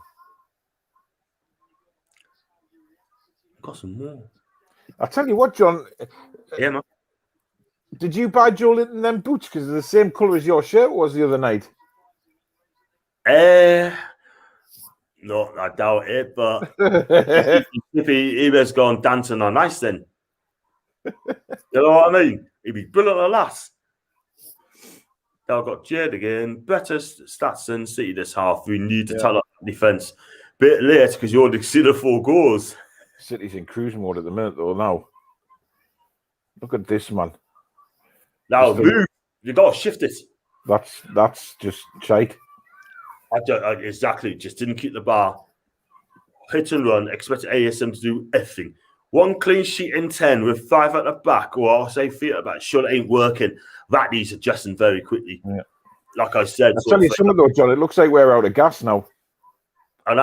Got some more. I tell you what, John. Yeah, man. Did you buy Joe Linton them boots because they're the same colour as your shirt was the other night? No, I doubt it, but if he was gone dancing on ice, then you know what I mean? He'd be brilliant at last. Now I've got Jade again. Better stats than City this half. We need to tell our defence. Bit late because you already see the 4 goals. City's in cruise mode at the minute, though, now. Look at this, man. Now, move. You got to shift it. That's just shite. Exactly. Just didn't keep the bar. Hit and run. Expect ASM to do everything. 1 clean sheet in 10 with 5 at the back, or I'll say 3 at the back. Sure, it ain't working. That needs adjusting very quickly. Yeah. Like I said. I'll tell you something, though, John. It looks like we're out of gas now. And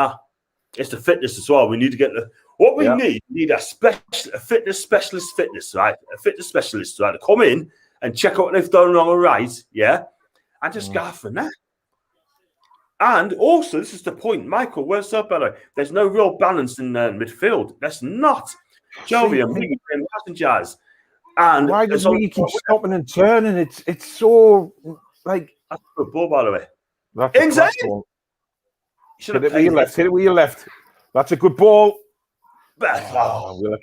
it's the fitness as well. We need to get what we need a fitness specialist, right? A fitness specialist, right? To come in and check out what they've done wrong or right, yeah? And just go from that. And also, this is the point, Michael, where's up, brother? There's no real balance in midfield. There's not. Joey and Miggy and passengers. And why does Miggy keep stopping and turning? It's so like that's a good ball, by the way. That's a class ball. Hit it with your left. Hit it with your left. That's a good ball. Oh, Willock.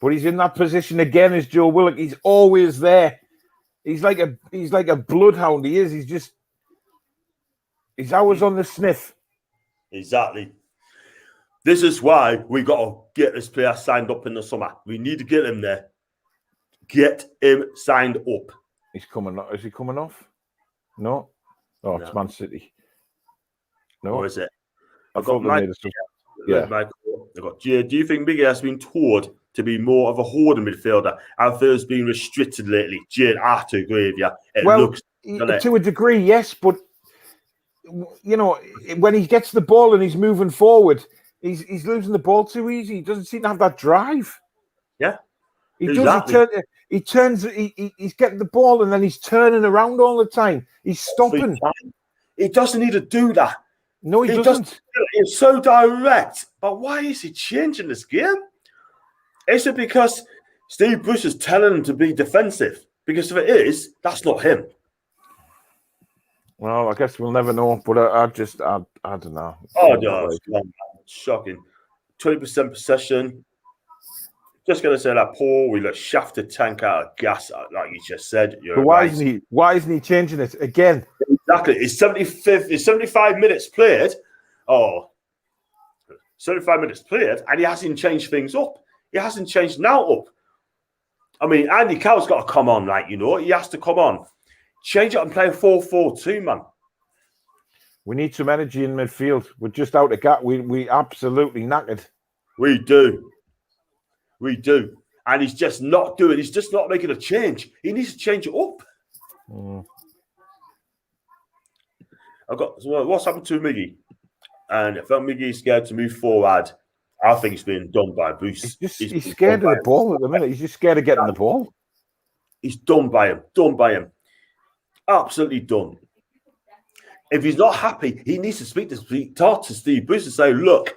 But he's in that position again as Joe Willock. He's always there. He's like a bloodhound. He is. He's always on the sniff. Exactly. This is why we got to get this player signed up in the summer. We need to get him there. Get him signed up. He's coming. Is he coming off? No. Oh, it's Man City. No, or is it? I've got Michael. Yeah. Michael. I've got Jay. Do you think Miggy has been told to be more of a holding midfielder? I feel it's been restricted lately. Jay, I have to agree with you. It looks to a degree, yes, but you know, when he gets the ball and he's moving forward, he's losing the ball too easy. He doesn't seem to have that drive. Yeah, he does. He turns. He's getting the ball and then he's turning around all the time. He's stopping. He doesn't need to do that. No, he doesn't. He's so direct. But why is he changing this game? Is it because Steve Bruce is telling him to be defensive? Because if it is, that's not him. Well, I guess we'll never know. But I don't know. Oh no, it's shocking. 20% possession. Just gonna say that Paul, we let shafted tank out of gas, like you just said. But why isn't he changing it again? Exactly. It's 75 minutes played. Oh, 75 minutes played, and he hasn't changed things up. He hasn't changed now up. I mean, Andy Carroll's got to come on, like, you know, he has to come on. Change it and play a 4-4-2, man. We need some energy in midfield. We're just out of gap. We absolutely knackered. We do. We do. And he's just not doing, he's just not making a change. He needs to change it up. What's happened to Miggy? And if Miggy is scared to move forward, I think it's been done by Bruce. He's scared of the ball at the minute. He's just scared of getting the ball. He's done by him. Done by him. Absolutely done. If he's not happy, he needs to talk to Steve Bruce and say, look,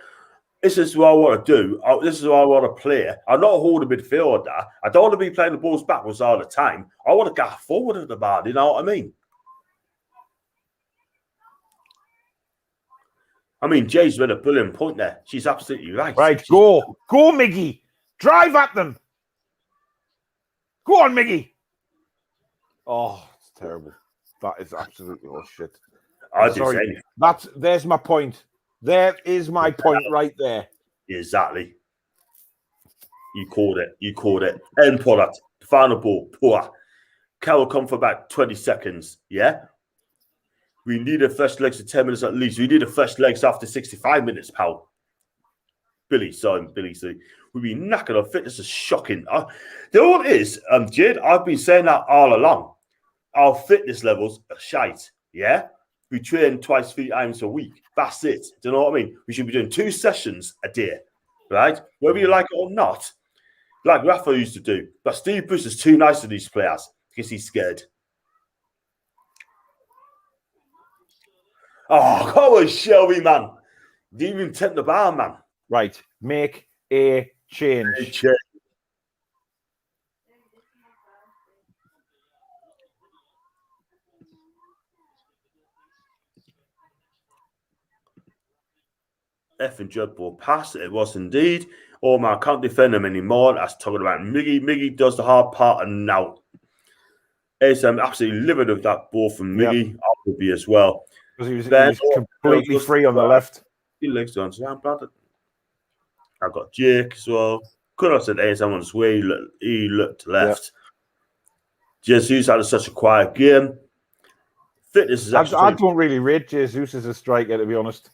this is what I want to do. This is what I want to play. I'm not a holding midfielder. I don't want to be playing the balls backwards all the time. I want to get forward of the ball. You know what I mean? I mean, Jay's made a brilliant point there. She's absolutely right. Right, go, Miggy. Drive at them. Go on, Miggy. Oh, it's terrible. That is absolutely horseshit. I didn't say anything. There's my point. There is my point right there. Exactly. You called it. You called it. End product. Final ball. Poor. Carroll come for about 20 seconds. Yeah? We need a fresh legs for 10 minutes at least. We need a fresh legs after 65 minutes, pal. Billy see. We've been knackered. Our fitness is shocking. The all is, Jade, I've been saying that all along. Our fitness levels are shite. Yeah? We train twice, 3 times a week. That's it. Do you know what I mean? We should be doing 2 sessions a day, right? Whether you like it or not, like Rafa used to do. But Steve Bruce is too nice to these players because he's scared. Oh, come on, Shelby, man. Didn't even tempt the bar, man. Right. Make a change. Effing dreadful pass. It was indeed. Oh, man, I can't defend him anymore. That's talking about Miggy. Miggy does the hard part and now. I'm absolutely livid with that ball from Miggy. Yep. I would be as well. Because he was completely free on the left. He legs down. I've got Jake as well. Could have said ASM on his way. He looked left. Yep. Jesus had such a quiet game. Fitness is actually. I don't really rate Jesus as a striker, to be honest.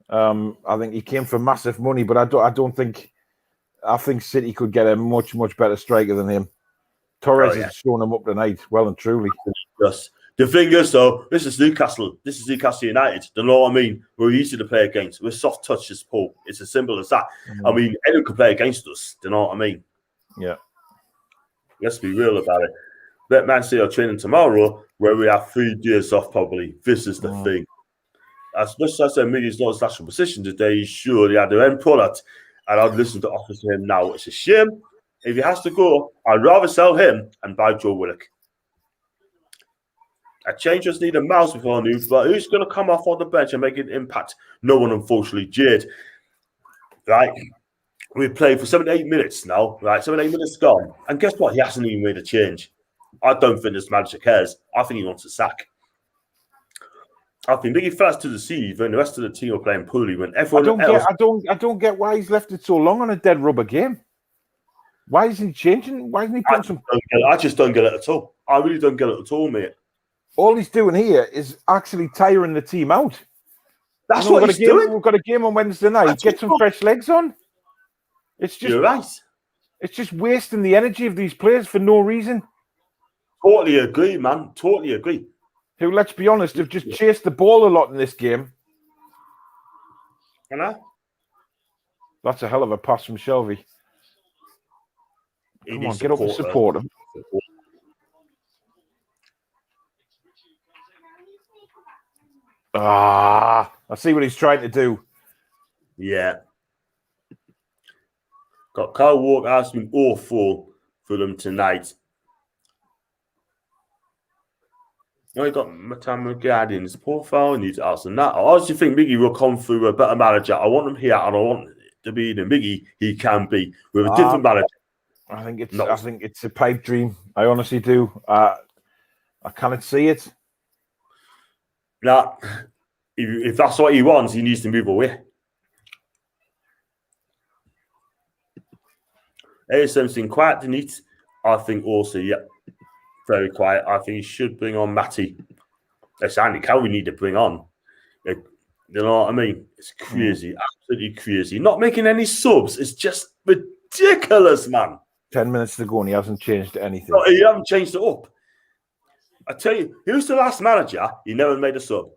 I think he came for massive money, but I think City could get a much, much better striker than him. Torres has shown him up tonight, well and truly. Yes. The thing is, though, this is Newcastle. This is Newcastle United. Do you know what I mean? We're easy to play against. We're soft touch as Paul. It's as simple as that. I mean, anyone can play against us. Do you know what I mean? Yeah. Let's be real about it. let Man City are training tomorrow, where we have 3 days off probably. This is the thing. As much as I said Miggy's not his natural position today, he's sure he had their end product. And I'd listen to offers to him now. It's a shame. If he has to go, I'd rather sell him and buy Joe Willock. A change just need a mouse before a new, but who's going to come off on the bench and make an impact? No one, unfortunately, Jade. Right? We've played for 78 minutes now, right? 78 minutes gone. And guess what? He hasn't even made a change. I don't think this manager cares. I think he wants a sack. I think Miggy first to deceive when the rest of the team are playing poorly. When everyone else, I don't get why he's left it so long on a dead rubber game. Why isn't he changing? Why isn't he putting some? I just don't get it at all. I really don't get it at all, mate. All he's doing here is actually tiring the team out. That's what he's doing. We've got a game on Wednesday night. Get some fresh legs on. It's just You're right. It's just wasting the energy of these players for no reason. Totally agree, man. Totally agree. Who, let's be honest, have just chased the ball a lot in this game. You know? That's a hell of a pass from Shelby. Come on, get up and support him. I see what he's trying to do. Yeah. Got Kyle Walker has been awful for them tonight. Now you got Matan McGad in his profile, needs to ask him that. I honestly think Miggy will come through a better manager. I want him here, and I want to be the Miggy he can be with a different manager. I think it's a pipe dream. I honestly do. I cannot see it. Now, if that's what he wants, he needs to move away. Something quiet to neat. I think also, very quiet. I think he should bring on Matty. That's Andy Cow we need to bring on. You know what I mean? It's crazy. Absolutely crazy. Not making any subs. It's just ridiculous, man. 10 minutes to go and he hasn't changed anything. No, he hasn't changed it up. I tell you, who's the last manager? He never made a sub.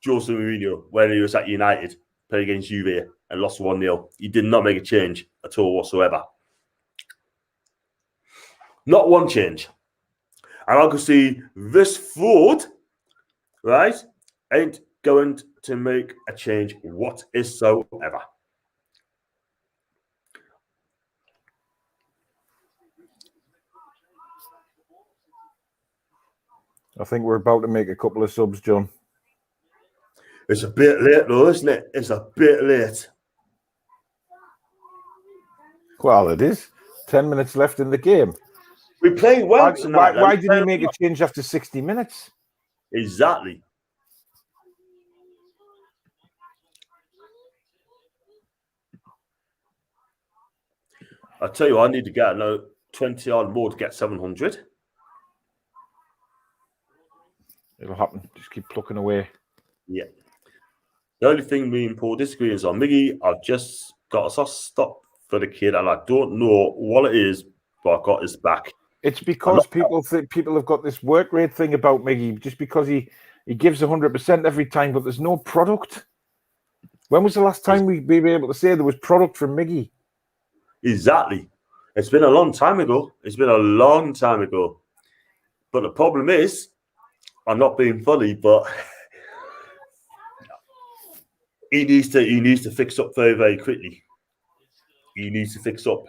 Jose Mourinho, when he was at United, played against Juve and lost 1-0. He did not make a change at all whatsoever. Not one change. And I can see this fraud, right, ain't going to make a change whatsoever. I think we're about to make a couple of subs, John. It's a bit late, though, isn't it? It's a bit late. Well, it is. 10 minutes left in the game. We played well tonight. Why didn't he make a change after 60 minutes? Exactly. I tell you, I need to get another 20 odd more to get 700. It'll happen. Just keep plucking away. Yeah. The only thing me and Paul disagree is on Miggy. I've just got a soft stop for the kid, and I don't know what it is, but I got his back. It's because people have got this work rate thing about Miggy, just because he gives 100% every time, but there's no product. When was the last time we were able to say there was product from Miggy? Exactly. It's been a long time ago. It's been a long time ago. But the problem is, I'm not being funny, but he needs to fix up very, very quickly. He needs to fix up.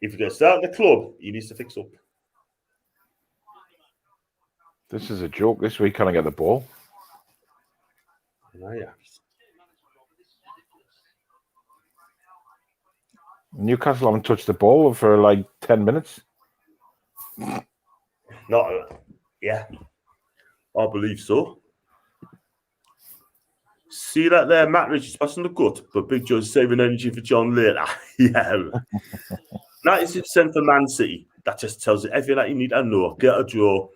If you're going to start the club, he needs to fix up. This is a joke. This week, can I get the ball? Oh, yeah. Newcastle haven't touched the ball for like 10 minutes. Yeah, I believe so. See that there, Matt Richards passing the gut, but Big Joe's saving energy for John later. Yeah. 96% for Man City. That just tells you everything that you need to know. Get a draw.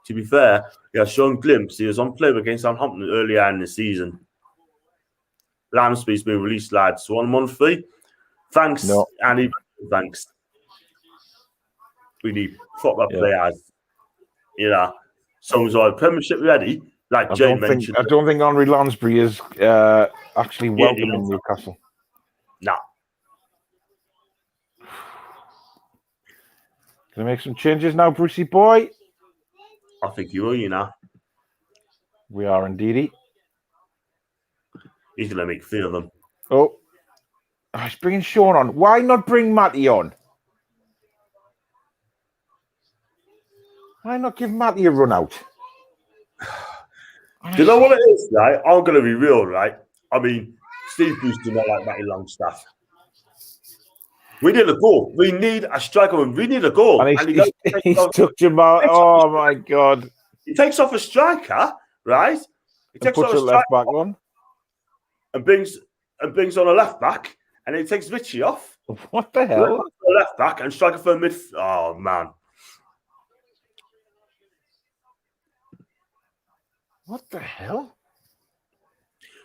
To be fair, he has shown glimpse. He was on play against Southampton earlier in the season. Lamsby's been released, lads. So 1 month free. Thanks, no. Annie. Thanks. We need football players. You know, someone's like Premiership ready, like Jay mentioned. I don't think Henri Lansbury is actually welcome in Newcastle. No. Can I make some changes now, Brucey boy? I think you will, you know. We are indeedy. He's going to make 3 of them. Oh, he's bringing Sean on. Why not bring Matty on? Why not give Matty a run out? Do you know what it is, right? I'm going to be real, right? I mean, Steve Bruce do not like Matty Longstaff. We need a goal. We need a striker. We need a goal. And he's took Jamal. Oh, my God. He takes off a striker, right? He takes puts off a left back on. And brings on a left back. And he takes Richie off. What the hell? Left back and striker for mid. Oh, man. What the hell?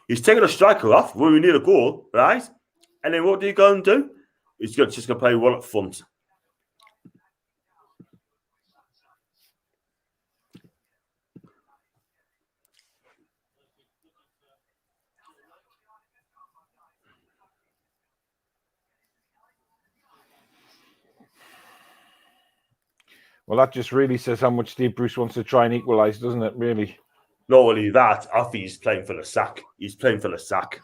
He's taking a striker off when we need a goal, right? And then what do you go and do? He's just going to play one up front. Well, that just really says how much Steve Bruce wants to try and equalise, doesn't it, really? Not only that, I think he's playing for the sack. He's playing for the sack.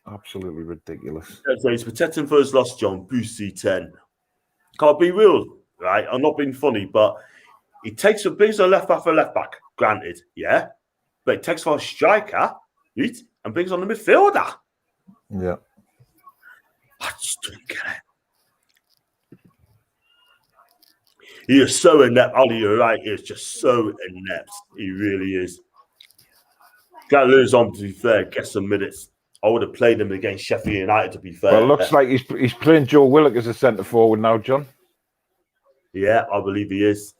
Absolutely ridiculous. So he's protecting for his loss, John. Boost C10. Can't be real, right? I'm not being funny, but he brings a left back for a left back, granted, yeah? But he takes for a striker, right? And brings on the midfielder. Yeah. I just don't get it. He is so inept. Ollie, you're right. He is just so inept. He really is. Can't lose on, to be fair. Get some minutes. I would have played him against Sheffield United, to be fair. Well, it looks like he's playing Joe Willock as a centre forward now, John. Yeah, I believe he is.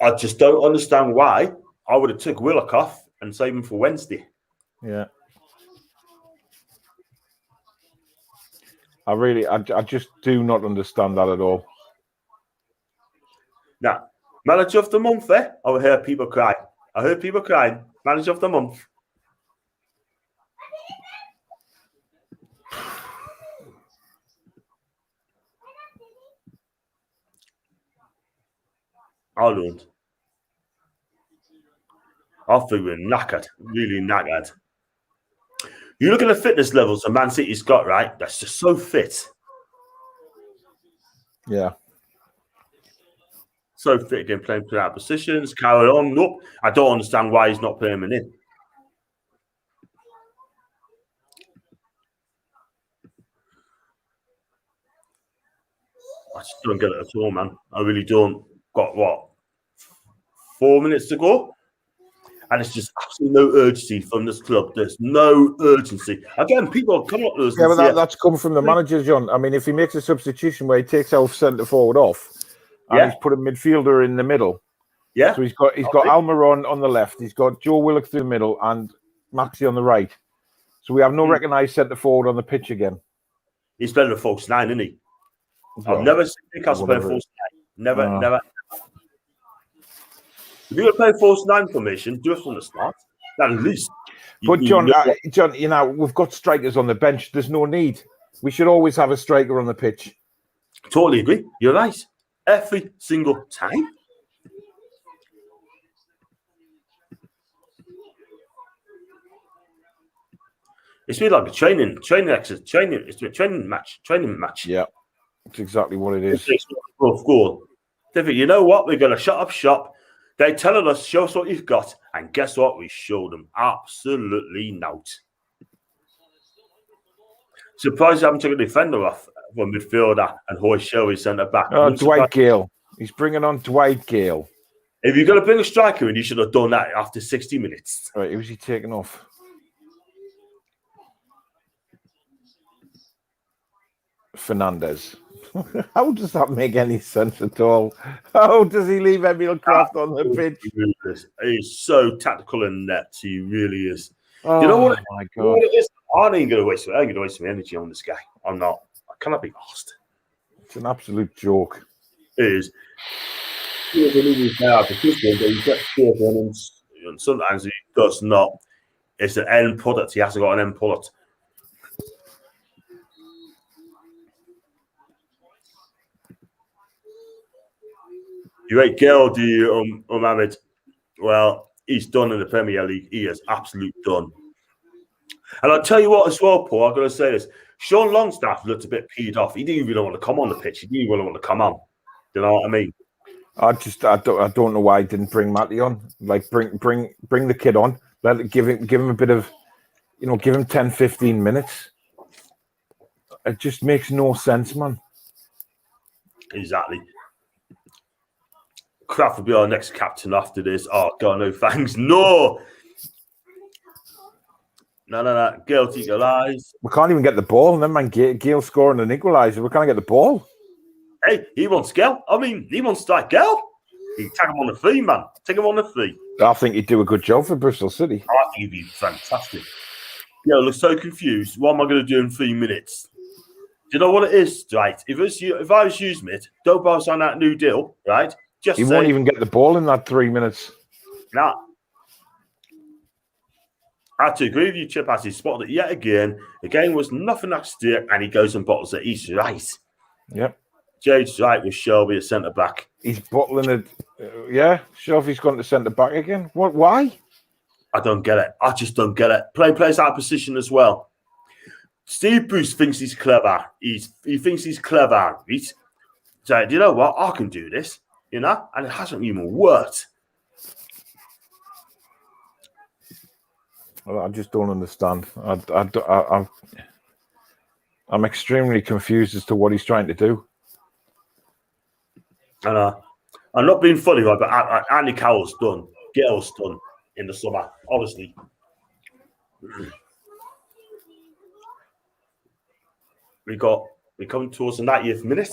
I just don't understand why. I would have took Willock off and saved him for Wednesday. Yeah. I just do not understand that at all. Now, manager of the month, I heard people cry. I heard people crying. Manager of the month. I don't. I think we're knackered, really knackered. You look at the fitness levels that Man City's got, right? That's just so fit. Yeah. So fit again, playing throughout positions. Carry on. Nope. I don't understand why he's not playing him in. I just don't get it at all, man. I really don't. Got what? 4 minutes to go? And it's just absolutely no urgency from this club. There's no urgency. Again, people come up with us. Yeah, but that's come from the manager, John. I mean, if he makes a substitution where he takes our centre forward off and he's put a midfielder in the middle. Yeah. So he's got Almiron on the left, he's got Joe Willock through the middle and Maxi on the right. So we have no recognised centre forward on the pitch again. He's playing a false 9, isn't he? I've never seen Newcastle play a false 9. Never. If you're going to play false 9 formation, do it from the start. At least. But John, you know, we've got strikers on the bench. There's no need. We should always have a striker on the pitch. Totally agree. You're right. Every single time. It's been like a training match. Yeah, that's exactly what it is. Goal. You know what? We're going to shut up shop. They're telling us, show us what you've got. And guess what? We showed them absolutely not. Surprised I haven't taken a defender off for midfielder and Hoy Show is centre back. Dwight Gale. He's bringing on Dwight Gale. If you're going to bring a striker in, you should have done that after 60 minutes. Right, who's he taking off? Fernandez. How does that make any sense at all? How does he leave Emil Kraft on the pitch? He's so tactical and net. He really is. Oh, you know what? My God. You know what it is? I ain't going to waste my energy on this guy. I'm not. I cannot be asked. It's an absolute joke. It is. And sometimes he does not. It's an end product. He hasn't got an end product. You rate Gale, do you, Mohammed? Well, he's done in the Premier League. He is absolute done. And I'll tell you what as well, Paul, I've got to say this. Sean Longstaff looked a bit peed off. He didn't even want to come on the pitch. He didn't even want to come on. You know what I mean? I don't know why I didn't bring Matty on. Like bring the kid on. Give him a bit of, give him 10, 15 minutes. It just makes no sense, man. Exactly. Kraft will be our next captain after this. Oh God, no thanks. No. No. Gale to equalise. We can't even get the ball. Never mind Gale scoring an equaliser. We can't get the ball. Hey, he wants Gale. I mean, he wants that Gale. He take him on the fee, man. Take him on the fee. I think he'd do a good job for Bristol City. I think he'd be fantastic. Gale looks so confused. What am I going to do in 3 minutes? Do you know what it is, right? If I was you, mate, don't bounce on that new deal, right? He won't even get the ball in that 3 minutes. Nah. I have to agree with you, Chip, as he spotted it yet again. The game was nothing at stake, and he goes and bottles it. He's right. Yep. Jade's right with Shelby, a centre back. He's bottling it. Yeah, Shelby's gone to centre back again. What? Why? I don't get it. I just don't get it. Plays out of position as well. Steve Bruce thinks he's clever. He thinks he's clever. He's saying, you know what? I can do this, and it hasn't even worked. Well, I just don't understand. I'm extremely confused as to what he's trying to do. And I'm not being funny, right? But Andy Carroll's done. Gale's done in the summer, honestly. We're coming towards the 90th minute.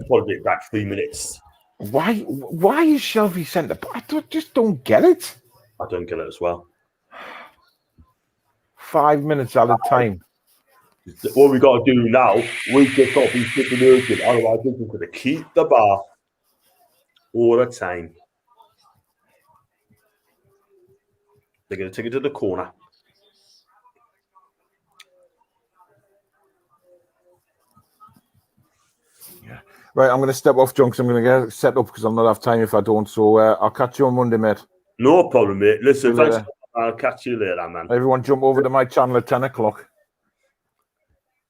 Probably back 3 minutes. Why is Shelby centre back? I just don't get it. I don't get it as well. 5 minutes at a time. What we got to do now, we've just got to be flipping urgent. Otherwise, we're going to keep the bar all the time. They're going to take it to the corner. Yeah. Right, I'm going to step off, John, because I'm going to get set up because I'll not have time if I don't. So I'll catch you on Monday, mate. No problem, mate. Listen, thanks. I'll catch you later, man. Everyone jump over to my channel at 10 o'clock.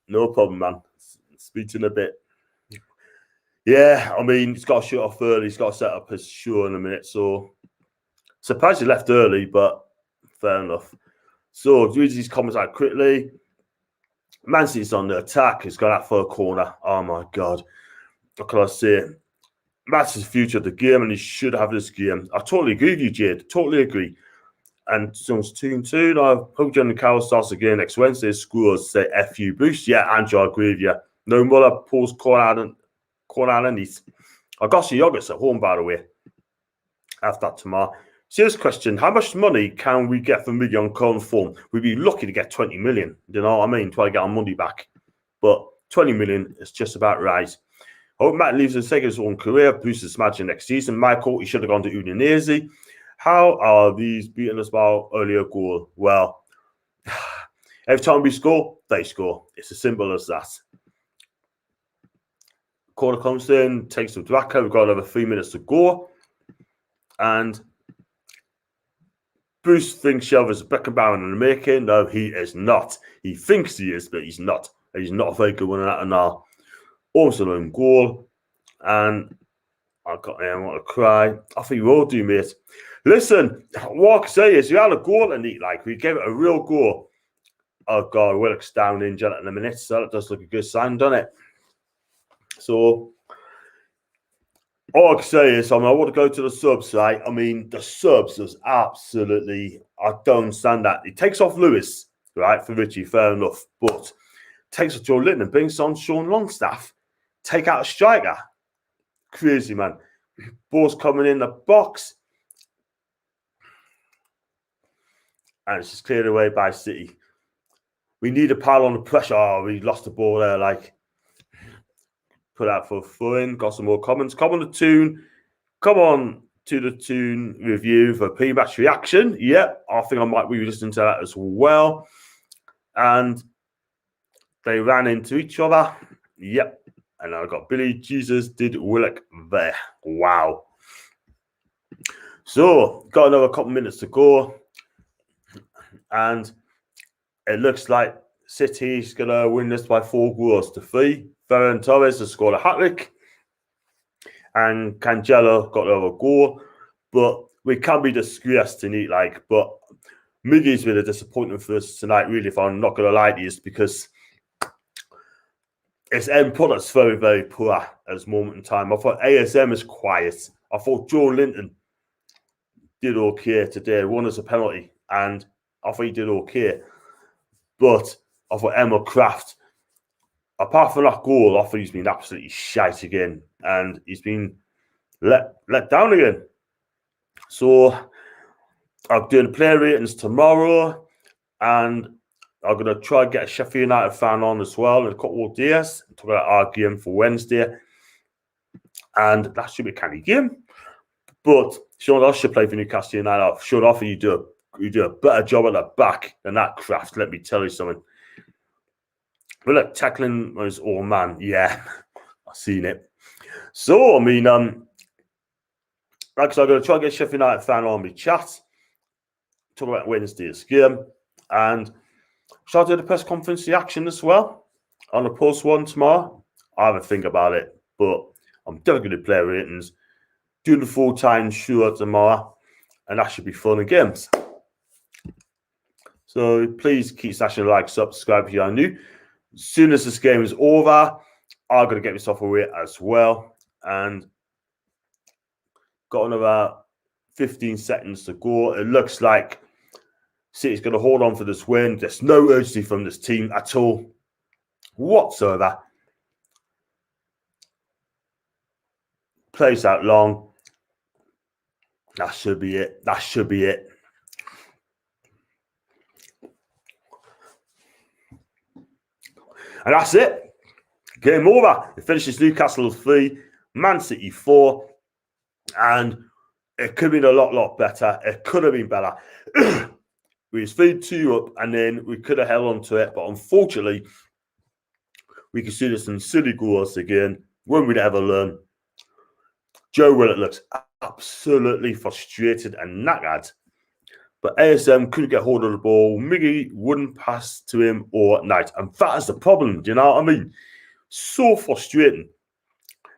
No problem, man. Speak to you in a bit. Yeah, I mean, he's got to shoot off early. He's got to set up his show in a minute. So, surprised he left early, but fair enough. So, read these comments out quickly. Man City's on the attack. He's gone out for a corner. Oh, my God. What can I say? That's his future of the game, and he should have this game. I totally agree with you, Jade. Totally agree. And so it's 2-2. I hope John Carroll starts again next Wednesday. Scores say FU boost. Yeah, Andrew, I agree with you. No Muller pulls corner underneath. I got some yogurts at home, by the way. Have that tomorrow. Serious question. How much money can we get from Miggy on current form? We'd be lucky to get 20 million. You know what I mean? Try to get our money back. But 20 million is just about right. I hope Matt leaves and takes his own career, boosts his match next season. Michael, he should have gone to Udinese. How are these beating us by earlier goal? Well, every time we score, they score. It's as simple as that. Corner comes in, takes the Dwaka. We've got another 3 minutes to go. And Bruce thinks Shelvey's Beckenbauer in the making. No, he is not. He thinks he is, but he's not. He's not a very good one at all. Almost an own goal. And I want to cry. I think we all do, mate. Listen, what I can say is, you had a goal in it, like we gave it a real goal. Oh God, Willock's down injured in a minute, so that does look a good sign, doesn't it? So all I can say is, I want to go to the subs, right? I mean, the subs is absolutely, I don't understand that. It takes off Lewis, right, for Richie, fair enough, but takes off Joe Linton and brings on Sean Longstaff. Take out a striker. Crazy, man. Ball's coming in the box. And it's just cleared away by City. We need a pile on the pressure. Oh, we lost the ball there. Like, put out for a throw-in. Got some more comments. Come on the tune. Come on to the tune review for pre-match reaction. Yep, I think I might be listening to that as well. and they ran into each other. Yep. And I got Billy Jesus did Willock there. Wow. So, got another couple minutes to go. And it looks like City's going to win this by 4-3. Ferran Torres has scored a hat-trick. And Cancelo got another goal. But we can be disgraced tonight, like. But Miggy's been a disappointment for us tonight, really, if I'm not going to lie to you, because its end product's very, very poor at this moment in time. I thought ASM is quiet. I thought Joe Linton did okay today, won as a penalty, and I thought he did okay. But I thought Emma Kraft, apart from that goal, I thought he's been absolutely shite again, and he's been let down again. So I'm doing player ratings tomorrow, and I'm going to try and get a Sheffield United fan on as well in a couple of days. Talk about our game for Wednesday. And that should be a canny game. But Sean, I should play for Newcastle United. Sean, offer you do a better job at the back than that Kraft, let me tell you something. But look, tackling was all man. Yeah, I've seen it. So, I mean, like I said, I'm going to try and get a Sheffield United fan on my chat. Talk about Wednesday's game. And shall I do the press conference reaction as well on the post one tomorrow? I have a think about it, but I'm definitely going to play ratings, do the full-time show tomorrow, and that should be fun and games. So please keep smashing the like, subscribe if you are new. As soon as this game is over, I'm going to get myself away as well. And got another 15 seconds to go. It looks like City's going to hold on for this win. There's no urgency from this team at all whatsoever. Plays out long. That should be it. That should be it. And that's it. Game over. It finishes Newcastle 3, Man City 4. And it could have been a lot better. It could have been better. We was 3-2 up, and then we could have held on to it. But unfortunately, we could see some silly goals again. When we'd ever learn. Joe Willett looks absolutely frustrated and knackered. But ASM couldn't get hold of the ball. Miggy wouldn't pass to him all night. And that is the problem. Do you know what I mean? So frustrating.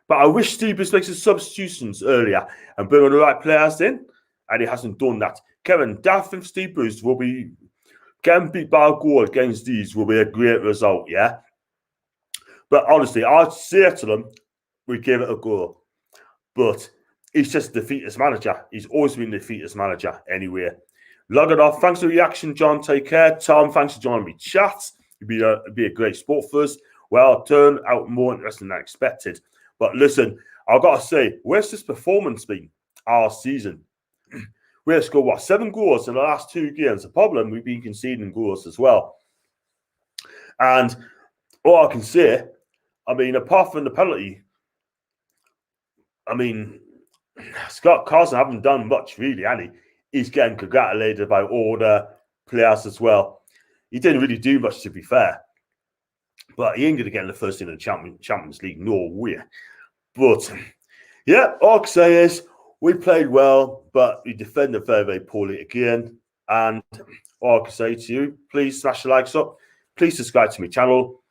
But I wish Steve was making substitutions earlier and bringing the right players in. And he hasn't done that. Kevin, Daff and Steve Bruce will be getting beat by a goal against these will be a great result, yeah? But honestly, I'd say to them, we give it a go. But he's just a defeatist manager. He's always been a defeatist manager anyway. Log it off. Thanks for the reaction, John. Take care. Tom, thanks for joining me chat. It'd be a great sport for us. Well, turned out more interesting than expected. But listen, I've got to say, where's this performance been our season? We have scored, 7 goals in the last 2 games. The problem, we've been conceding goals as well. And all I can say, I mean, apart from the penalty, I mean, Scott Carson haven't done much really, and he's getting congratulated by all the players as well. He didn't really do much, to be fair. But he ain't going to get in the first team in the Champions League, no way. But, yeah, all I can say is, we played well, but we defended very, very poorly again. And all I can say to you, please smash the likes up. Please subscribe to my channel.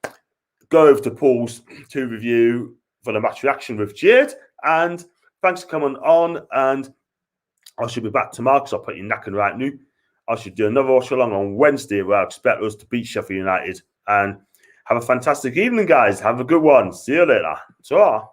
Go over to Paul's 2 review for the match reaction with Jade. And thanks for coming on. And I should be back tomorrow because I'll put you knacking right now. I should do another Watchalong on Wednesday where I expect us to beat Sheffield United. And have a fantastic evening, guys. Have a good one. See you later. Ta-ra.